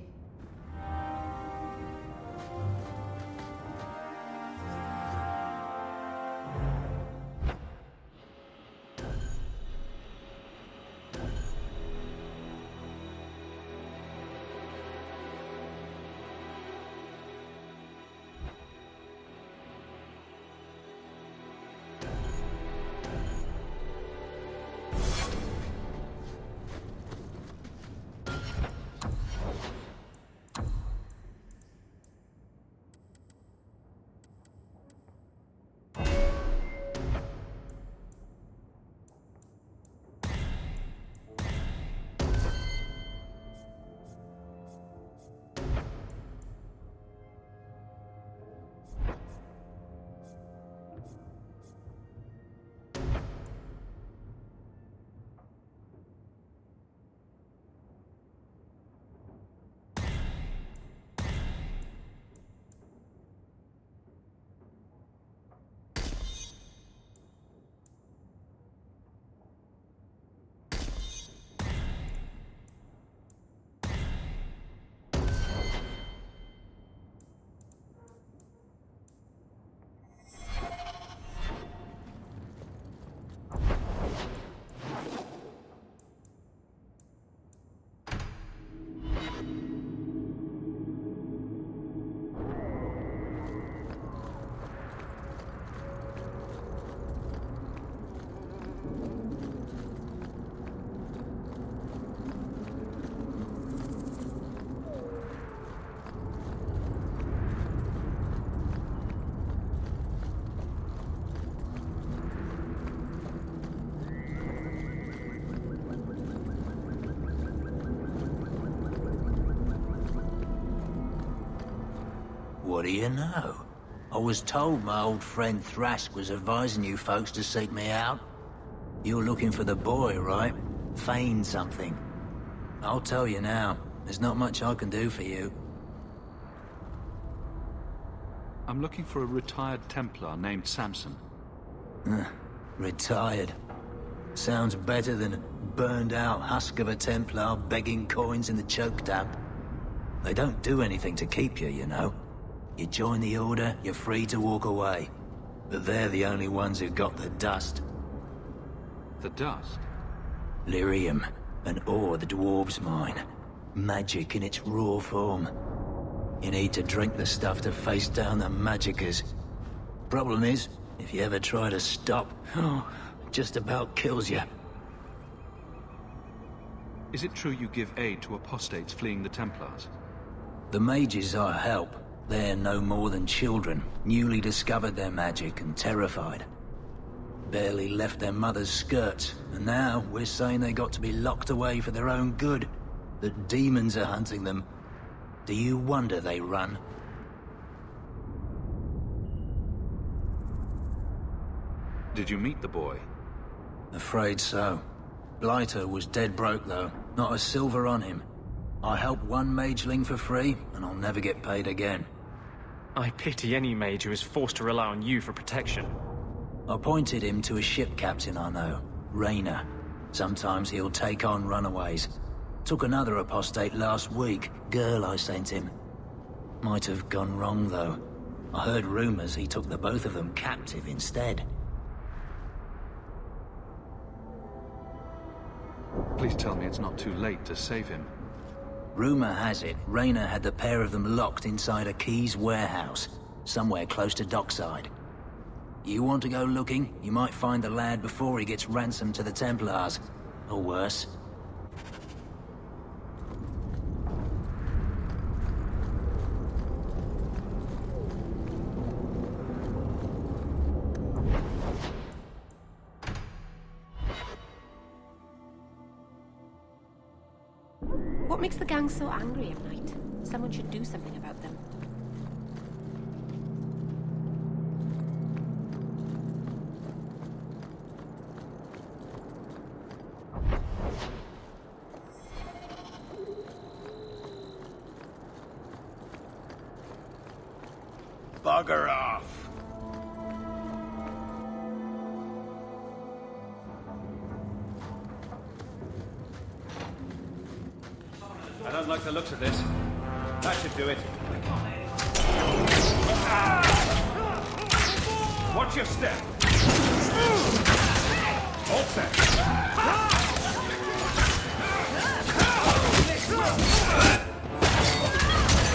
[SPEAKER 1] What do you know? I was told my old friend Thrask was advising you folks to seek me out. You're looking for the boy, right? Feign something. I'll tell you now, there's not much I can do for you.
[SPEAKER 2] I'm looking for a retired Templar named Samson.
[SPEAKER 1] Retired. Sounds better than a burned-out husk of a Templar begging coins in the choke tap. They don't do anything to keep you, you know. You join the Order, you're free to walk away. But they're the only ones who got the dust.
[SPEAKER 2] The dust?
[SPEAKER 1] Lyrium, an ore the dwarves mine. Magic in its raw form. You need to drink the stuff to face down the magicers. Problem is, if you ever try to stop, it just about kills you.
[SPEAKER 2] Is it true you give aid to apostates fleeing the Templars?
[SPEAKER 1] The mages I help, they're no more than children, newly discovered their magic and terrified. Barely left their mother's skirts, and now we're saying they got to be locked away for their own good. That demons are hunting them. Do you wonder they run?
[SPEAKER 2] Did you meet the boy?
[SPEAKER 1] Afraid so. Blighter was dead broke though, not a silver on him. I helped one mageling for free, and I'll never get paid again.
[SPEAKER 9] I pity any mage who is forced to rely on you for protection.
[SPEAKER 1] I pointed him to a ship captain I know, Rayner. Sometimes he'll take on runaways. Took another apostate last week, girl I sent him. Might have gone wrong though. I heard rumors he took the both of them captive instead.
[SPEAKER 2] Please tell me it's not too late to save him.
[SPEAKER 1] Rumor has it, Rayner had the pair of them locked inside a Keys warehouse, somewhere close to dockside. You want to go looking, you might find the lad before he gets ransomed to the Templars. Or worse.
[SPEAKER 11] What makes the gang so angry at night? Someone should do something about them.
[SPEAKER 23] bugger off.
[SPEAKER 2] I don't like the looks of this. That should do it. Watch your step. All set.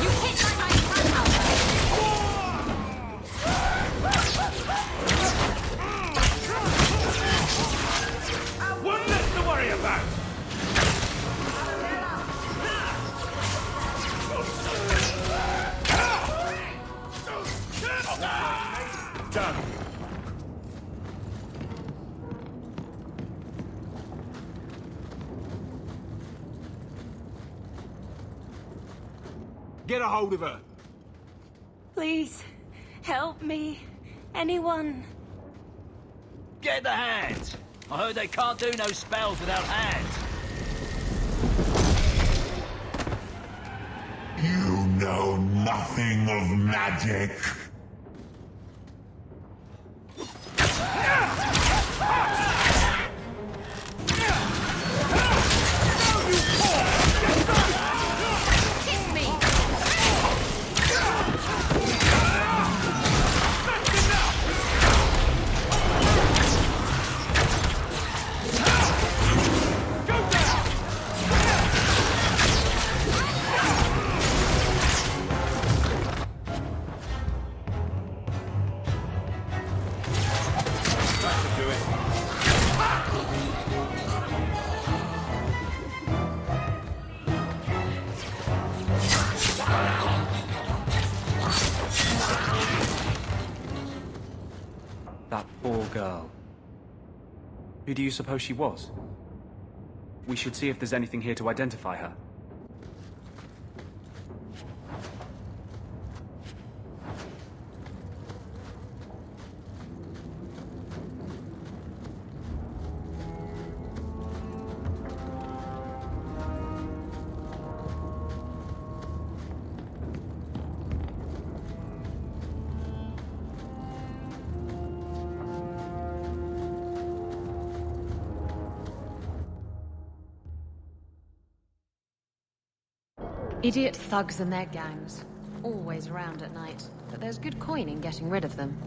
[SPEAKER 3] You hit my
[SPEAKER 2] One less to worry about. Done.
[SPEAKER 23] Get a hold of her.
[SPEAKER 14] Please, help me. Anyone.
[SPEAKER 10] Get the hands! I heard they can't do no spells without hands.
[SPEAKER 17] You know nothing of magic.
[SPEAKER 9] That poor girl. Who do you suppose she was? We should see if there's anything here to identify her.
[SPEAKER 4] Idiot thugs and their gangs. Always around at night, but there's good coin in getting rid of them.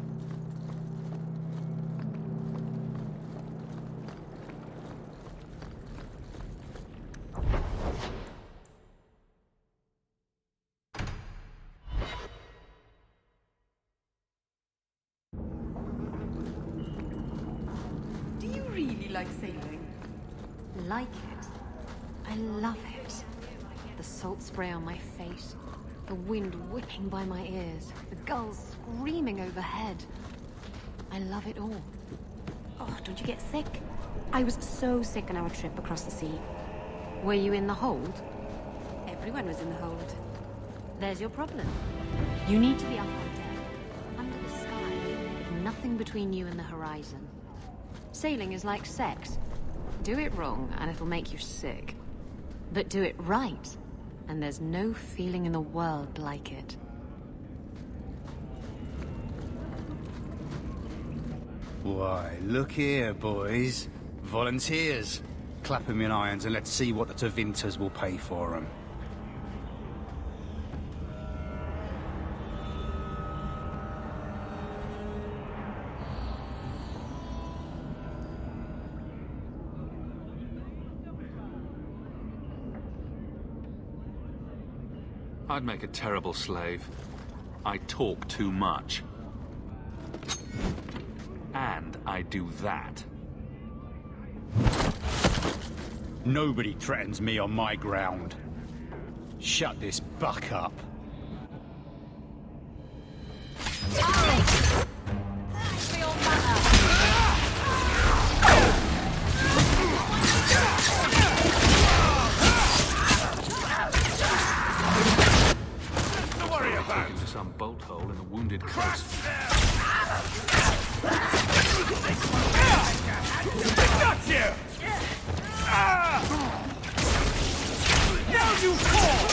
[SPEAKER 14] Do you really like sailing?
[SPEAKER 4] Like it? I love it. The salt spray on my face, the wind whipping by my ears, the gulls screaming overhead. I love it all.
[SPEAKER 11] Oh, don't you get sick? I was so sick on our trip across the sea.
[SPEAKER 4] Were you in the hold?
[SPEAKER 11] Everyone was in the hold.
[SPEAKER 4] There's your problem. You need to be up on deck, under the sky, with nothing between you and the horizon. Sailing is like sex. Do it wrong, and it'll make you sick. But do it right, and there's no feeling in the world like it.
[SPEAKER 19] Why, look here, boys. Volunteers. Clap 'em in irons and let's see what the Tevinters will pay for 'em.
[SPEAKER 2] I'd make a terrible slave. I talk too much. And I do that.
[SPEAKER 19] Nobody threatens me on my ground. Shut this buck up.
[SPEAKER 2] Into some bolt hole in a wounded coast.
[SPEAKER 23] Got you! Now you fall!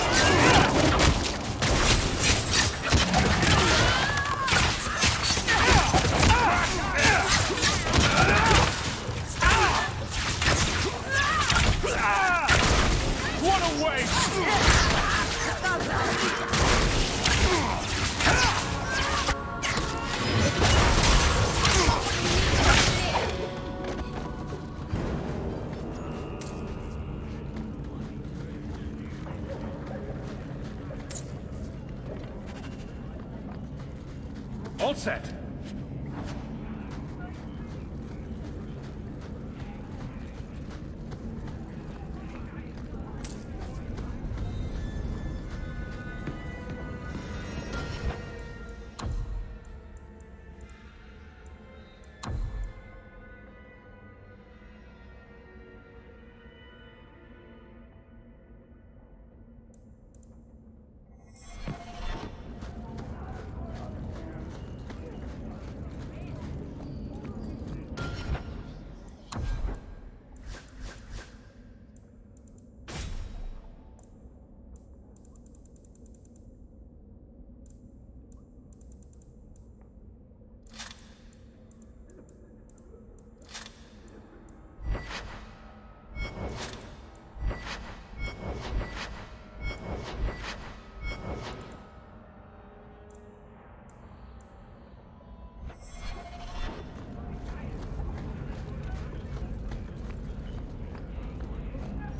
[SPEAKER 2] All set.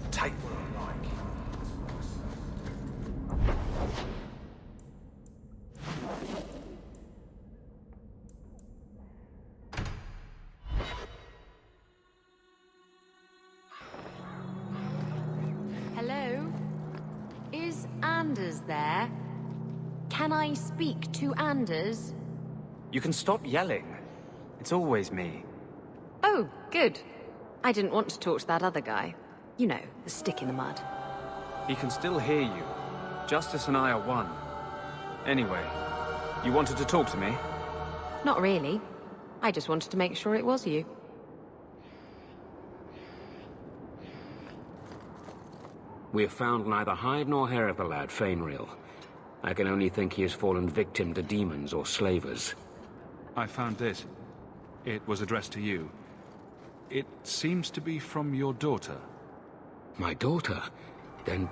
[SPEAKER 9] Take what I like.
[SPEAKER 4] Hello? Is Anders there? Can I speak to Anders?
[SPEAKER 9] You can stop yelling. It's always me.
[SPEAKER 4] Oh, good. I didn't want to talk to that other guy. You know, the stick in the mud.
[SPEAKER 9] He can still hear you. Justice and I are one. Anyway, you wanted to talk to me?
[SPEAKER 4] Not really. I just wanted to make sure it was you.
[SPEAKER 7] We have found neither hide nor hair of the lad, Fainreal. I can only think he has fallen victim to demons or slavers.
[SPEAKER 2] I found this. It was addressed to you. It seems to be from your daughter.
[SPEAKER 7] My daughter? Then...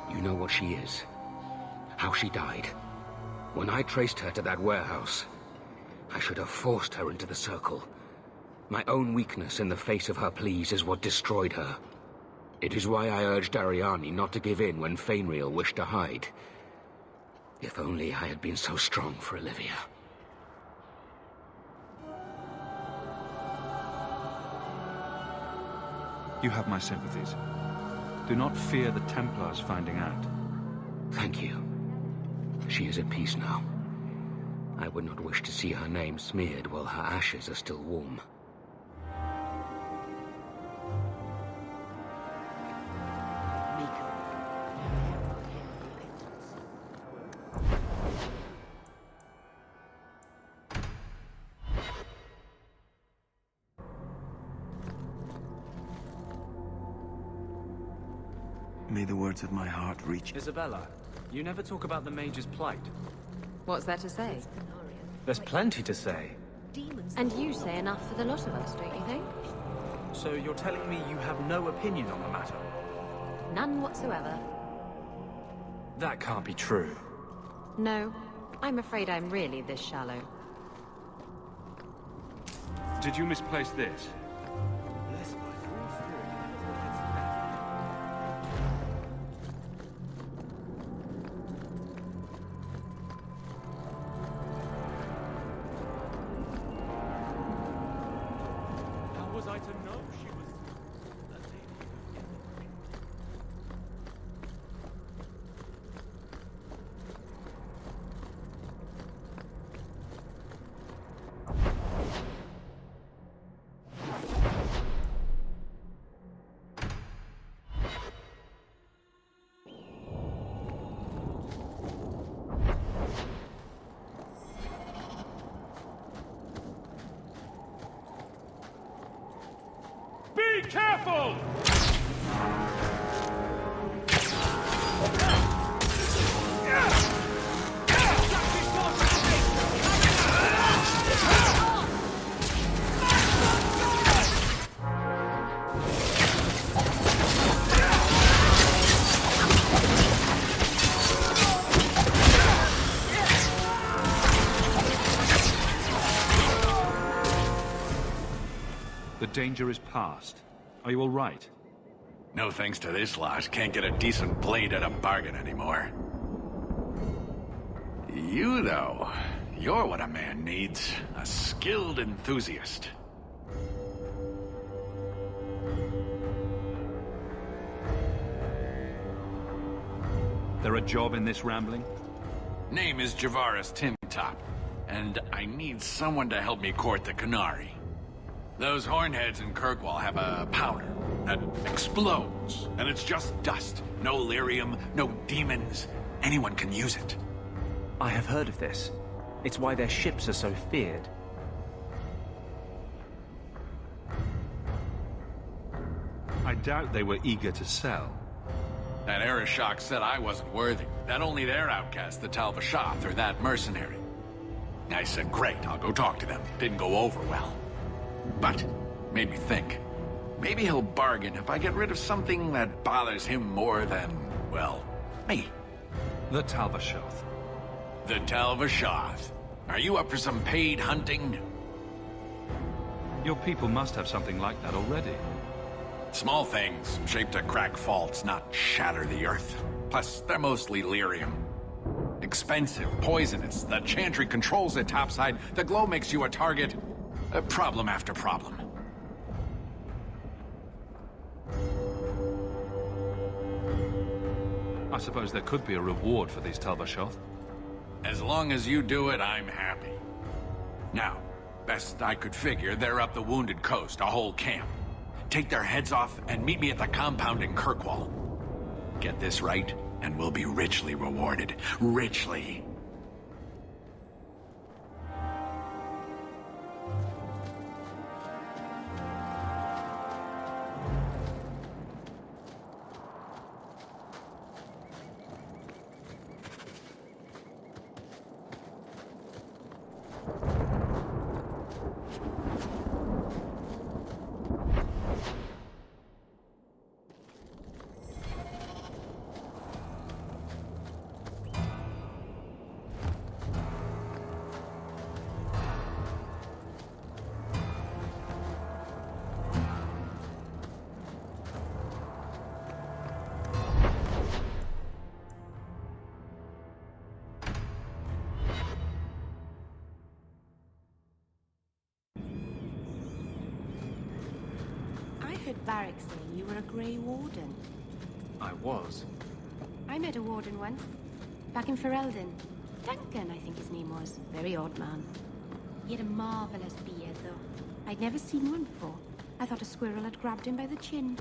[SPEAKER 7] you know what she is. How she died. When I traced her to that warehouse, I should have forced her into the circle. My own weakness in the face of her pleas is what destroyed her. It is why I urged Ariani not to give in when Fainreal wished to hide. If only I had been so strong for Olivia.
[SPEAKER 2] You have my sympathies. Do not fear the Templars finding out.
[SPEAKER 7] Thank you. She is at peace now. I would not wish to see her name smeared while her ashes are still warm.
[SPEAKER 23] May the words of my heart reach...
[SPEAKER 9] Isabella, you never talk about the Mage's plight.
[SPEAKER 4] What's there to say?
[SPEAKER 9] There's plenty to say.
[SPEAKER 4] And you say enough for the lot of us, don't you think?
[SPEAKER 9] So you're telling me you have no opinion on the matter?
[SPEAKER 4] None whatsoever.
[SPEAKER 9] That can't be true.
[SPEAKER 4] No, I'm afraid I'm really this shallow.
[SPEAKER 2] Did you misplace this? Be careful! The danger is past. Are you all right?
[SPEAKER 13] No thanks to this lass, can't get a decent blade at a bargain anymore. You, though, You're what a man needs. A skilled enthusiast.
[SPEAKER 2] There a job in this rambling?
[SPEAKER 13] Name is Javaris Timtop, and I need someone to help me court the Canary. Those hornheads in Kirkwall have a powder that explodes, and it's just dust. No lyrium, no demons. Anyone can use it.
[SPEAKER 9] I have heard of this. It's why their ships are so feared.
[SPEAKER 2] I doubt they were eager to sell.
[SPEAKER 13] That Arishok said I wasn't worthy, that only their outcast, the Talvashath, or that mercenary. I said, great, I'll go talk to them. Didn't go over well. But, made me think. Maybe he'll bargain if I get rid of something that bothers him more than, well, me.
[SPEAKER 2] The Talvashath.
[SPEAKER 13] The Talvashath. Are you up for some paid hunting?
[SPEAKER 2] Your people must have something like that already.
[SPEAKER 13] Small things, shaped to crack faults, not shatter the earth. Plus, they're mostly lyrium. Expensive, poisonous, the Chantry controls it topside, the glow makes you a target. Problem after problem.
[SPEAKER 2] I suppose there could be a reward for these Talvashath.
[SPEAKER 13] As long as you do it, I'm happy. Now, best I could figure, they're up the Wounded Coast, a whole camp. Take their heads off and meet me at the compound in Kirkwall. Get this right, and we'll be richly rewarded. Richly.
[SPEAKER 14] Varric saying you were a Grey Warden.
[SPEAKER 9] I was.
[SPEAKER 14] I met a Warden once, back in Ferelden. Duncan, I think his name was. Very odd man. He had a marvelous beard, though. I'd never seen one before. I thought a squirrel had grabbed him by the chin.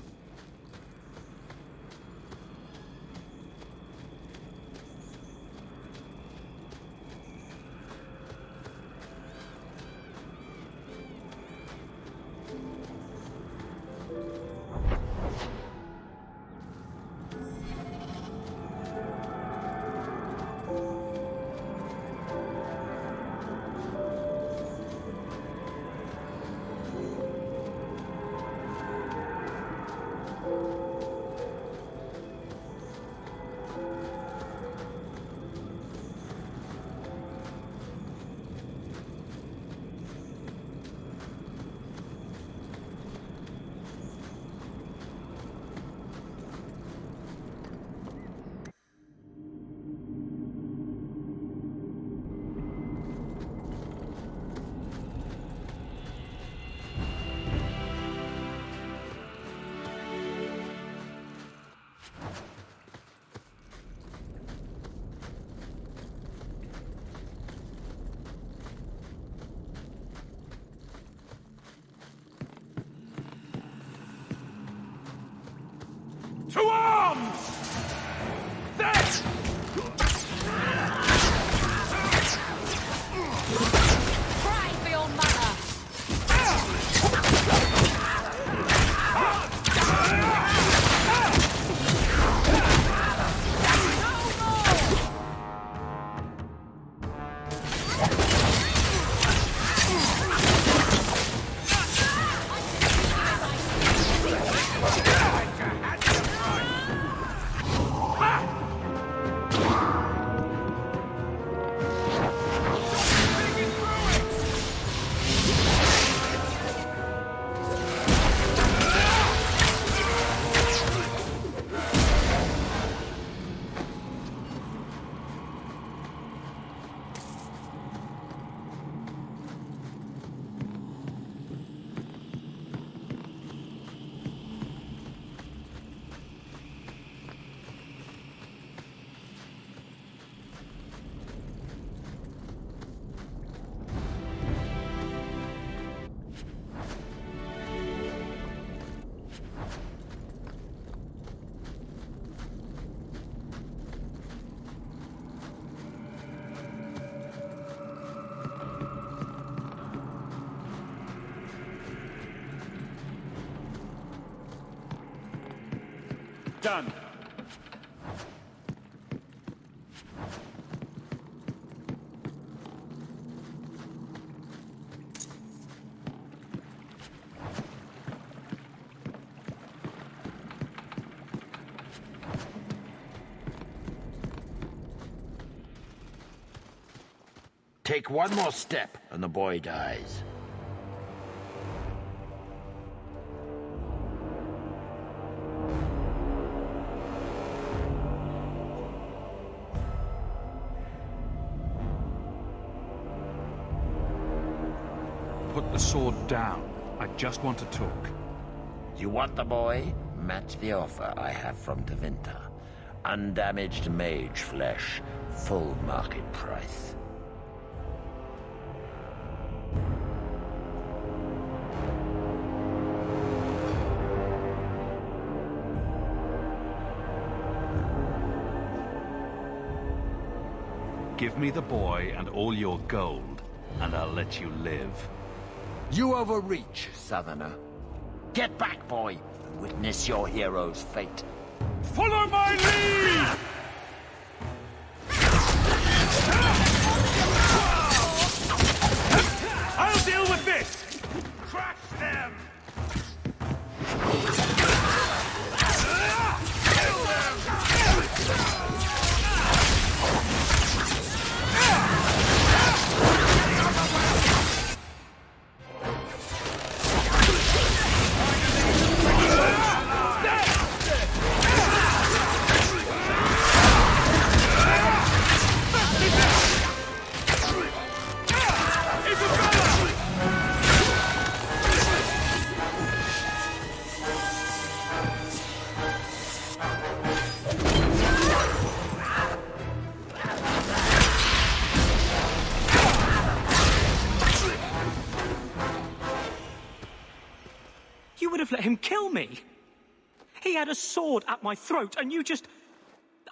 [SPEAKER 2] done.
[SPEAKER 18] Take one more step, and the boy dies.
[SPEAKER 2] Put the sword down. I just want to talk.
[SPEAKER 18] You want the boy? Match the offer I have from Tevinter. Undamaged mage flesh, full market price.
[SPEAKER 2] Give me the boy and all your gold, and I'll let you live.
[SPEAKER 18] You overreach, Southerner. Get back, boy, and witness your hero's fate.
[SPEAKER 2] Follow my lead! I'll deal with this! Crush them! Kill them!
[SPEAKER 20] You would have let him kill me. He had a sword at my throat, and you just...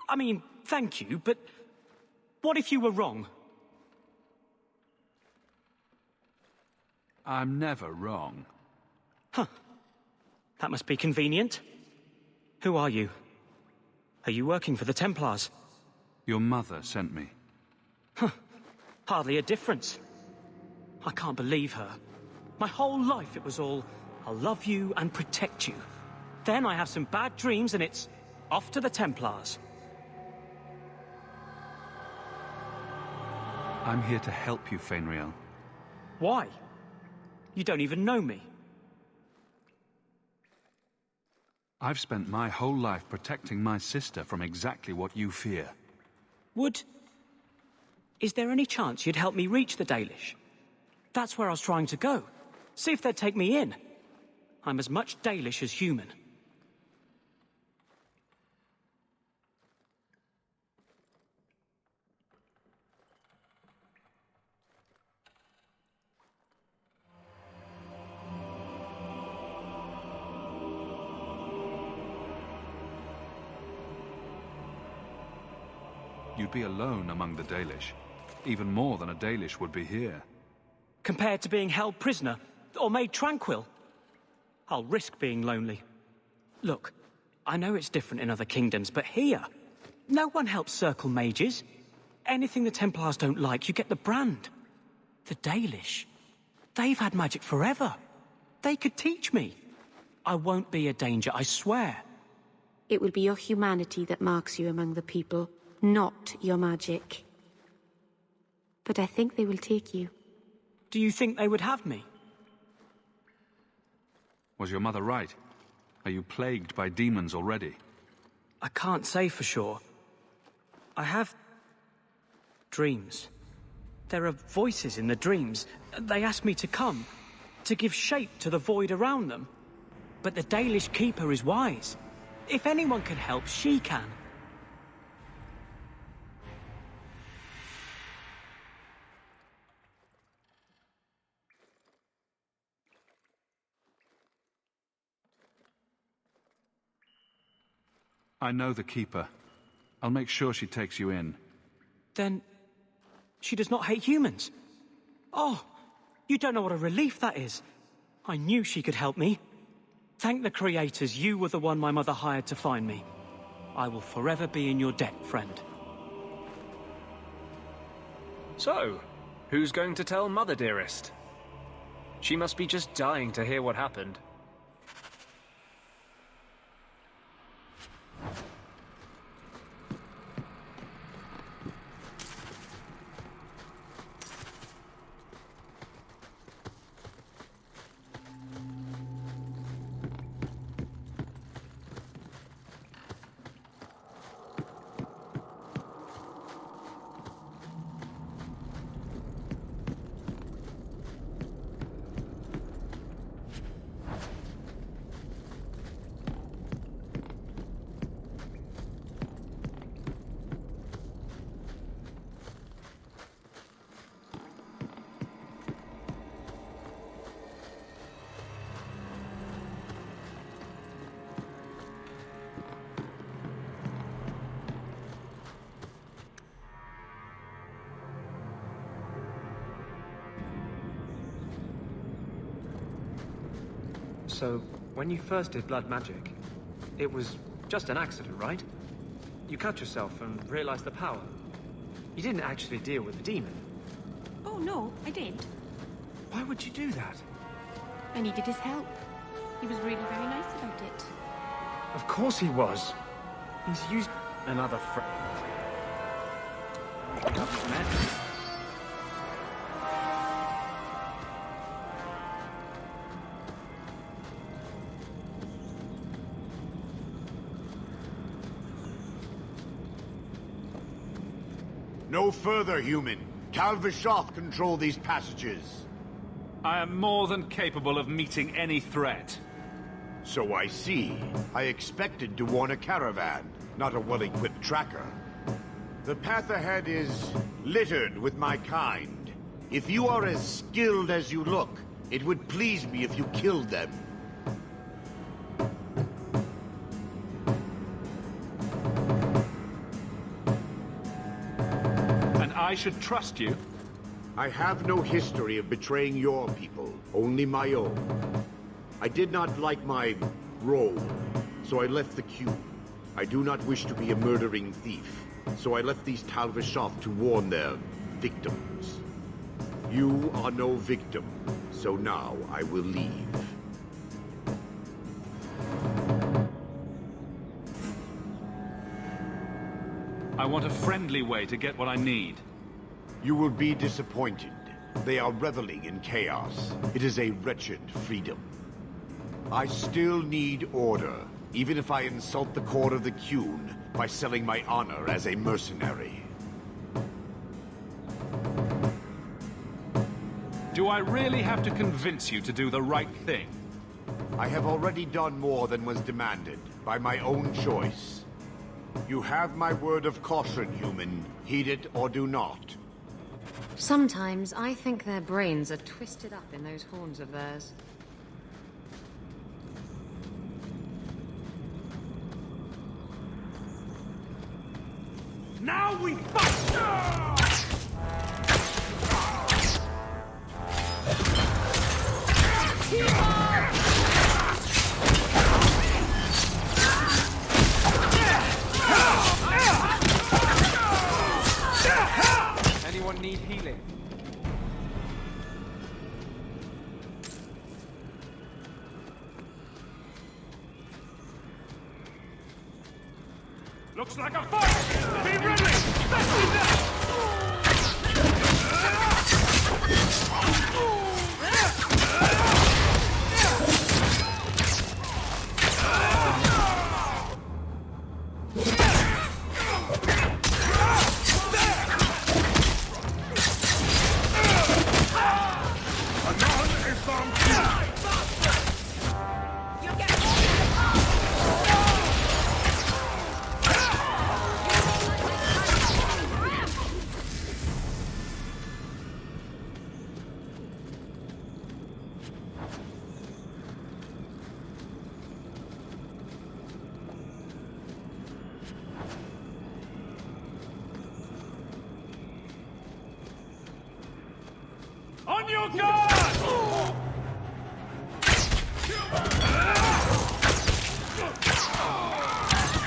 [SPEAKER 20] I mean, thank you, but what if you were wrong?
[SPEAKER 2] I'm never wrong.
[SPEAKER 20] Huh. That must be convenient. Who are you? Are you working for the Templars?
[SPEAKER 2] Your mother sent me.
[SPEAKER 20] Huh. Hardly a difference. I can't believe her. My whole life it was all, I'll love you and protect you. Then I have some bad dreams and it's off to the Templars.
[SPEAKER 2] I'm here to help you, Fainriel.
[SPEAKER 20] Why? You don't even know me.
[SPEAKER 2] I've spent my whole life protecting my sister from exactly what you fear.
[SPEAKER 20] Is there any chance you'd help me reach the Dalish? That's where I was trying to go. See if they'd take me in. I'm as much Dalish as human.
[SPEAKER 2] You'd be alone among the Dalish. Even more than a Dalish would be here.
[SPEAKER 20] Compared to being held prisoner, or made tranquil, I'll risk being lonely. Look, I know it's different in other kingdoms, but here, no one helps circle mages. Anything the Templars don't like, you get the brand. The Dalish, they've had magic forever. They could teach me. I won't be a danger, I swear.
[SPEAKER 14] It will be your humanity that marks you among the people, not your magic. But I think they will take you.
[SPEAKER 20] Do you think they would have me?
[SPEAKER 2] Was your mother right? Are you plagued by demons already?
[SPEAKER 20] I can't say for sure. I have dreams. There are voices in the dreams. They ask me to come, to give shape to the void around them. But the Dalish Keeper is wise. If anyone can help, she can.
[SPEAKER 2] I know the Keeper. I'll make sure she takes you in.
[SPEAKER 20] Then she does not hate humans. Oh, you don't know what a relief that is. I knew she could help me. Thank the creators, you were the one my mother hired to find me. I will forever be in your debt, friend.
[SPEAKER 9] So, who's going to tell Mother Dearest? She must be just dying to hear what happened. So, when you first did blood magic, it was just an accident, right? You cut yourself and realized the power. You didn't actually deal with the demon.
[SPEAKER 14] Oh, no, I didn't.
[SPEAKER 9] Why would you do that?
[SPEAKER 14] I needed his help. He was really very nice about it.
[SPEAKER 9] Of course he was. He's used another friend.
[SPEAKER 6] No further, human. Tal Vishoth control these passages.
[SPEAKER 2] I am more than capable of meeting any threat.
[SPEAKER 6] So I see. I expected to warn a caravan, not a well-equipped tracker. The path ahead is littered with my kind. If you are as skilled as you look, it would please me if you killed them.
[SPEAKER 2] I should trust you?
[SPEAKER 6] I have no history of betraying your people, only my own. I did not like my role, so I left the queue. I do not wish to be a murdering thief, so I left these Tal Vishoth to warn their victims. You are no victim, so now I will leave.
[SPEAKER 2] I want a friendly way to get what I need.
[SPEAKER 6] You will be disappointed. They are reveling in chaos. It is a wretched freedom. I still need order, even if I insult the core of the Qun by selling my honor as a mercenary.
[SPEAKER 2] Do I really have to convince you to do the right thing?
[SPEAKER 6] I have already done more than was demanded, by my own choice. You have my word of caution, human. Heed it or do not.
[SPEAKER 4] Sometimes I think their brains are twisted up in those horns of theirs.
[SPEAKER 2] Now we fight!
[SPEAKER 9] Anyone need healing?
[SPEAKER 2] Looks like a fight! Be ready! Let's do that! On your guard!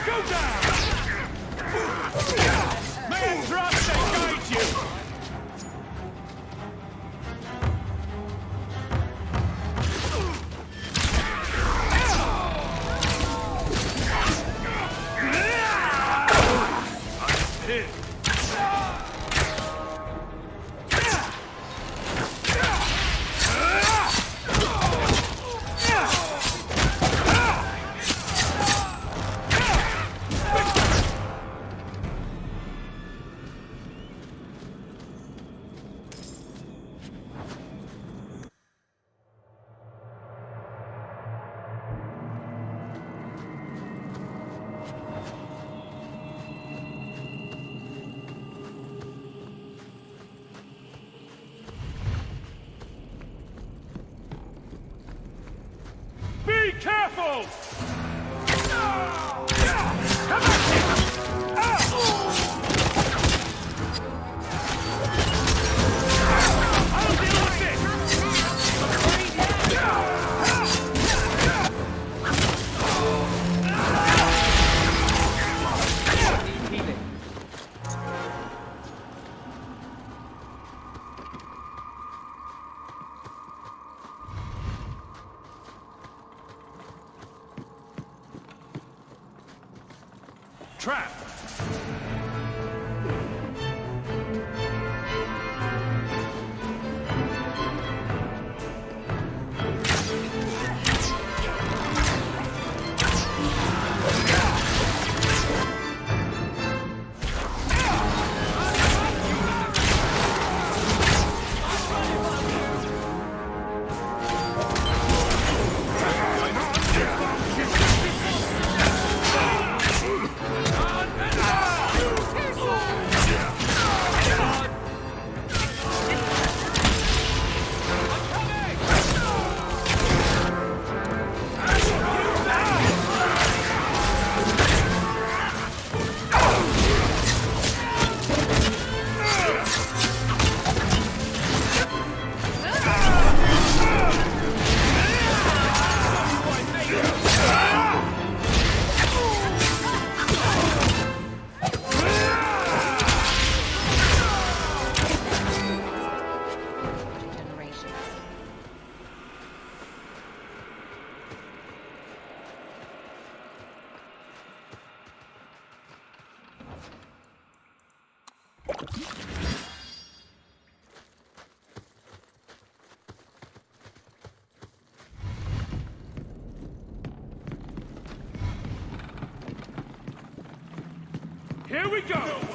[SPEAKER 2] Go down! Be careful! Trap! Here we go!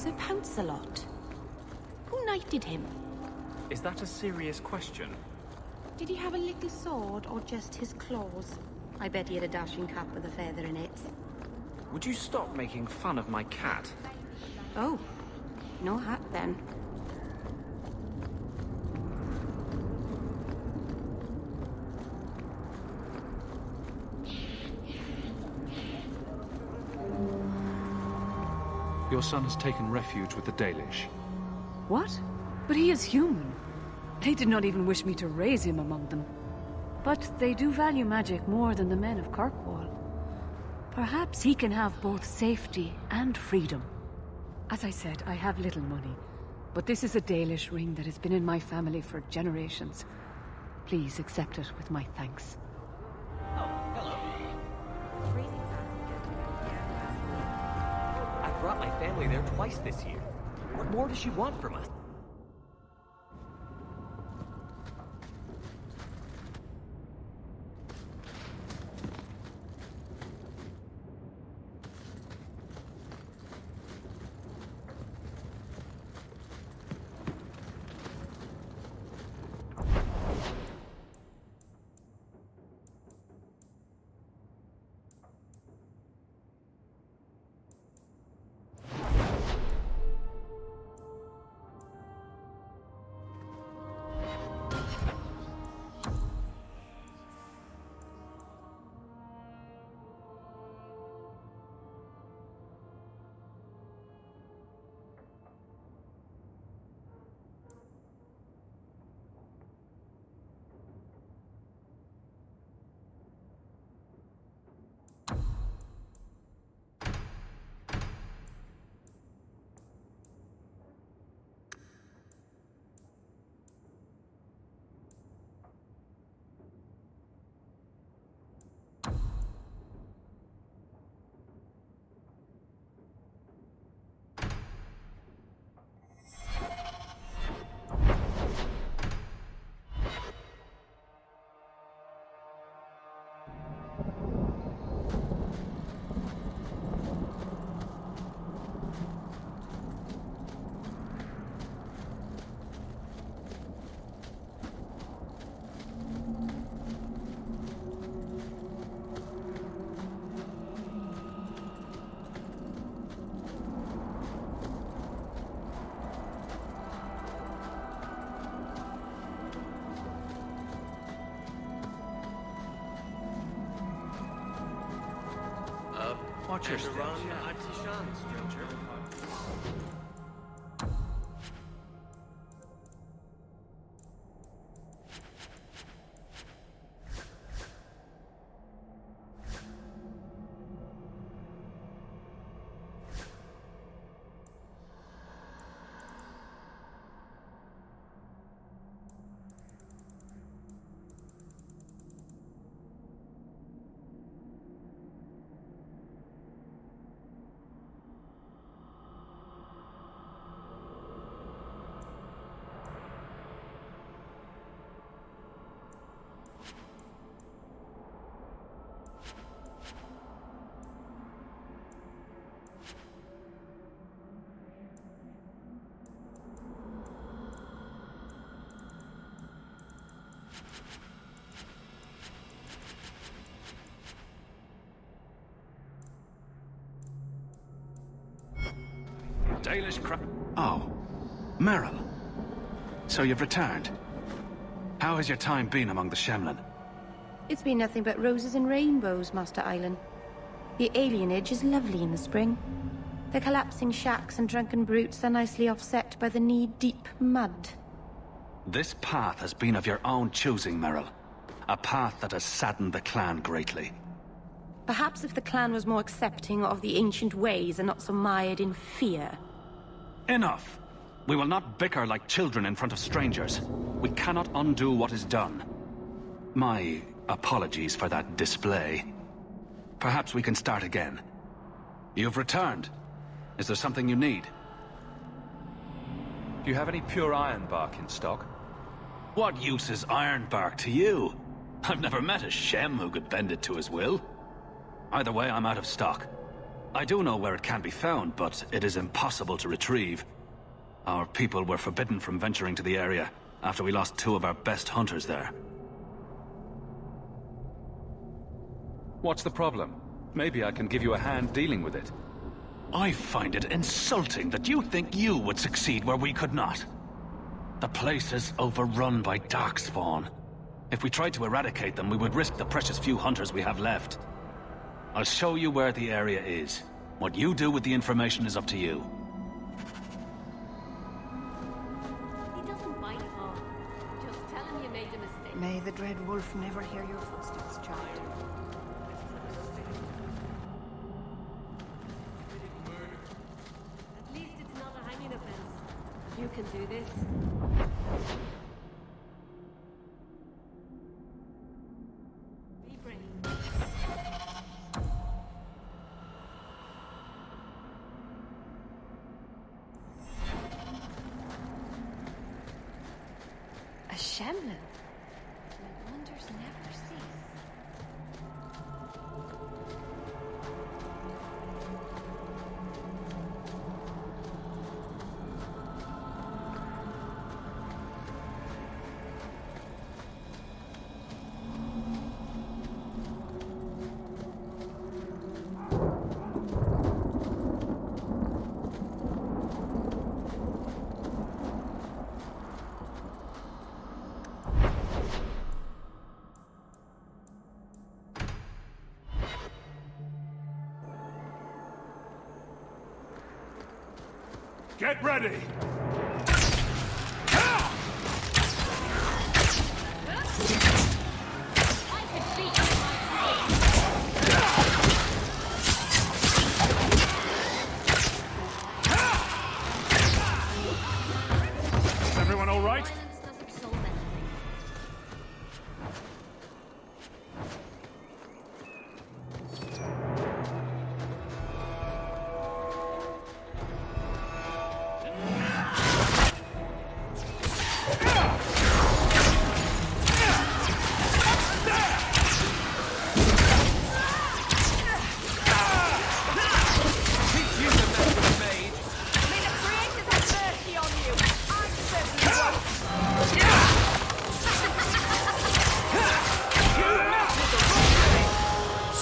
[SPEAKER 12] Sir Pouncelot. Who knighted him?
[SPEAKER 20] Is that a serious question?
[SPEAKER 12] Did he have a little sword or just his claws? I bet he had a dashing cap with a feather in it.
[SPEAKER 20] Would you stop making fun of my cat?
[SPEAKER 12] Oh, no hat then.
[SPEAKER 2] Your son has taken refuge with the Dalish.
[SPEAKER 16] What? But he is human. They did not even wish me to raise him among them. But they do value magic more than the men of Kirkwall. Perhaps he can have both safety and freedom. As I said, I have little money, but this is a Dalish ring that has been in my family for generations. Please accept it with my thanks.
[SPEAKER 21] I brought my family there twice this year. What more does she want from us?
[SPEAKER 2] Watch your step.
[SPEAKER 21] Stranger.
[SPEAKER 2] Dalish Oh, Merrill. So you've returned. How has your time been among the Shemlin?
[SPEAKER 14] It's been nothing but roses and rainbows, Master Island. The alienage is lovely in the spring. The collapsing shacks and drunken brutes are nicely offset by the knee-deep mud.
[SPEAKER 2] This path has been of your own choosing, Merrill. A path that has saddened the clan greatly.
[SPEAKER 14] Perhaps if the clan was more accepting of the ancient ways and not so mired in fear.
[SPEAKER 2] Enough! We will not bicker like children in front of strangers. We cannot undo what is done. My apologies for that display. Perhaps we can start again. You've returned. Is there something you need?
[SPEAKER 8] Do you have any pure iron bark in stock?
[SPEAKER 2] What use is iron bark to you? I've never met a Shem who could bend it to his will. Either way, I'm out of stock. I do know where it can be found, but it is impossible to retrieve. Our people were forbidden from venturing to the area after we lost 2 of our best hunters there.
[SPEAKER 8] What's the problem? Maybe I can give you a hand dealing with it.
[SPEAKER 2] I find it insulting that you think you would succeed where we could not. The place is overrun by darkspawn. If we tried to eradicate them, we would risk the precious few hunters we have left. I'll show you where the area is. What you do with the information is up to you.
[SPEAKER 12] He doesn't bite hard. Just tell him you made a mistake.
[SPEAKER 15] May the Dread Wolf never hear your footsteps, child.
[SPEAKER 12] At least it's not a hanging offense. You can do this. Be brave.
[SPEAKER 15] A Shemlin? My wonders never cease.
[SPEAKER 22] Get ready! Is everyone all right?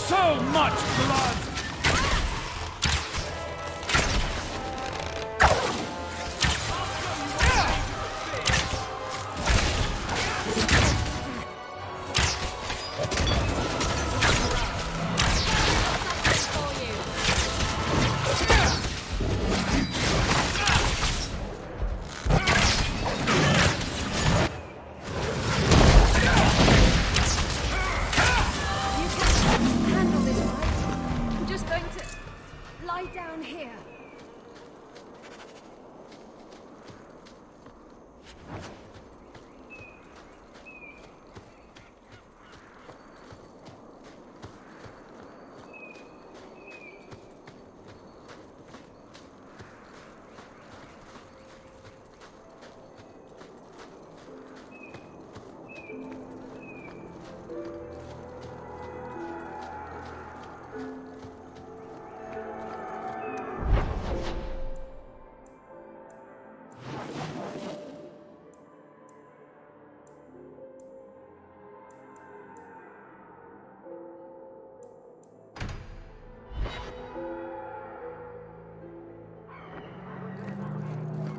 [SPEAKER 22] So much blood!
[SPEAKER 15] Handle this, right? I'm just going to lie down here.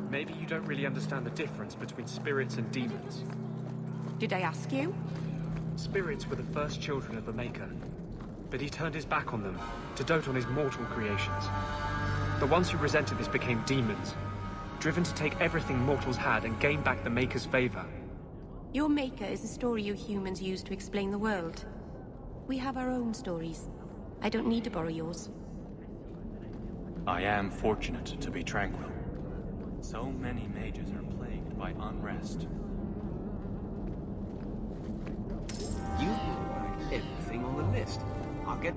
[SPEAKER 9] Maybe you don't really understand the difference between spirits and demons.
[SPEAKER 14] Did I ask you?
[SPEAKER 9] Spirits were the first children of the Maker, but he turned his back on them to dote on his mortal creations. The ones who resented this became demons, driven to take everything mortals had and gain back the Maker's favor.
[SPEAKER 12] Your Maker is a story you humans use to explain the world. We have our own stories. I don't need to borrow yours.
[SPEAKER 20] I am fortunate to be tranquil. So many mages are plagued by unrest.
[SPEAKER 7] You've brought back everything on the list. I'll get...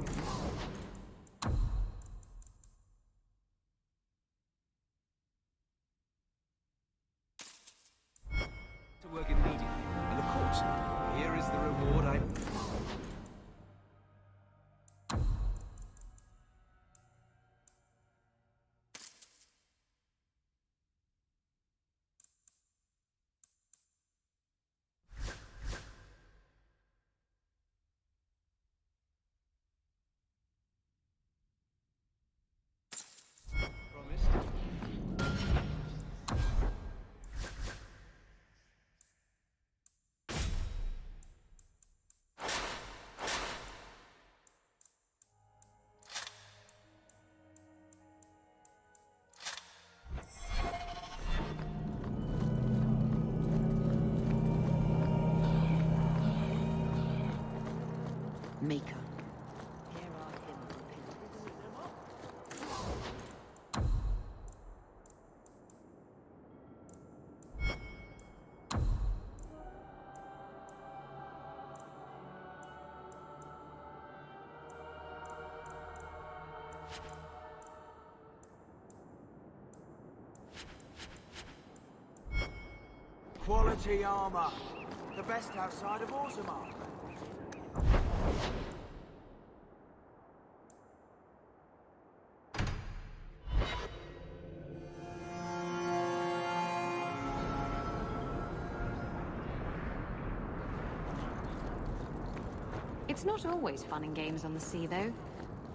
[SPEAKER 7] to work immediately. And of course, here is the reward I...
[SPEAKER 12] Maker.
[SPEAKER 23] Quality armor. The best outside of Orzammar.
[SPEAKER 4] It's not always fun and games on the sea, though.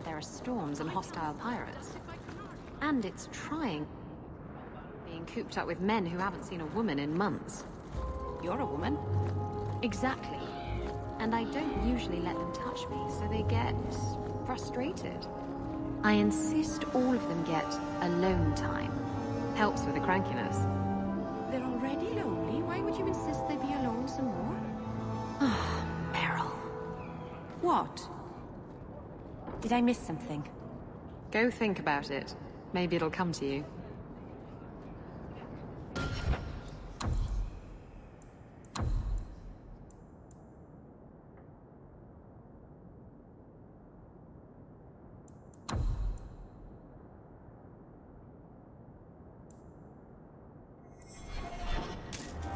[SPEAKER 4] There are storms and hostile pirates. And it's trying. Being cooped up with men who haven't seen a woman in months. You're a woman. Exactly. And I don't usually let them touch me, so they get frustrated. I insist all of them get alone time. Helps with the crankiness.
[SPEAKER 12] They're already lonely. Why would you insist they be alone some more?
[SPEAKER 4] Meryl.
[SPEAKER 12] What? Did I miss something?
[SPEAKER 4] Go think about it. Maybe it'll come to you.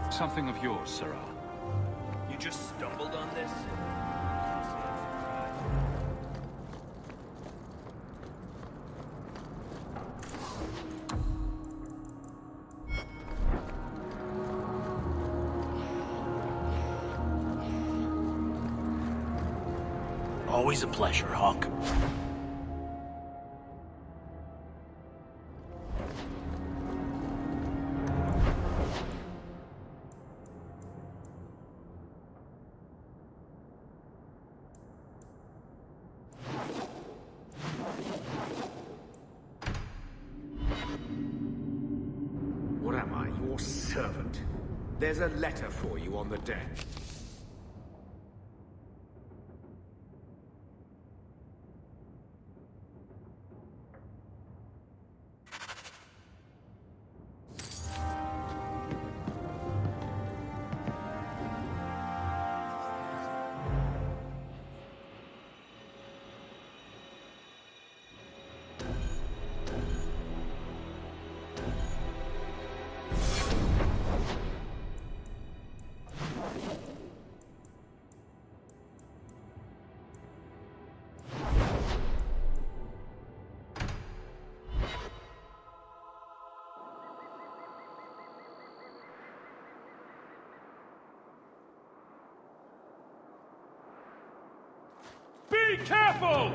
[SPEAKER 8] Something of yours, Sarah.
[SPEAKER 10] You just stumbled on this? Always a pleasure, Hawk.
[SPEAKER 1] What am I, your servant? There's a letter for you on the deck.
[SPEAKER 22] Be careful!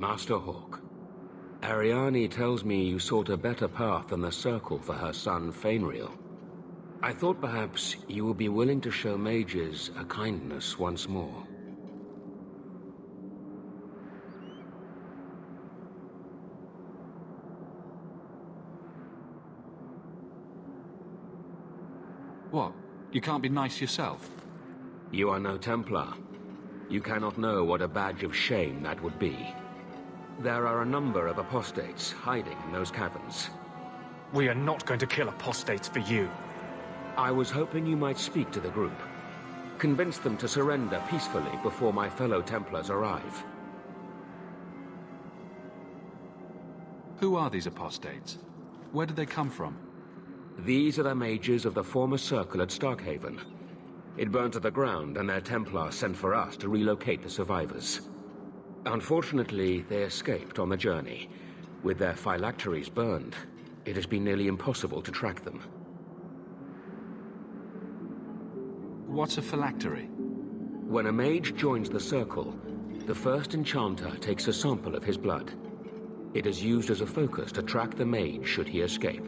[SPEAKER 7] Master Hawk. Ariane tells me you sought a better path than the Circle for her son, Fainriel. I thought perhaps you would be willing to show mages a kindness once more.
[SPEAKER 8] What? You can't be nice yourself?
[SPEAKER 7] You are no Templar. You cannot know what a badge of shame that would be. There are a number of apostates hiding in those caverns.
[SPEAKER 9] We are not going to kill apostates for you.
[SPEAKER 7] I was hoping you might speak to the group. Convince them to surrender peacefully before my fellow Templars arrive.
[SPEAKER 8] Who are these apostates? Where did they come from?
[SPEAKER 7] These are the mages of the former Circle at Starkhaven. It burned to the ground, and their Templars sent for us to relocate the survivors. Unfortunately, they escaped on the journey. With their phylacteries burned, it has been nearly impossible to track them.
[SPEAKER 8] What's a phylactery?
[SPEAKER 7] When a mage joins the Circle, the first enchanter takes a sample of his blood. It is used as a focus to track the mage should he escape.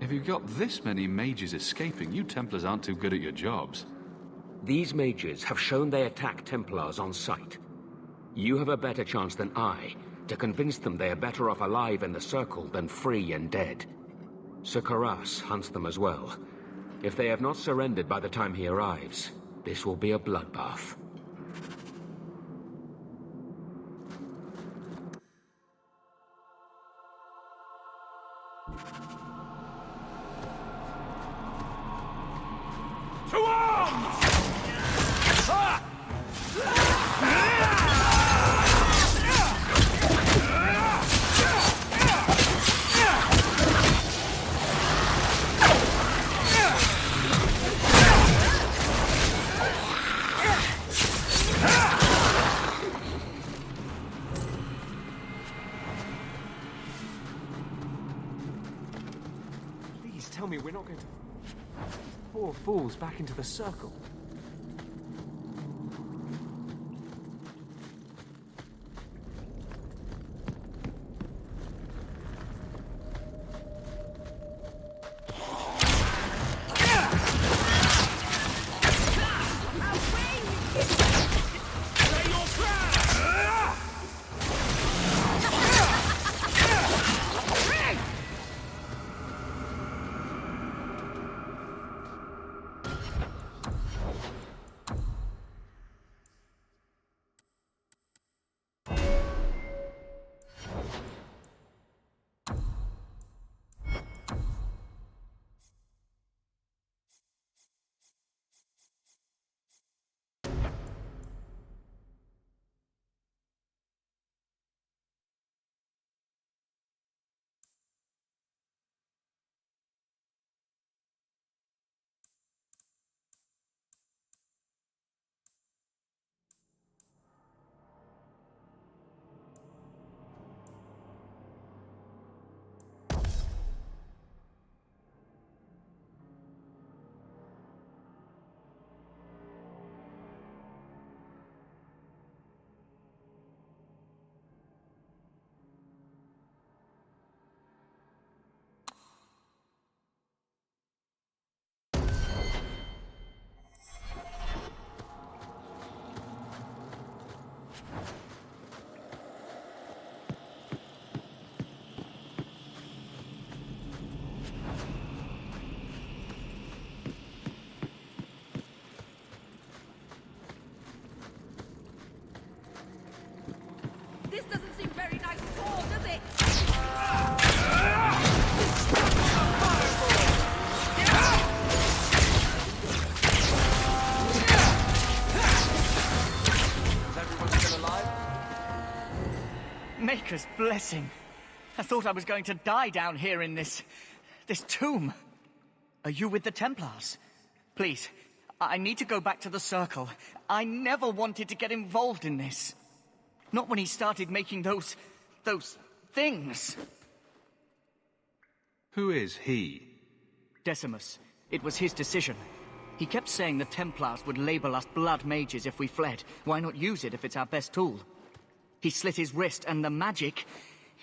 [SPEAKER 8] If you've got this many mages escaping, you Templars aren't too good at your jobs.
[SPEAKER 7] These mages have shown they attack Templars on sight. You have a better chance than I to convince them they are better off alive in the Circle than free and dead. Sir Karas hunts them as well. If they have not surrendered by the time he arrives, this will be a bloodbath.
[SPEAKER 22] To arms!
[SPEAKER 9] Please tell me we're not going to... Poor fools back into the Circle.
[SPEAKER 15] This doesn't seem very nice at all, does it?
[SPEAKER 20] Is everyone still alive? Maker's blessing. I thought I was going to die down here in this tomb. Are you with the Templars? Please, I need to go back to the Circle. I never wanted to get involved in this. Not when he started making those things.
[SPEAKER 8] Who is he?
[SPEAKER 20] Decimus. It was his decision.
[SPEAKER 3] He kept saying the Templars would label us blood mages if we fled. Why not use it if it's our best tool? He slit his wrist, and the magic,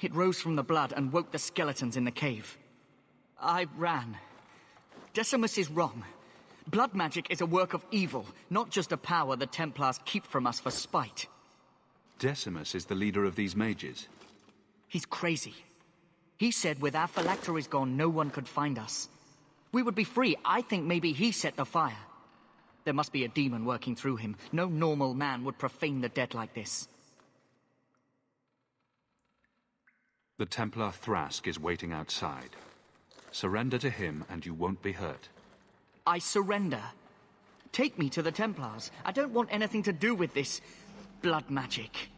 [SPEAKER 3] it rose from the blood and woke the skeletons in the cave. I ran. Decimus is wrong. Blood magic is a work of evil, not just a power the Templars keep from us for spite.
[SPEAKER 8] Decimus is the leader of these mages.
[SPEAKER 3] He's crazy. He said with our phylacteries gone, no one could find us. We would be free. I think maybe he set the fire. There must be a demon working through him. No normal man would profane the dead like this.
[SPEAKER 8] The Templar Thrask is waiting outside. Surrender to him and you won't be hurt.
[SPEAKER 3] I surrender. Take me to the Templars. I don't want anything to do with this blood magic.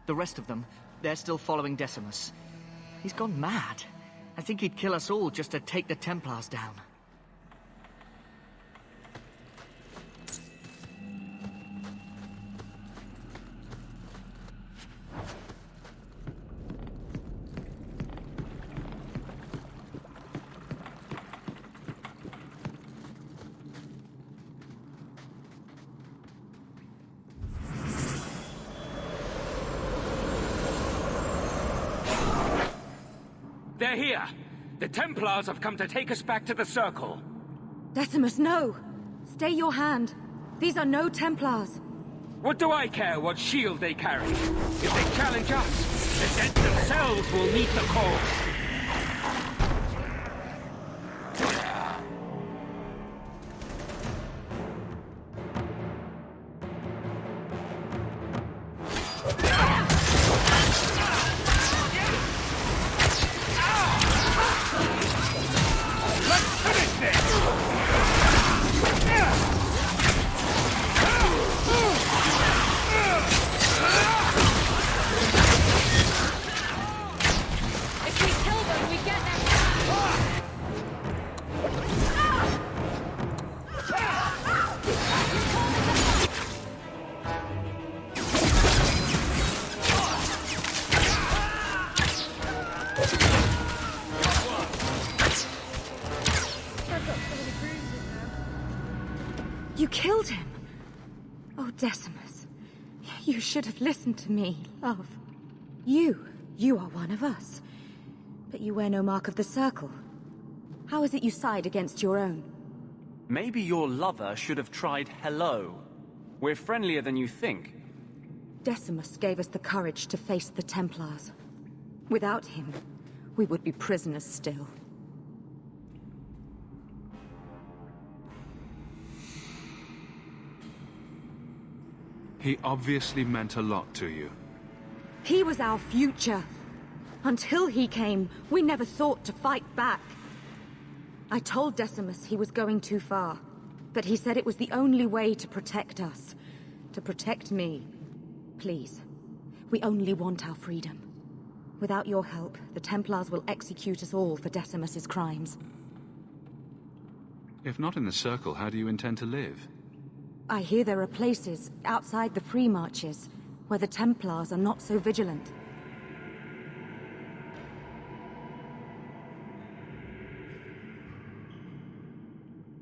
[SPEAKER 3] The rest of them, they're still following Decimus. He's gone mad. I think he'd kill us all just to take the Templars down.
[SPEAKER 7] They're here! The Templars have come to take us back to the Circle.
[SPEAKER 14] Decimus, no! Stay your hand. These are no Templars.
[SPEAKER 7] What do I care what shield they carry? If they challenge us, the dead themselves will meet the call.
[SPEAKER 14] You killed him! Oh, Decimus. You should have listened to me, love. You are one of us. But you wear no mark of the Circle. How is it you side against your own?
[SPEAKER 20] Maybe your lover should have tried hello. We're friendlier than you think.
[SPEAKER 14] Decimus gave us the courage to face the Templars. Without him, we would be prisoners still.
[SPEAKER 8] He obviously meant a lot to you.
[SPEAKER 14] He was our future. Until he came, we never thought to fight back. I told Decimus he was going too far, but he said it was the only way to protect us. To protect me. Please, we only want our freedom. Without your help, the Templars will execute us all for Decimus's crimes.
[SPEAKER 8] If not in the Circle, how do you intend to live?
[SPEAKER 14] I hear there are places outside the Free Marches where the Templars are not so vigilant.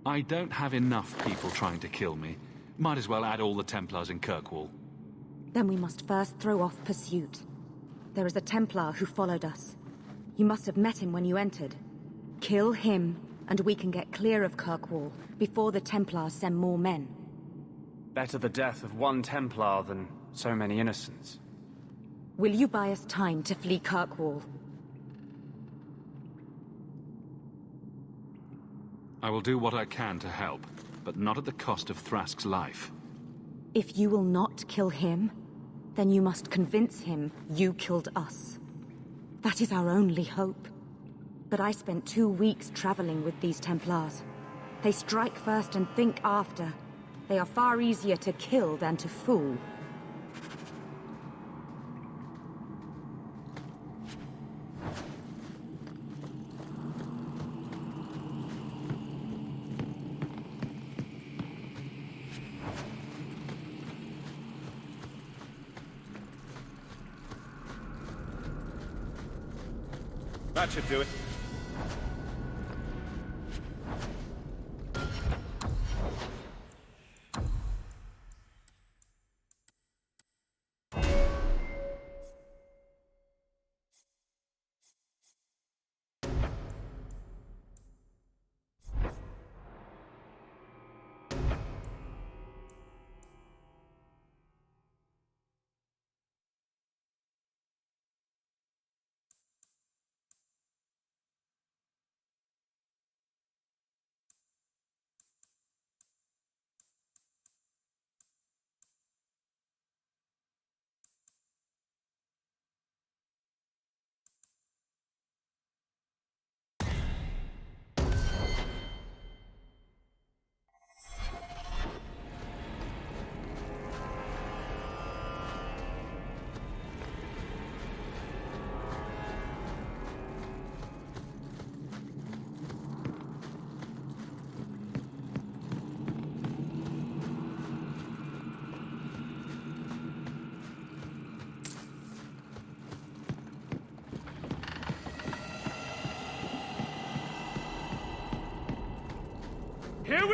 [SPEAKER 8] I don't have enough people trying to kill me. Might as well add all the Templars in Kirkwall.
[SPEAKER 14] Then we must first throw off pursuit. There is a Templar who followed us. You must have met him when you entered. Kill him, and we can get clear of Kirkwall before the Templars send more men.
[SPEAKER 20] Better the death of one Templar than so many innocents.
[SPEAKER 14] Will you buy us time to flee Kirkwall?
[SPEAKER 8] I will do what I can to help, but not at the cost of Thrask's life.
[SPEAKER 14] If you will not kill him, then you must convince him you killed us. That is our only hope. But I spent 2 weeks traveling with these Templars. They strike first and think after. They are far easier to kill than to fool.
[SPEAKER 22] That should do it.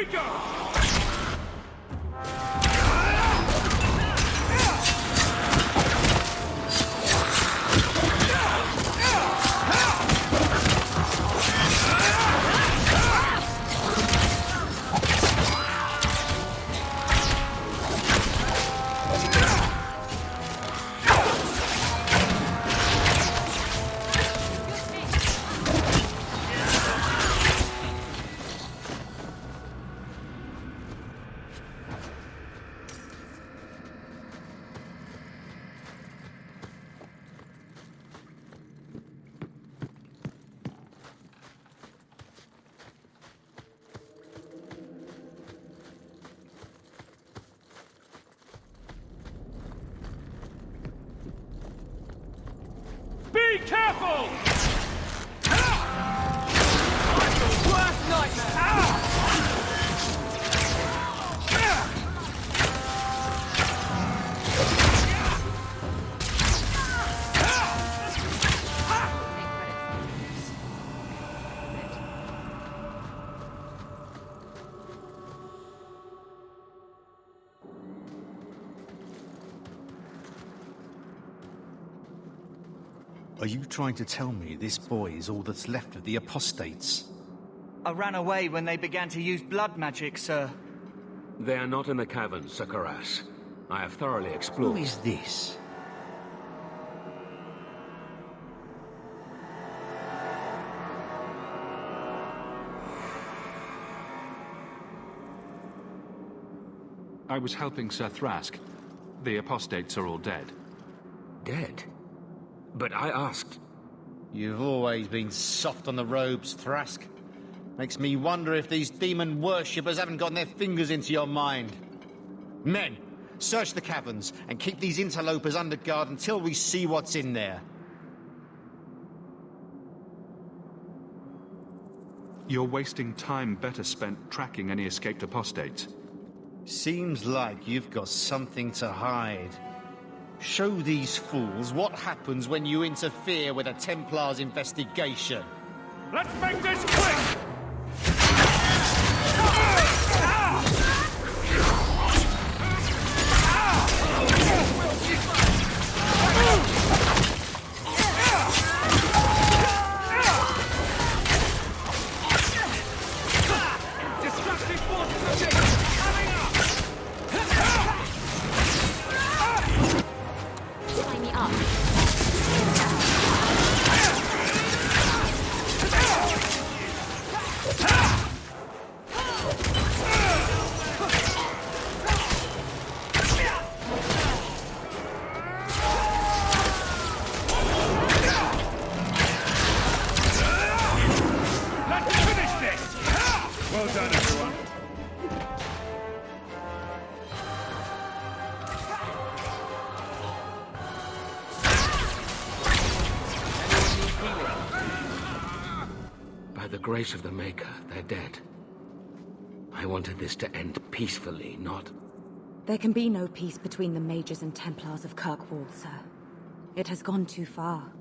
[SPEAKER 22] we go! Be careful!
[SPEAKER 20] Worst nightmare!
[SPEAKER 19] Are you trying to tell me this boy is all that's left of the apostates?
[SPEAKER 3] I ran away when they began to use blood magic, sir.
[SPEAKER 7] They are not in the caverns, Sir Karas. I have thoroughly explored.
[SPEAKER 19] Who is this?
[SPEAKER 8] I was helping Sir Thrask. The apostates are all dead.
[SPEAKER 7] Dead? But I asked...
[SPEAKER 19] You've always been soft on the robes, Thrask. Makes me wonder if these demon worshippers haven't gotten their fingers into your mind. Men, search the caverns and keep these interlopers under guard until we see what's in there.
[SPEAKER 8] You're wasting time better spent tracking any escaped apostates.
[SPEAKER 19] Seems like you've got something to hide. Show these fools what happens when you interfere with a Templar's investigation.
[SPEAKER 22] Let's make this quick!
[SPEAKER 20] Destructive forces of Jacob coming up!
[SPEAKER 4] Tie me up.
[SPEAKER 22] Let's finish this! Well done, everyone.
[SPEAKER 7] By the grace of the Maker, they're dead. I wanted this to end peacefully, not...
[SPEAKER 5] There can be no peace between the Mages and Templars of Kirkwall, sir. It has gone too far.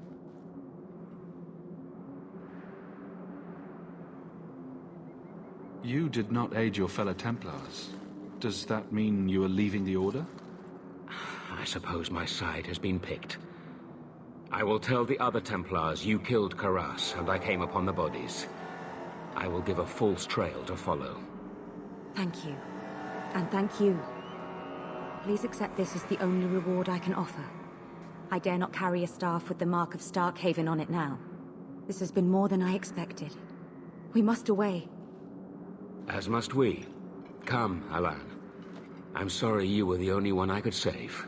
[SPEAKER 8] You did not aid your fellow Templars. Does that mean you are leaving the Order?
[SPEAKER 7] I suppose my side has been picked. I will tell the other Templars you killed Karas, and I came upon the bodies. I will give a false trail to follow.
[SPEAKER 5] Thank you. And thank you. Please accept this as the only reward I can offer. I dare not carry a staff with the mark of Starkhaven on it now. This has been more than I expected. We must away.
[SPEAKER 7] As must we. Come, Alan. I'm sorry you were the only one I could save.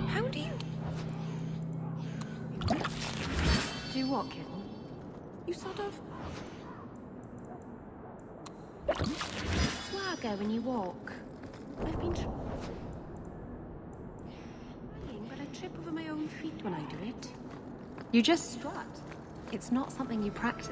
[SPEAKER 14] How do you... Do what, kitten? You sort of...
[SPEAKER 12] swagger when you walk. I've been trying, but I trip over my own feet when I do it.
[SPEAKER 4] You just strut. It's not something you practice.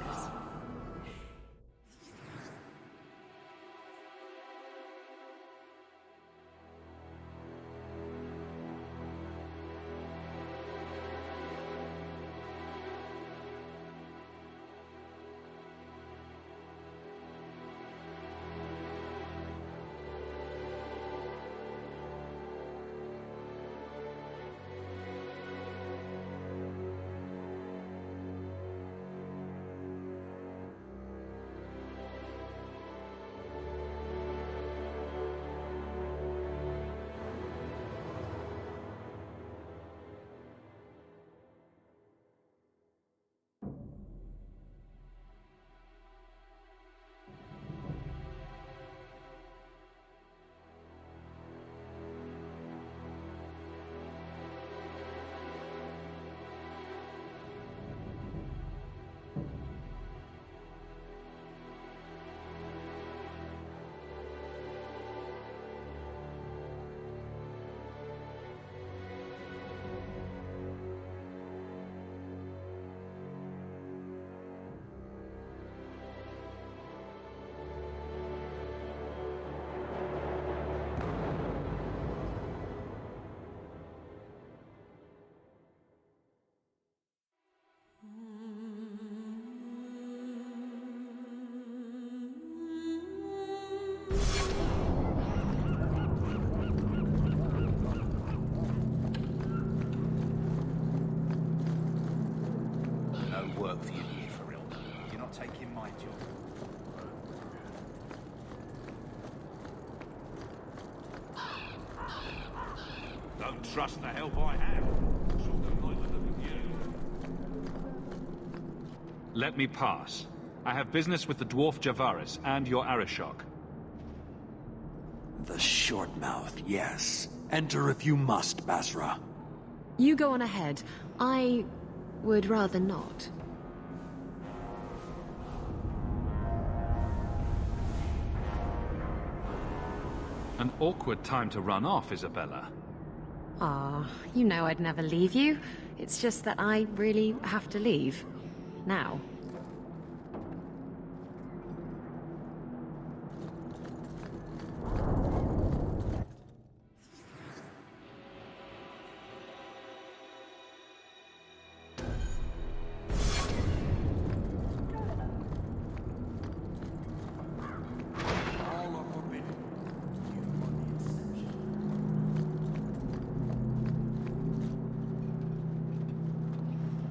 [SPEAKER 1] Work for you here for real. You're not taking my job. Don't trust the help I have. Sort of like the look of you.
[SPEAKER 8] Let me pass. I have business with the dwarf Javaris and your Arishok.
[SPEAKER 11] The short mouth, yes. Enter if you must, Basra.
[SPEAKER 4] You go on ahead. I would rather not.
[SPEAKER 8] An awkward time to run off, Isabella.
[SPEAKER 4] Ah, you know I'd never leave you. It's just that I really have to leave. Now.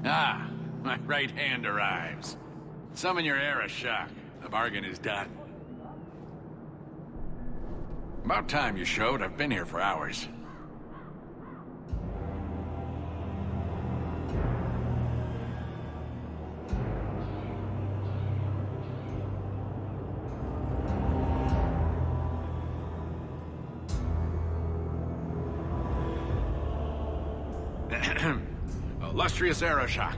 [SPEAKER 13] Ah, my right hand arrives. Summon your Arishok. The bargain is done. About time you showed. I've been here for hours. Illustrious Arishok,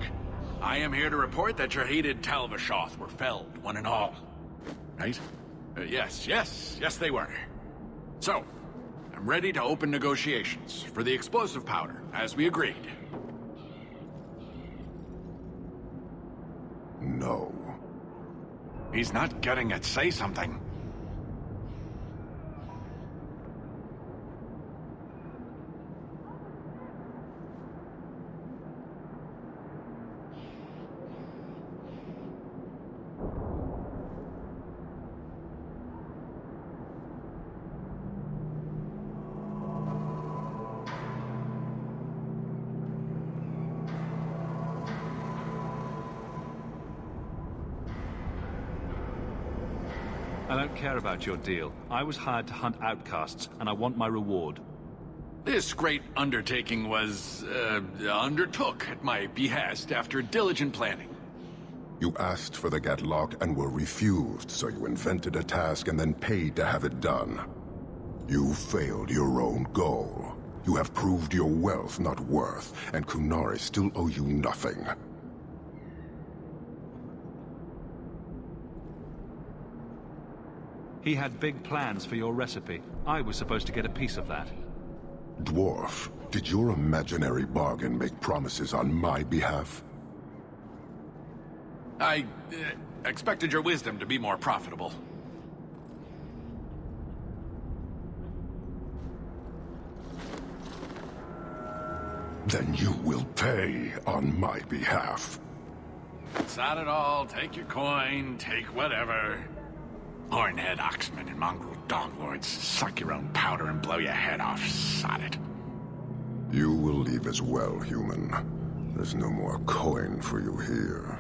[SPEAKER 13] I am here to report that your hated Talvashoth were felled, one and all. Right? Yes, they were. So, I'm ready to open negotiations for the explosive powder, as we agreed. No. He's not getting it. Say something.
[SPEAKER 8] I don't care about your deal. I was hired to hunt outcasts, and I want my reward.
[SPEAKER 13] This great undertaking was, undertook at my behest after diligent planning.
[SPEAKER 6] You asked for the Gatlock and were refused, so you invented a task and then paid to have it done. You failed your own goal. You have proved your wealth not worth, and Kunari still owe you nothing.
[SPEAKER 8] He had big plans for your recipe. I was supposed to get a piece of that.
[SPEAKER 6] Dwarf, did your imaginary bargain make promises on my behalf?
[SPEAKER 13] I expected your wisdom to be more profitable.
[SPEAKER 6] Then you will pay on my behalf.
[SPEAKER 13] Sod it all, take your coin, take whatever. Hornhead oxmen and mongrel doglords, suck your own powder and blow your head off, sod it.
[SPEAKER 6] You will leave as well, human. There's no more coin for you here.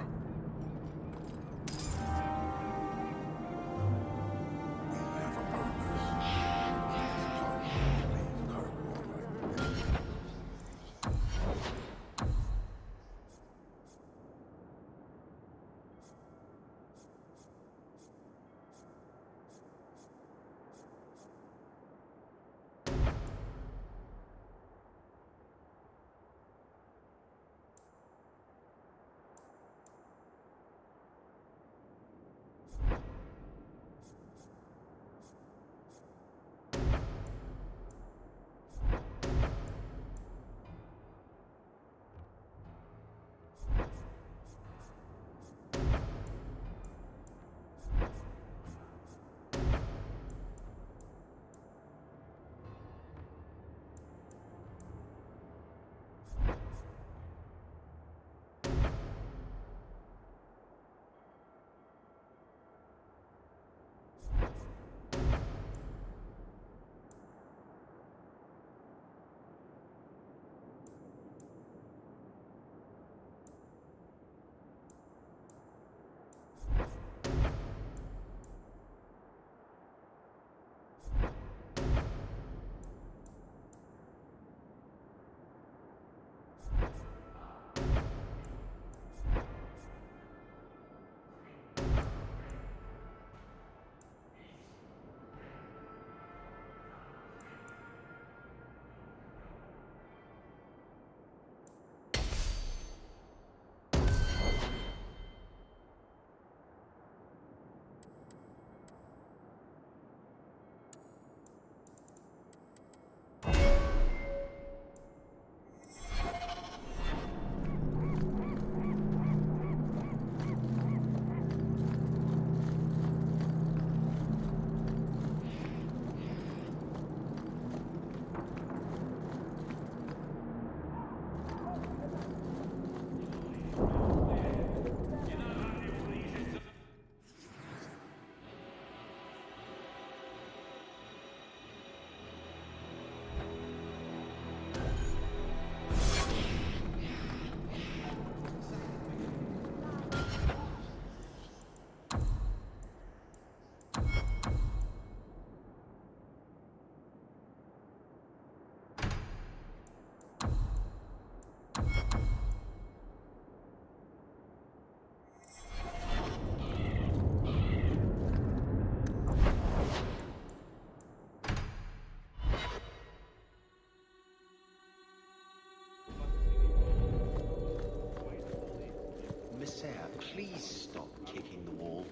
[SPEAKER 17] Please stop kicking the wall.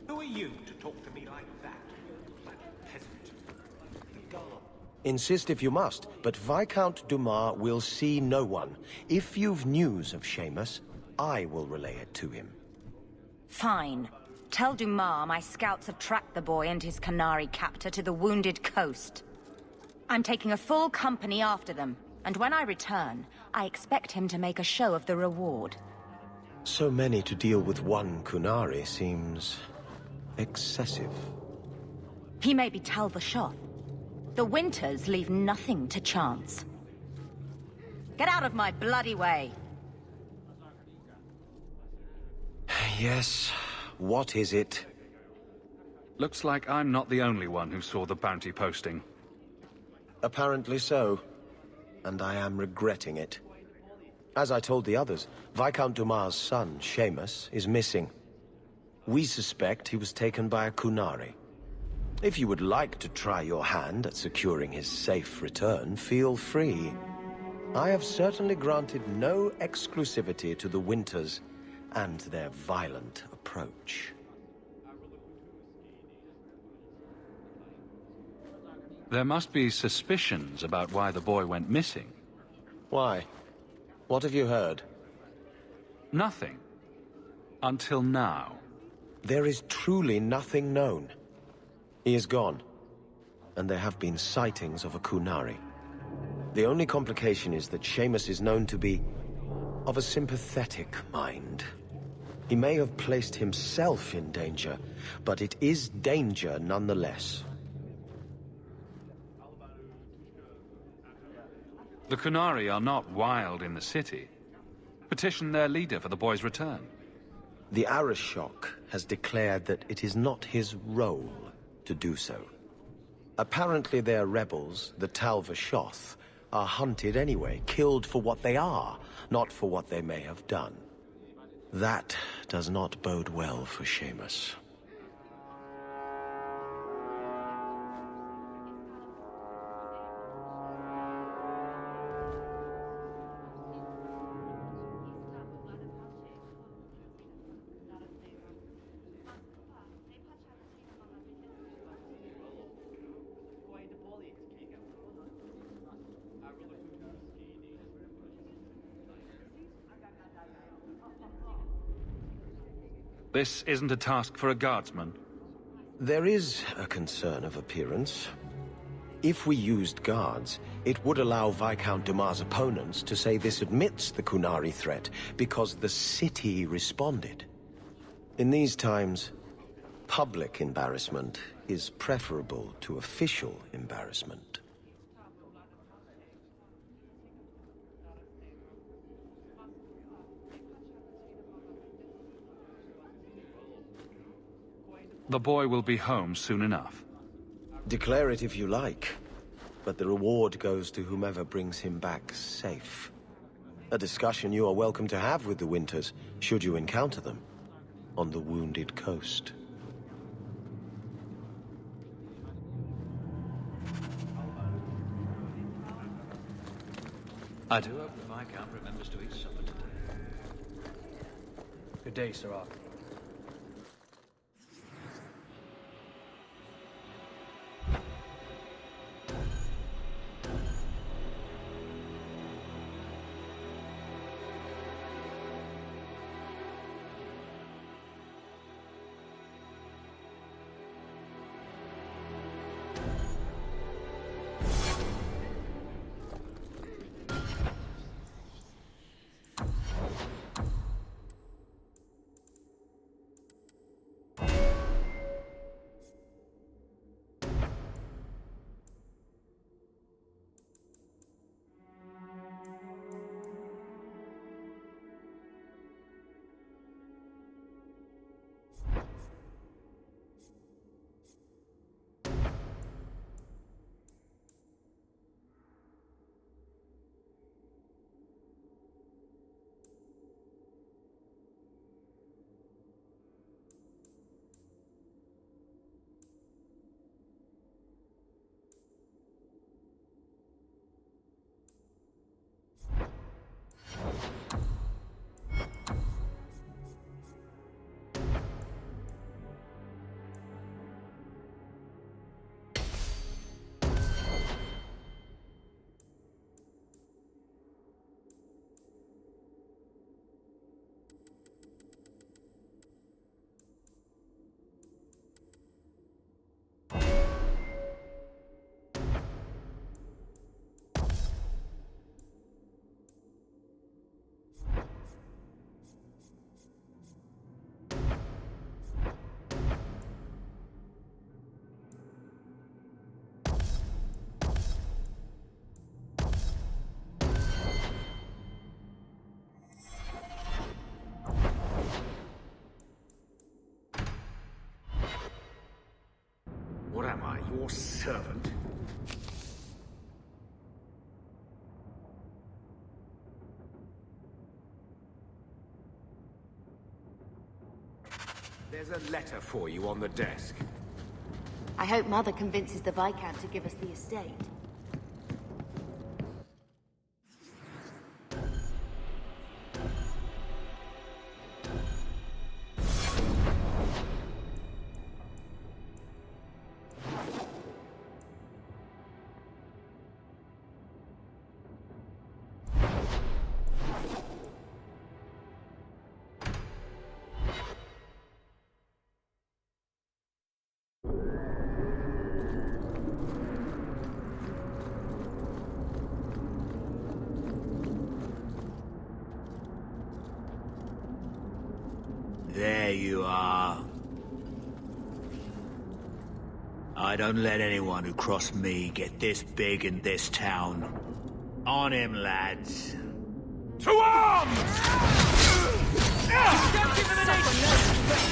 [SPEAKER 22] Who are you to talk to me like that, you peasant?
[SPEAKER 17] Insist if you must, but Viscount Dumas will see no one. If you've news of Seamus, I will relay it to him.
[SPEAKER 5] Fine. Tell Dumas my scouts have tracked the boy and his Canary captor to the Wounded Coast. I'm taking a full company after them, and when I return, I expect him to make a show of the reward.
[SPEAKER 17] So many to deal with one Kunari seems excessive.
[SPEAKER 5] He may be Tal-Vashoth. The Winters leave nothing to chance. Get out of my bloody way!
[SPEAKER 17] Yes, what is it?
[SPEAKER 8] Looks like I'm not the only one who saw the bounty posting.
[SPEAKER 17] Apparently so, and I am regretting it. As I told the others, Viscount Dumas' son, Seamus, is missing. We suspect he was taken by a Kunari. If you would like to try your hand at securing his safe return, feel free. I have certainly granted no exclusivity to the Winters and their violent approach.
[SPEAKER 8] There must be suspicions about why the boy went missing.
[SPEAKER 17] Why? What have you heard?
[SPEAKER 8] Nothing. Until now.
[SPEAKER 17] There is truly nothing known. He is gone, and there have been sightings of a Kunari. The only complication is that Seamus is known to be of a sympathetic mind. He may have placed himself in danger, but it is danger nonetheless.
[SPEAKER 8] The Kunari are not wild in the city. Petition their leader for the boy's return.
[SPEAKER 17] The Arishok has declared that it is not his role to do so. Apparently their rebels, the Tal-Vashoth, are hunted anyway, killed for what they are, not for what they may have done. That does not bode well for Seamus.
[SPEAKER 8] This isn't a task for a guardsman.
[SPEAKER 17] There is a concern of appearance. If we used guards, it would allow Viscount Dumas' opponents to say this admits the Kunari threat because the city responded. In these times, public embarrassment is preferable to official embarrassment.
[SPEAKER 8] The boy will be home soon enough.
[SPEAKER 17] Declare it if you like, but the reward goes to whomever brings him back safe. A discussion you are welcome to have with the Winters, should you encounter them, on the Wounded Coast.
[SPEAKER 10] I do hope the Viscount remembers to eat supper today.
[SPEAKER 20] Good day, Sir Arthur.
[SPEAKER 1] What am I, your servant? There's a letter for you on the desk.
[SPEAKER 16] I hope Mother convinces the Viscount to give us the estate.
[SPEAKER 10] There you are. I don't let anyone who cross me get this big in this town. On him, lads.
[SPEAKER 23] To arms!
[SPEAKER 10] Don't give him an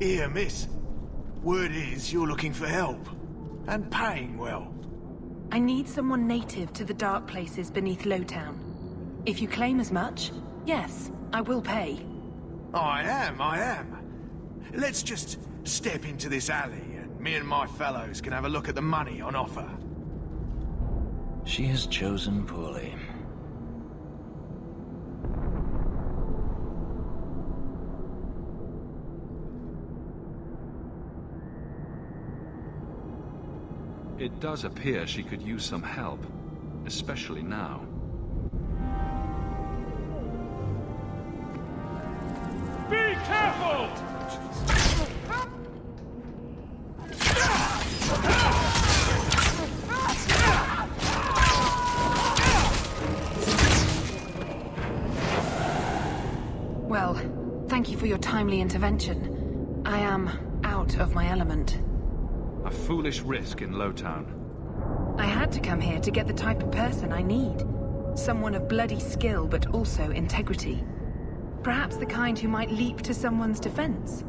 [SPEAKER 23] Here, miss. Word is you're looking for help. And paying well.
[SPEAKER 12] I need someone native to the dark places beneath Lowtown. If you claim as much, yes, I will pay.
[SPEAKER 23] I am. Let's just step into this alley and me and my fellows can have a look at the money on offer.
[SPEAKER 10] She has chosen poorly.
[SPEAKER 8] It does appear she could use some help, especially now.
[SPEAKER 23] Be careful!
[SPEAKER 12] Well, thank you for your timely intervention. I am out of my element.
[SPEAKER 8] A foolish risk in Lowtown.
[SPEAKER 12] I had to come here to get the type of person I need. Someone of bloody skill, but also integrity. Perhaps the kind who might leap to someone's defense.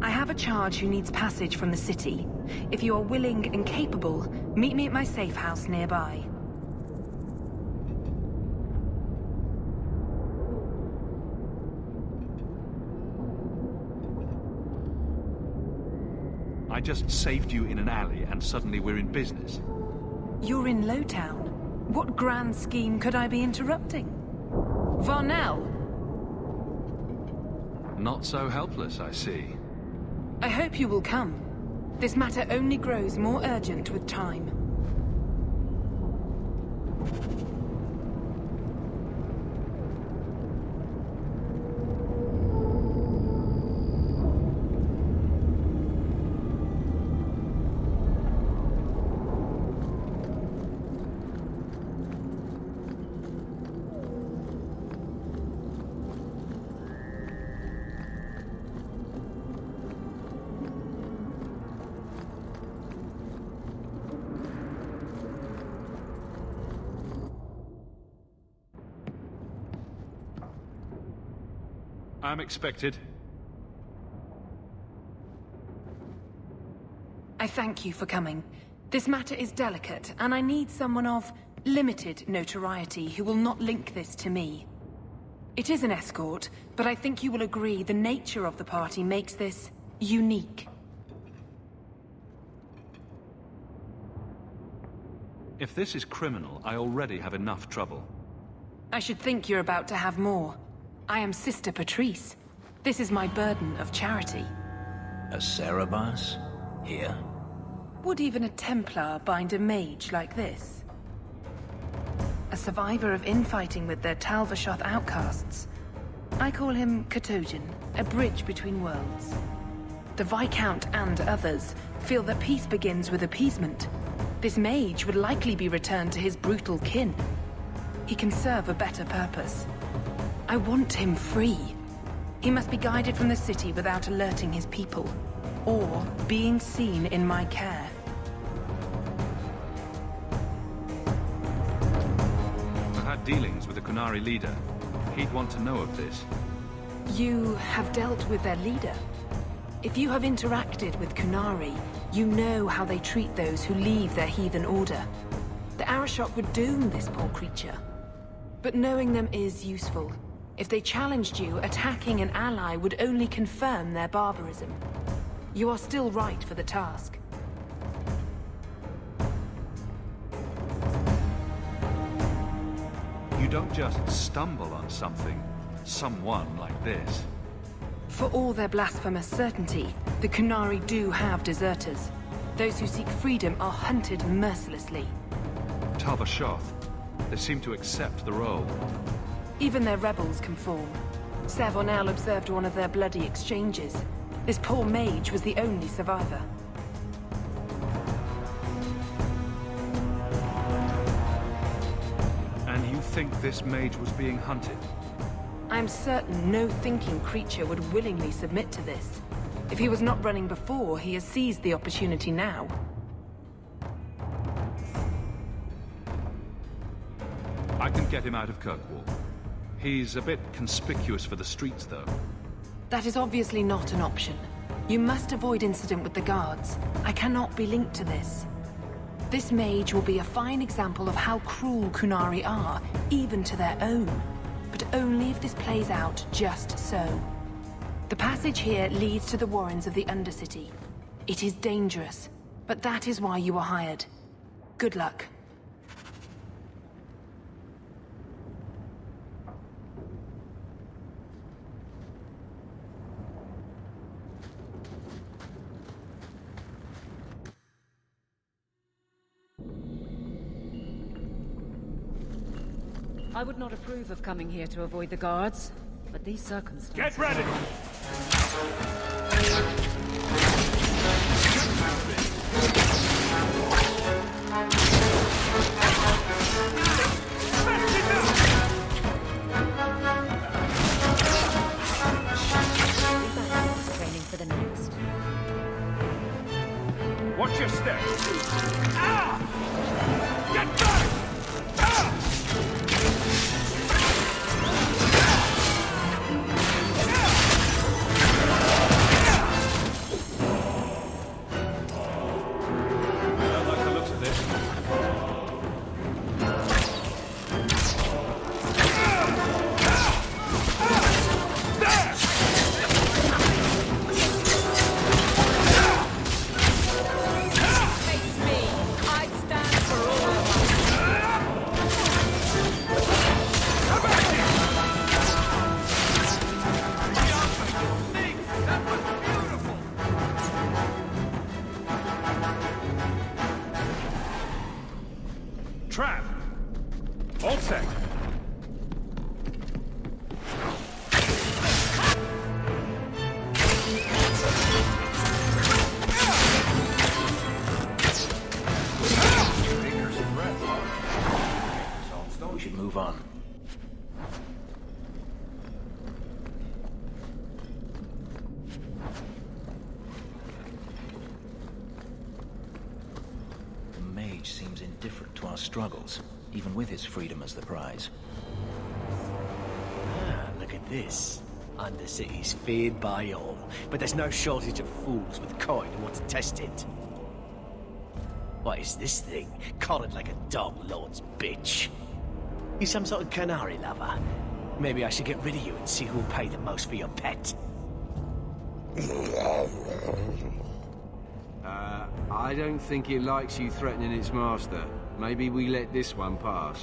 [SPEAKER 12] I have a charge who needs passage from the city. If you are willing and capable, meet me at my safe house nearby.
[SPEAKER 8] I just saved you in an alley and suddenly we're in business.
[SPEAKER 12] You're in Lowtown. What grand scheme could I be interrupting? Varnell!
[SPEAKER 8] Not so helpless, I see.
[SPEAKER 12] I hope you will come. This matter only grows more urgent with time.
[SPEAKER 8] I'm expected.
[SPEAKER 12] I thank you for coming. This matter is delicate, and I need someone of limited notoriety who will not link this to me. It is an escort, but I think you will agree the nature of the party makes this unique.
[SPEAKER 8] If this is criminal, I already have enough trouble.
[SPEAKER 12] I should think you're about to have more. I am Sister Patrice. This is my burden of charity.
[SPEAKER 10] A Cerebas? Here?
[SPEAKER 12] Would even a Templar bind a mage like this? a survivor of infighting with their Talvashoth outcasts. I call him Katojan, a bridge between worlds. The Viscount and others feel that peace begins with appeasement. This mage would likely be returned to his brutal kin. He can serve a better purpose. I want him free. He must be guided from the city without alerting his people, or being seen in my care.
[SPEAKER 8] I've had dealings with the Kunari leader. He'd want to know of this.
[SPEAKER 12] You have dealt with their leader. If you have interacted with Kunari, you know how they treat those who leave their heathen order. The Arashok would doom this poor creature. But knowing them is useful. If they challenged you, attacking an ally would only confirm their barbarism. You are still right for the task.
[SPEAKER 8] You don't just stumble on someone like this.
[SPEAKER 12] For all their blasphemous certainty, the Kunari do have deserters. Those who seek freedom are hunted mercilessly.
[SPEAKER 8] Talvashoth, they seem to accept the role.
[SPEAKER 12] Even their rebels conform. Savonel observed one of their bloody exchanges. This poor mage was the only survivor.
[SPEAKER 8] And you think this mage was being hunted?
[SPEAKER 12] I'm certain no thinking creature would willingly submit to this. If he was not running before, he has seized the opportunity now.
[SPEAKER 8] I can get him out of Kirkwall. He's a bit conspicuous for the streets, though.
[SPEAKER 12] That is obviously not an option. You must avoid incident with the guards. I cannot be linked to this. This mage will be a fine example of how cruel Kunari are, even to their own. But only if this plays out just so. The passage here leads to the warrens of the Undercity. It is dangerous, but that is why you were hired. Good luck.
[SPEAKER 2] I would not approve of coming here to avoid the guards, but these circumstances...
[SPEAKER 22] Get ready!
[SPEAKER 2] Training for the next.
[SPEAKER 22] Watch your step! Ah! Get back! Ah! Trap! All set!
[SPEAKER 17] Fingers and breath. So we should move on.
[SPEAKER 18] Seems indifferent to our struggles, even with his freedom as the prize.
[SPEAKER 21] Ah, look at this. Undercity's feared by all, but there's no shortage of fools with coin who want to test it. What is this thing? Collared like a dog lord's bitch. You some sort of canary lover? Maybe I should get rid of you and see who'll pay the most for your pet.
[SPEAKER 24] I don't think it likes you threatening its master. Maybe we let this one pass.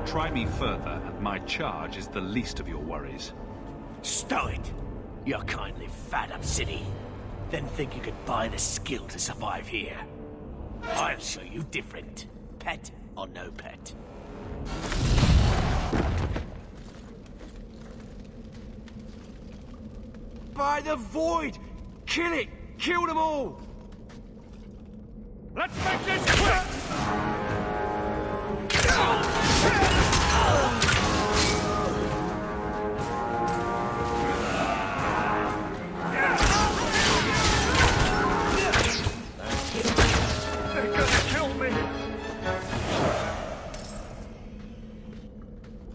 [SPEAKER 8] Try me further, and my charge is the least of your worries.
[SPEAKER 21] Stow it! You're kindly fat up city. Then think you could buy the skill to survive here. I'll show you different. Pet or no pet.
[SPEAKER 24] By the void! Kill it! Kill them all!
[SPEAKER 22] Let's make this quick! They're gonna kill me!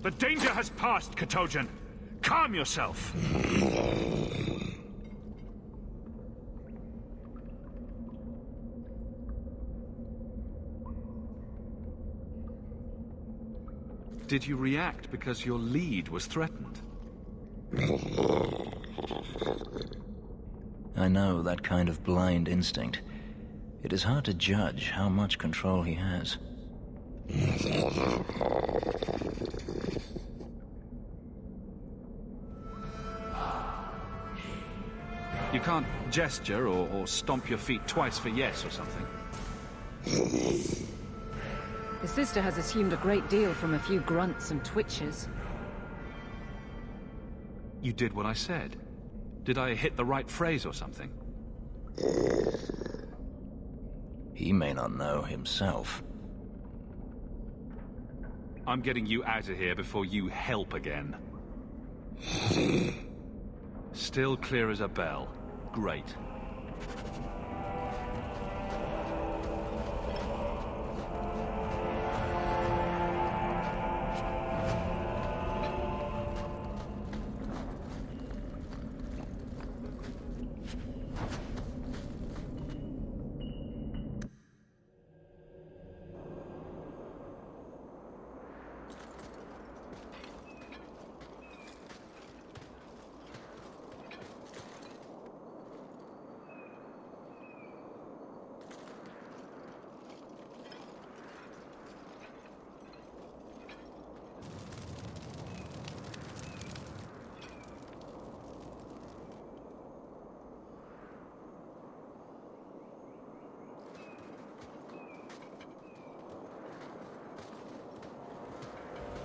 [SPEAKER 22] The danger has passed, Katojan. Calm yourself.
[SPEAKER 8] Did you react because your lead was threatened?
[SPEAKER 18] I know that kind of blind instinct. It is hard to judge how much control he has.
[SPEAKER 8] You can't gesture or stomp your feet twice for yes or something.
[SPEAKER 2] The sister has assumed a great deal from a few grunts and twitches.
[SPEAKER 8] You did what I said. Did I hit the right phrase or something?
[SPEAKER 18] He may not know himself.
[SPEAKER 8] I'm getting you out of here before you help again. Still clear as a bell. Great.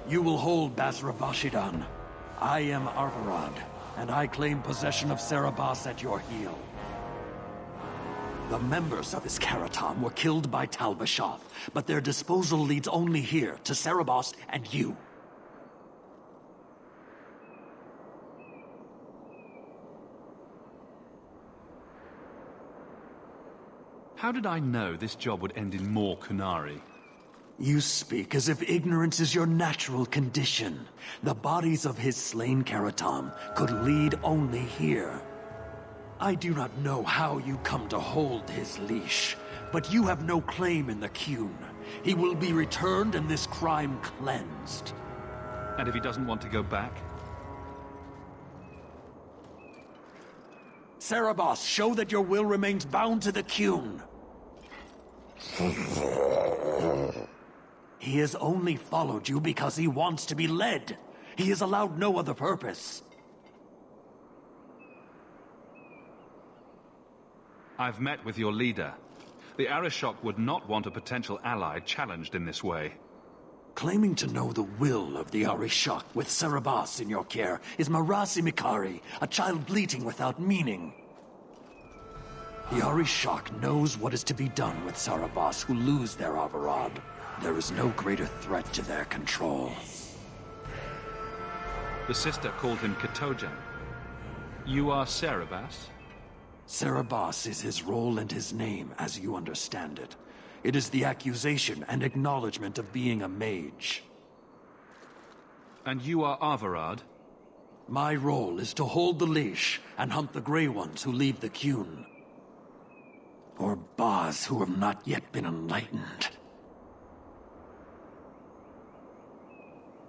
[SPEAKER 11] You will hold Basra Vashidan. I am Arvarad, and I claim possession of Serabas at your heel. The members of his Karatam were killed by Tal-Vashoth, but their disposal leads only here, to Serabas and you.
[SPEAKER 8] How did I know this job would end in more Kunari?
[SPEAKER 11] You speak as if ignorance is your natural condition. The bodies of his slain Karatam could lead only here. I do not know how you come to hold his leash, but you have no claim in the Qun. He will be returned and this crime cleansed.
[SPEAKER 8] And if he doesn't want to go back?
[SPEAKER 11] Serabas, show that your will remains bound to the Qun. He has only followed you because he wants to be led. He is allowed no other purpose.
[SPEAKER 8] I've met with your leader. The Arishok would not want a potential ally challenged in this way.
[SPEAKER 11] Claiming to know the will of the Arishok with Serabas in your care is Marasi Mikari, a child bleating without meaning. The Arishok knows what is to be done with Serabas who lose their Avarad. There is no greater threat to their control.
[SPEAKER 8] The sister called him Katojan. You are Serabas?
[SPEAKER 11] Serabas is his role and his name, as you understand it. It is the accusation and acknowledgement of being a mage.
[SPEAKER 8] And you are Avarad?
[SPEAKER 11] My role is to hold the leash and hunt the Grey Ones who leave the Qun. Or Baz who have not yet been enlightened.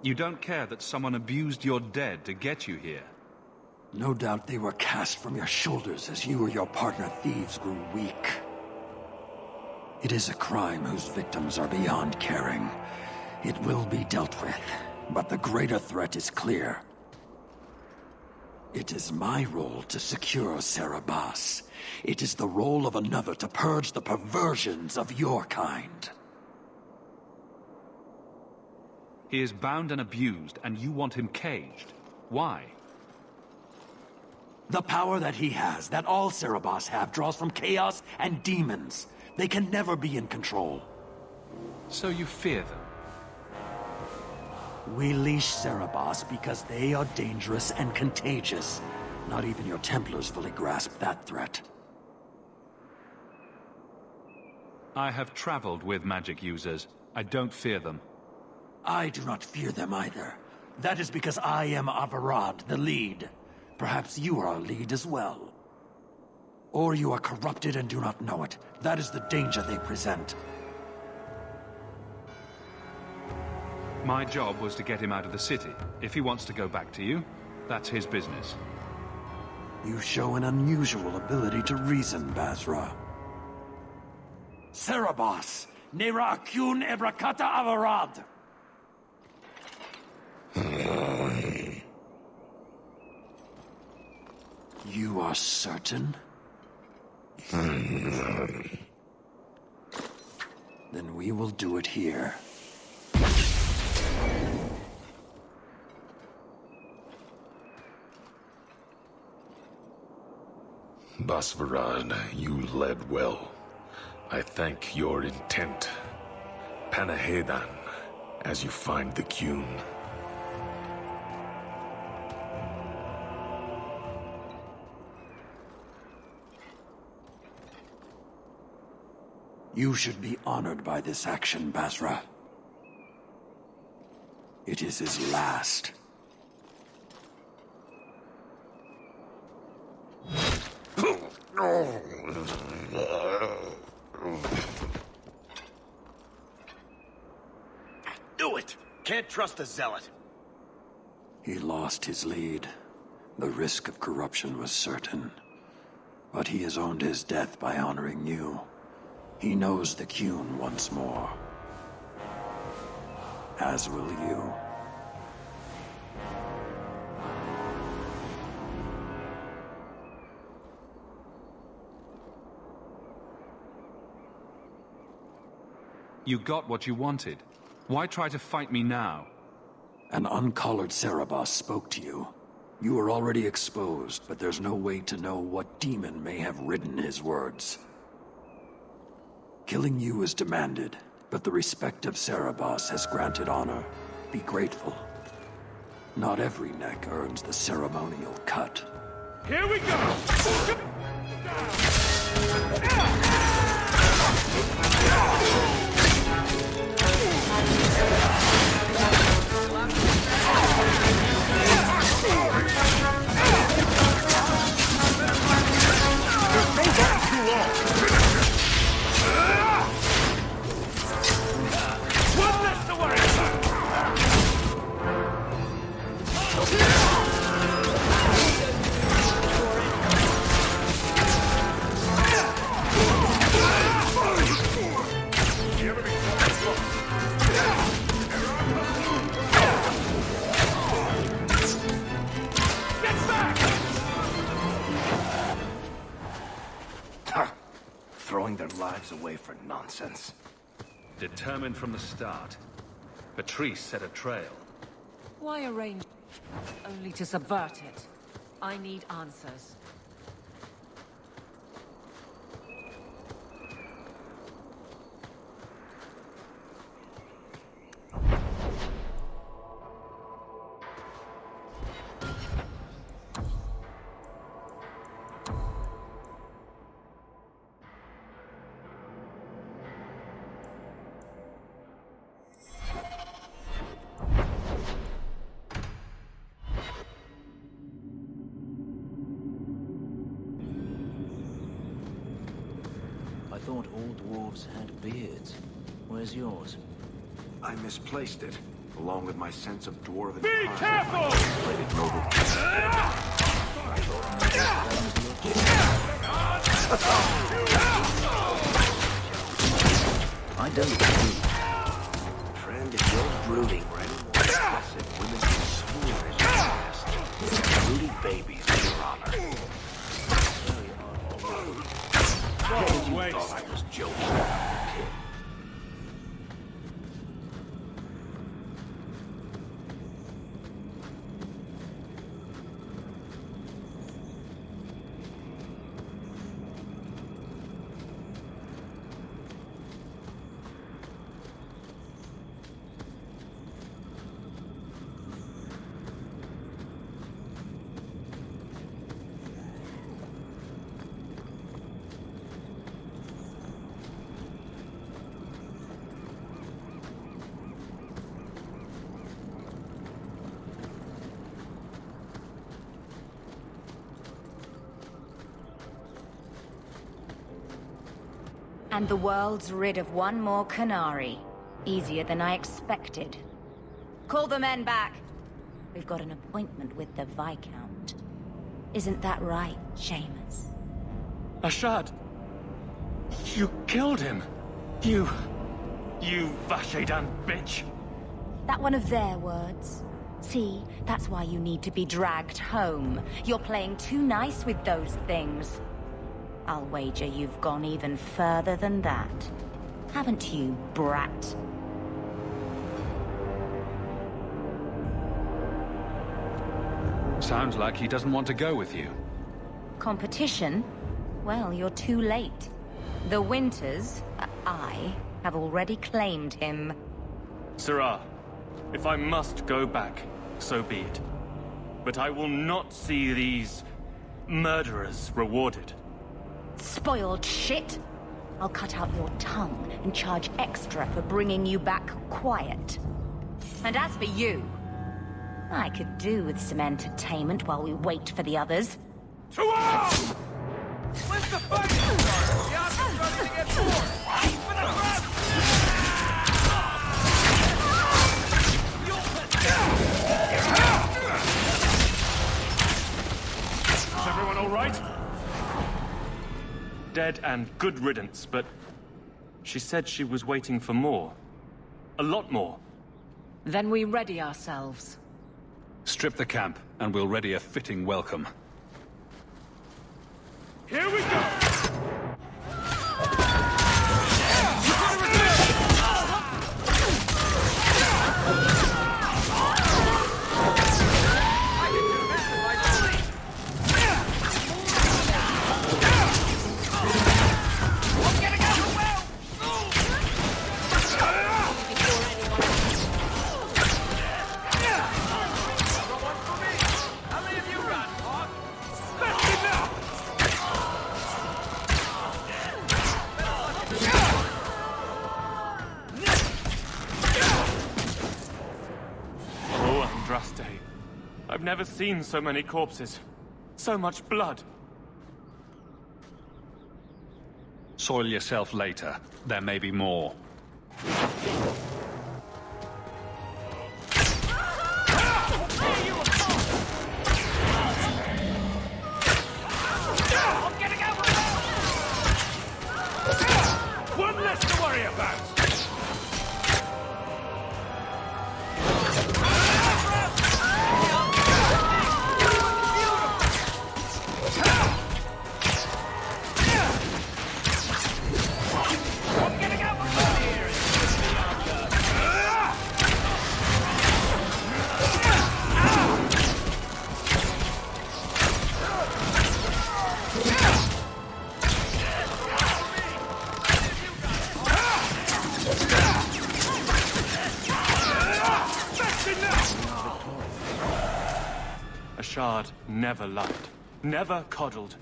[SPEAKER 8] You don't care that someone abused your dead to get you here?
[SPEAKER 11] No doubt they were cast from your shoulders as you or your partner thieves grew weak. It is a crime whose victims are beyond caring. It will be dealt with, but the greater threat is clear. It is my role to secure Cerebas. It is the role of another to purge the perversions of your kind.
[SPEAKER 8] He is bound and abused, and you want him caged. Why?
[SPEAKER 11] The power that he has, that all Cerebas have, draws from chaos and demons. They can never be in control.
[SPEAKER 8] So you fear them?
[SPEAKER 11] We leash Cerebas because they are dangerous and contagious. Not even your Templars fully grasp that threat.
[SPEAKER 8] I have traveled with magic users. I don't fear them.
[SPEAKER 11] I do not fear them either. That is because I am Avarad, the lead. Perhaps you are a lead as well. Or you are corrupted and do not know it. That is the danger they present.
[SPEAKER 8] My job was to get him out of the city. If he wants to go back to you, that's his business.
[SPEAKER 11] You show an unusual ability to reason, Basra. Cerebas! Nera Akun Ebrakata Avarad! You are certain? Then we will do it here.
[SPEAKER 3] Basvarad, you led well. I thank your intent. Panahedan, as you find the Qun.
[SPEAKER 11] You should be honored by this action, Basra. It is his last.
[SPEAKER 10] Do it! Can't trust the zealot.
[SPEAKER 11] He lost his lead. The risk of corruption was certain. But he has owned his death by honoring you. He knows the Qun once more. As will you.
[SPEAKER 8] You got what you wanted. Why try to fight me now?
[SPEAKER 11] An uncollared Cerebas spoke to you. You are already exposed, but there's no way to know what demon may have written his words. Killing you is demanded, but the respect of Cerebas has granted honor. Be grateful. Not every neck earns the ceremonial cut.
[SPEAKER 22] Here we go! One less to worry about!
[SPEAKER 10] Throwing their lives away for nonsense.
[SPEAKER 8] Determined from the start. Patrice set a trail.
[SPEAKER 2] Why arrange only to subvert it? I need answers.
[SPEAKER 18] I thought all dwarves had beards. Where's yours?
[SPEAKER 1] I misplaced it, along with my sense of dwarven
[SPEAKER 22] Be careful!
[SPEAKER 18] I don't believe.
[SPEAKER 10] Friend, if you're brooding, right? Classic women can swoon as your past. Broody babies.
[SPEAKER 13] joke about the kid.
[SPEAKER 5] And the world's rid of one more Qunari. Easier than I expected. Call the men back. We've got an appointment with the Viscount. Isn't that right, Seamus?
[SPEAKER 20] Ashad! You killed him! You Vashedan bitch!
[SPEAKER 5] That one of their words. See, that's why you need to be dragged home. You're playing too nice with those things. I'll wager you've gone even further than that. Haven't you, brat?
[SPEAKER 8] Sounds like he doesn't want to go with you.
[SPEAKER 5] Competition? Well, you're too late. The Winters, I, have already claimed him.
[SPEAKER 20] Sirrah, if I must go back, so be it. But I will not see these murderers rewarded.
[SPEAKER 5] Spoiled shit! I'll cut out your tongue and charge extra for bringing you back quiet. And as for you, I could do with some entertainment while we wait for the others.
[SPEAKER 23] To arms! When's the fight start? The option's ready to get forward! Fight for the front!
[SPEAKER 20] Is everyone all right? Dead and good riddance, but she said she was waiting for more. A lot more.
[SPEAKER 2] Then we ready ourselves.
[SPEAKER 8] Strip the camp, and we'll ready a fitting welcome.
[SPEAKER 20] Here we go! I've never seen so many corpses. So much blood.
[SPEAKER 8] Soil yourself later. There may be more.
[SPEAKER 23] One less to worry about!
[SPEAKER 20] Ashad never lied, never coddled.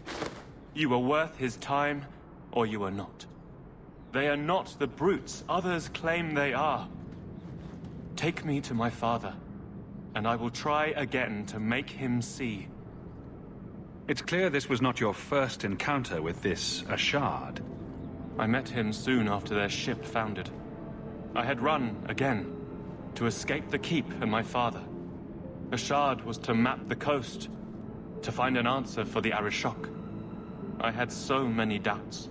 [SPEAKER 20] You were worth his time, or you are not. They are not the brutes others claim they are. Take me to my father, and I will try again to make him see.
[SPEAKER 8] It's clear this was not your first encounter with this Ashad.
[SPEAKER 20] I met him soon after their ship foundered. I had run again, to escape the keep and my father. Ashad was to map the coast, to find an answer for the Arishok. I had so many doubts.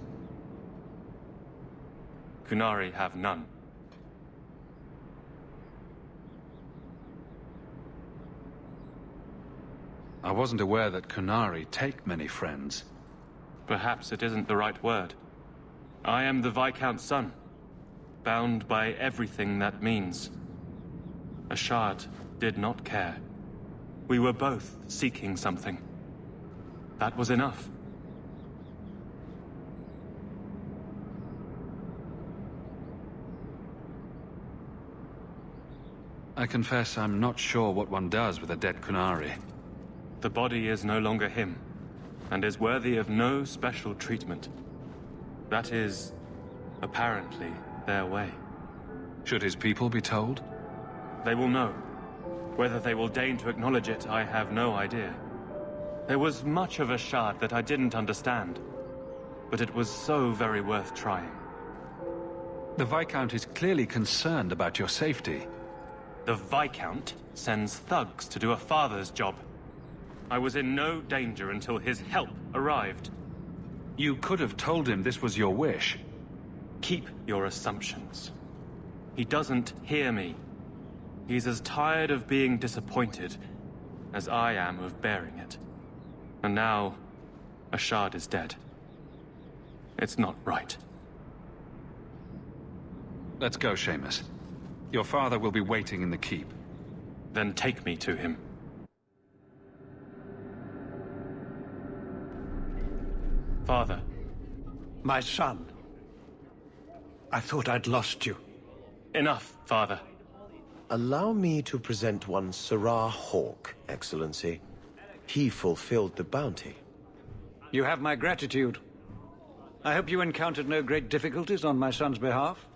[SPEAKER 20] Qunari have none.
[SPEAKER 8] I wasn't aware that Qunari take many friends.
[SPEAKER 20] Perhaps it isn't the right word.
[SPEAKER 7] I am the Viscount's son, bound by everything that means. Ashad did not care. We were both seeking something. That was enough.
[SPEAKER 8] I confess I'm not sure what one does with a dead Kunari.
[SPEAKER 7] The body is no longer him, and is worthy of no special treatment. That is, apparently, their way.
[SPEAKER 8] Should his people be told?
[SPEAKER 7] They will know. Whether they will deign to acknowledge it, I have no idea. There was much of Ashad that I didn't understand, but it was so very worth trying.
[SPEAKER 8] The Viscount is clearly concerned about your safety.
[SPEAKER 7] The Viscount sends thugs to do a father's job. I was in no danger until his help arrived.
[SPEAKER 8] You could have told him this was your wish.
[SPEAKER 7] Keep your assumptions. He doesn't hear me. He's as tired of being disappointed as I am of bearing it. And now, Ashad is dead. It's not right.
[SPEAKER 8] Let's go, Seamus. Your father will be waiting in the keep.
[SPEAKER 7] Then take me to him. Father.
[SPEAKER 23] My son. I thought I'd lost you.
[SPEAKER 7] Enough, Father.
[SPEAKER 17] Allow me to present one Sirrah Hawk, Excellency. He fulfilled the bounty.
[SPEAKER 9] You have my gratitude. I hope you encountered no great difficulties on my son's behalf.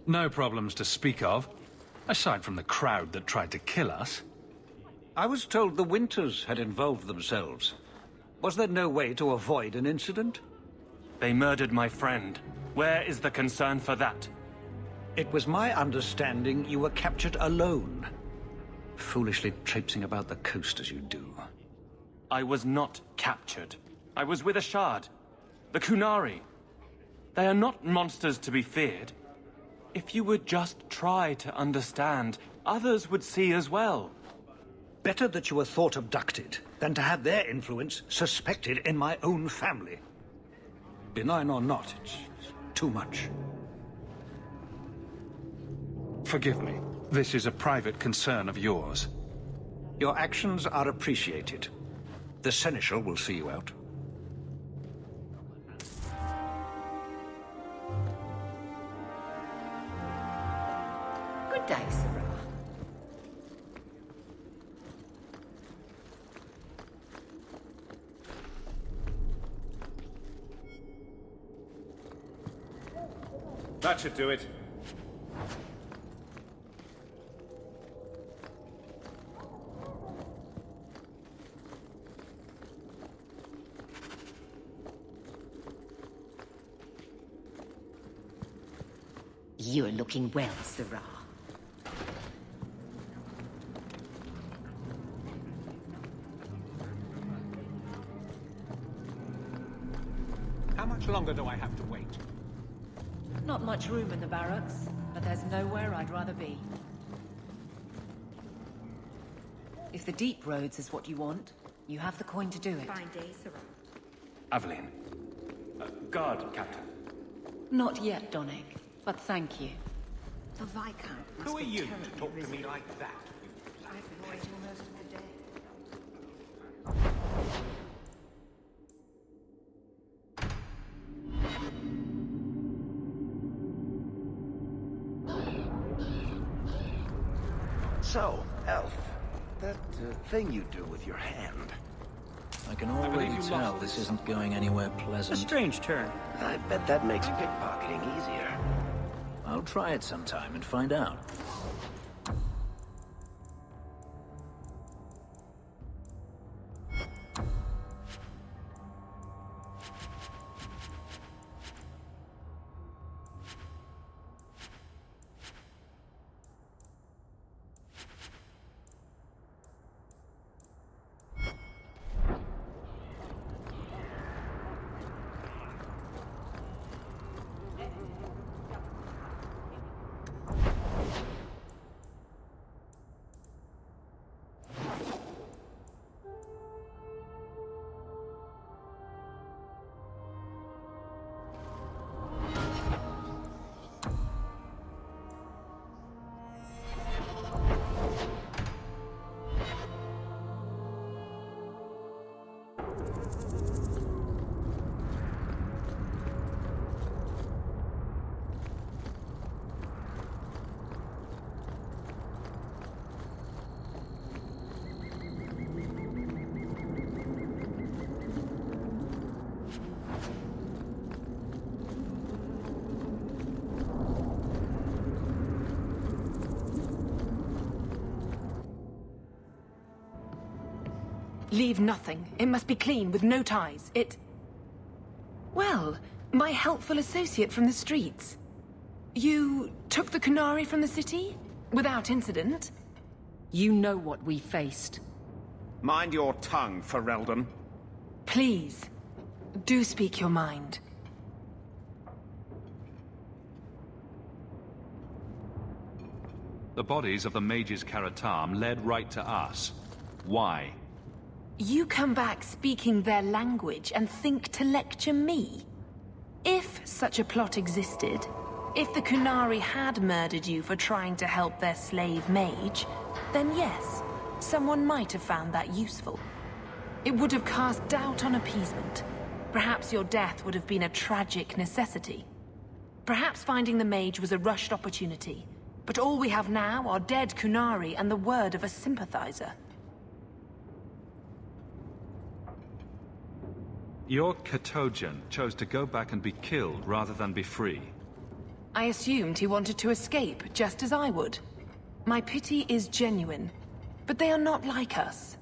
[SPEAKER 8] No problems to speak of, aside from the crowd that tried to kill us.
[SPEAKER 9] I was told the Winters had involved themselves. Was there no way to avoid an incident?
[SPEAKER 7] They murdered my friend. Where is the concern for that?
[SPEAKER 9] It was my understanding you were captured alone. Foolishly traipsing about the coast as you do.
[SPEAKER 7] I was not captured. I was with Ashad. The Kunari. They are not monsters to be feared. If you would just try to understand, others would see as well.
[SPEAKER 9] Better that you were thought abducted than to have their influence suspected in my own family. Benign or not, it's too much.
[SPEAKER 8] Forgive me. This is a private concern of yours.
[SPEAKER 9] Your actions are appreciated. The Seneschal will see you out.
[SPEAKER 2] Good day, Sirrah.
[SPEAKER 1] That should do it.
[SPEAKER 2] You're looking well, Sirrah.
[SPEAKER 22] How much longer do I have to wait?
[SPEAKER 2] Not much room in the barracks, but there's nowhere I'd rather be. If the deep roads is what you want, you have the coin to do it.
[SPEAKER 4] Fine day, Sirrah.
[SPEAKER 7] Aveline. Guard, Captain.
[SPEAKER 2] Not yet, Donnick, but thank you.
[SPEAKER 4] The Viscount must
[SPEAKER 22] Who are
[SPEAKER 4] be
[SPEAKER 22] you to
[SPEAKER 4] terribly
[SPEAKER 22] talk to me
[SPEAKER 4] busy.
[SPEAKER 22] like that?
[SPEAKER 4] I've been waiting most of the day.
[SPEAKER 17] So, Elf, that thing you do with your hand.
[SPEAKER 18] I can already tell this isn't going anywhere pleasant.
[SPEAKER 9] A strange turn.
[SPEAKER 17] I bet that makes pickpocketing easier.
[SPEAKER 18] I'll try it sometime and find out.
[SPEAKER 12] Leave nothing. It must be clean, with no ties. Well, my helpful associate from the streets. You took the Kunari from the city? Without incident?
[SPEAKER 2] You know what we faced.
[SPEAKER 1] Mind your tongue, Ferelden.
[SPEAKER 12] Please, do speak your mind.
[SPEAKER 8] The bodies of the mages Karatam led right to us. Why?
[SPEAKER 12] You come back speaking their language and think to lecture me? If such a plot existed, if the Kunari had murdered you for trying to help their slave mage, then yes, someone might have found that useful. It would have cast doubt on appeasement. Perhaps your death would have been a tragic necessity. Perhaps finding the mage was a rushed opportunity. But all we have now are dead Kunari and the word of a sympathizer.
[SPEAKER 8] Your Katojan chose to go back and be killed rather than be free.
[SPEAKER 12] I assumed he wanted to escape, just as I would. My pity is genuine, but they are not like us.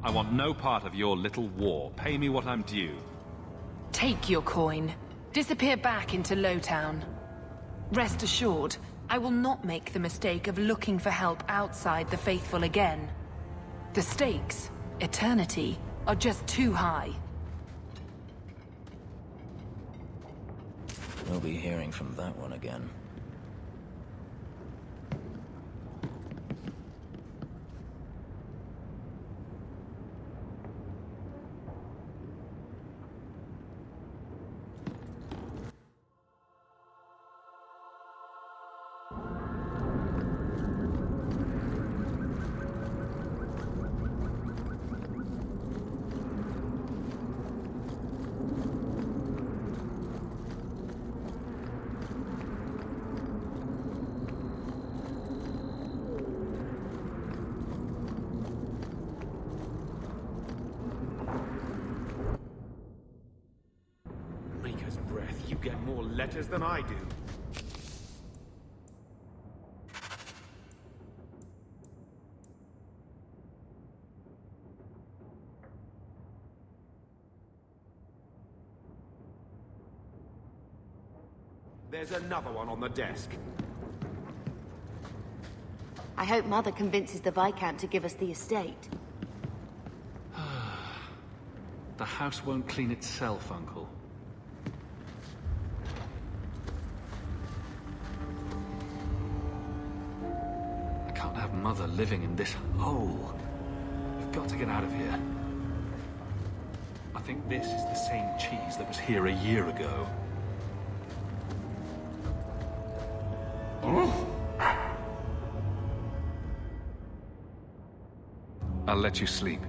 [SPEAKER 8] I want no part of your little war. Pay me what I'm due.
[SPEAKER 12] Take your coin. Disappear back into Lowtown. Rest assured, I will not make the mistake of looking for help outside the Faithful again. The stakes, eternity, are just too high.
[SPEAKER 18] We'll be hearing from that one again.
[SPEAKER 1] Maker's breath, you get more letters than I do. There's another one on the desk.
[SPEAKER 16] I hope Mother convinces the Viscount to give us the estate.
[SPEAKER 8] The house won't clean itself, Uncle. I can't have Mother living in this hole. We've got to get out of here. I think this is the same cheese that was here a year ago. I'll let you sleep.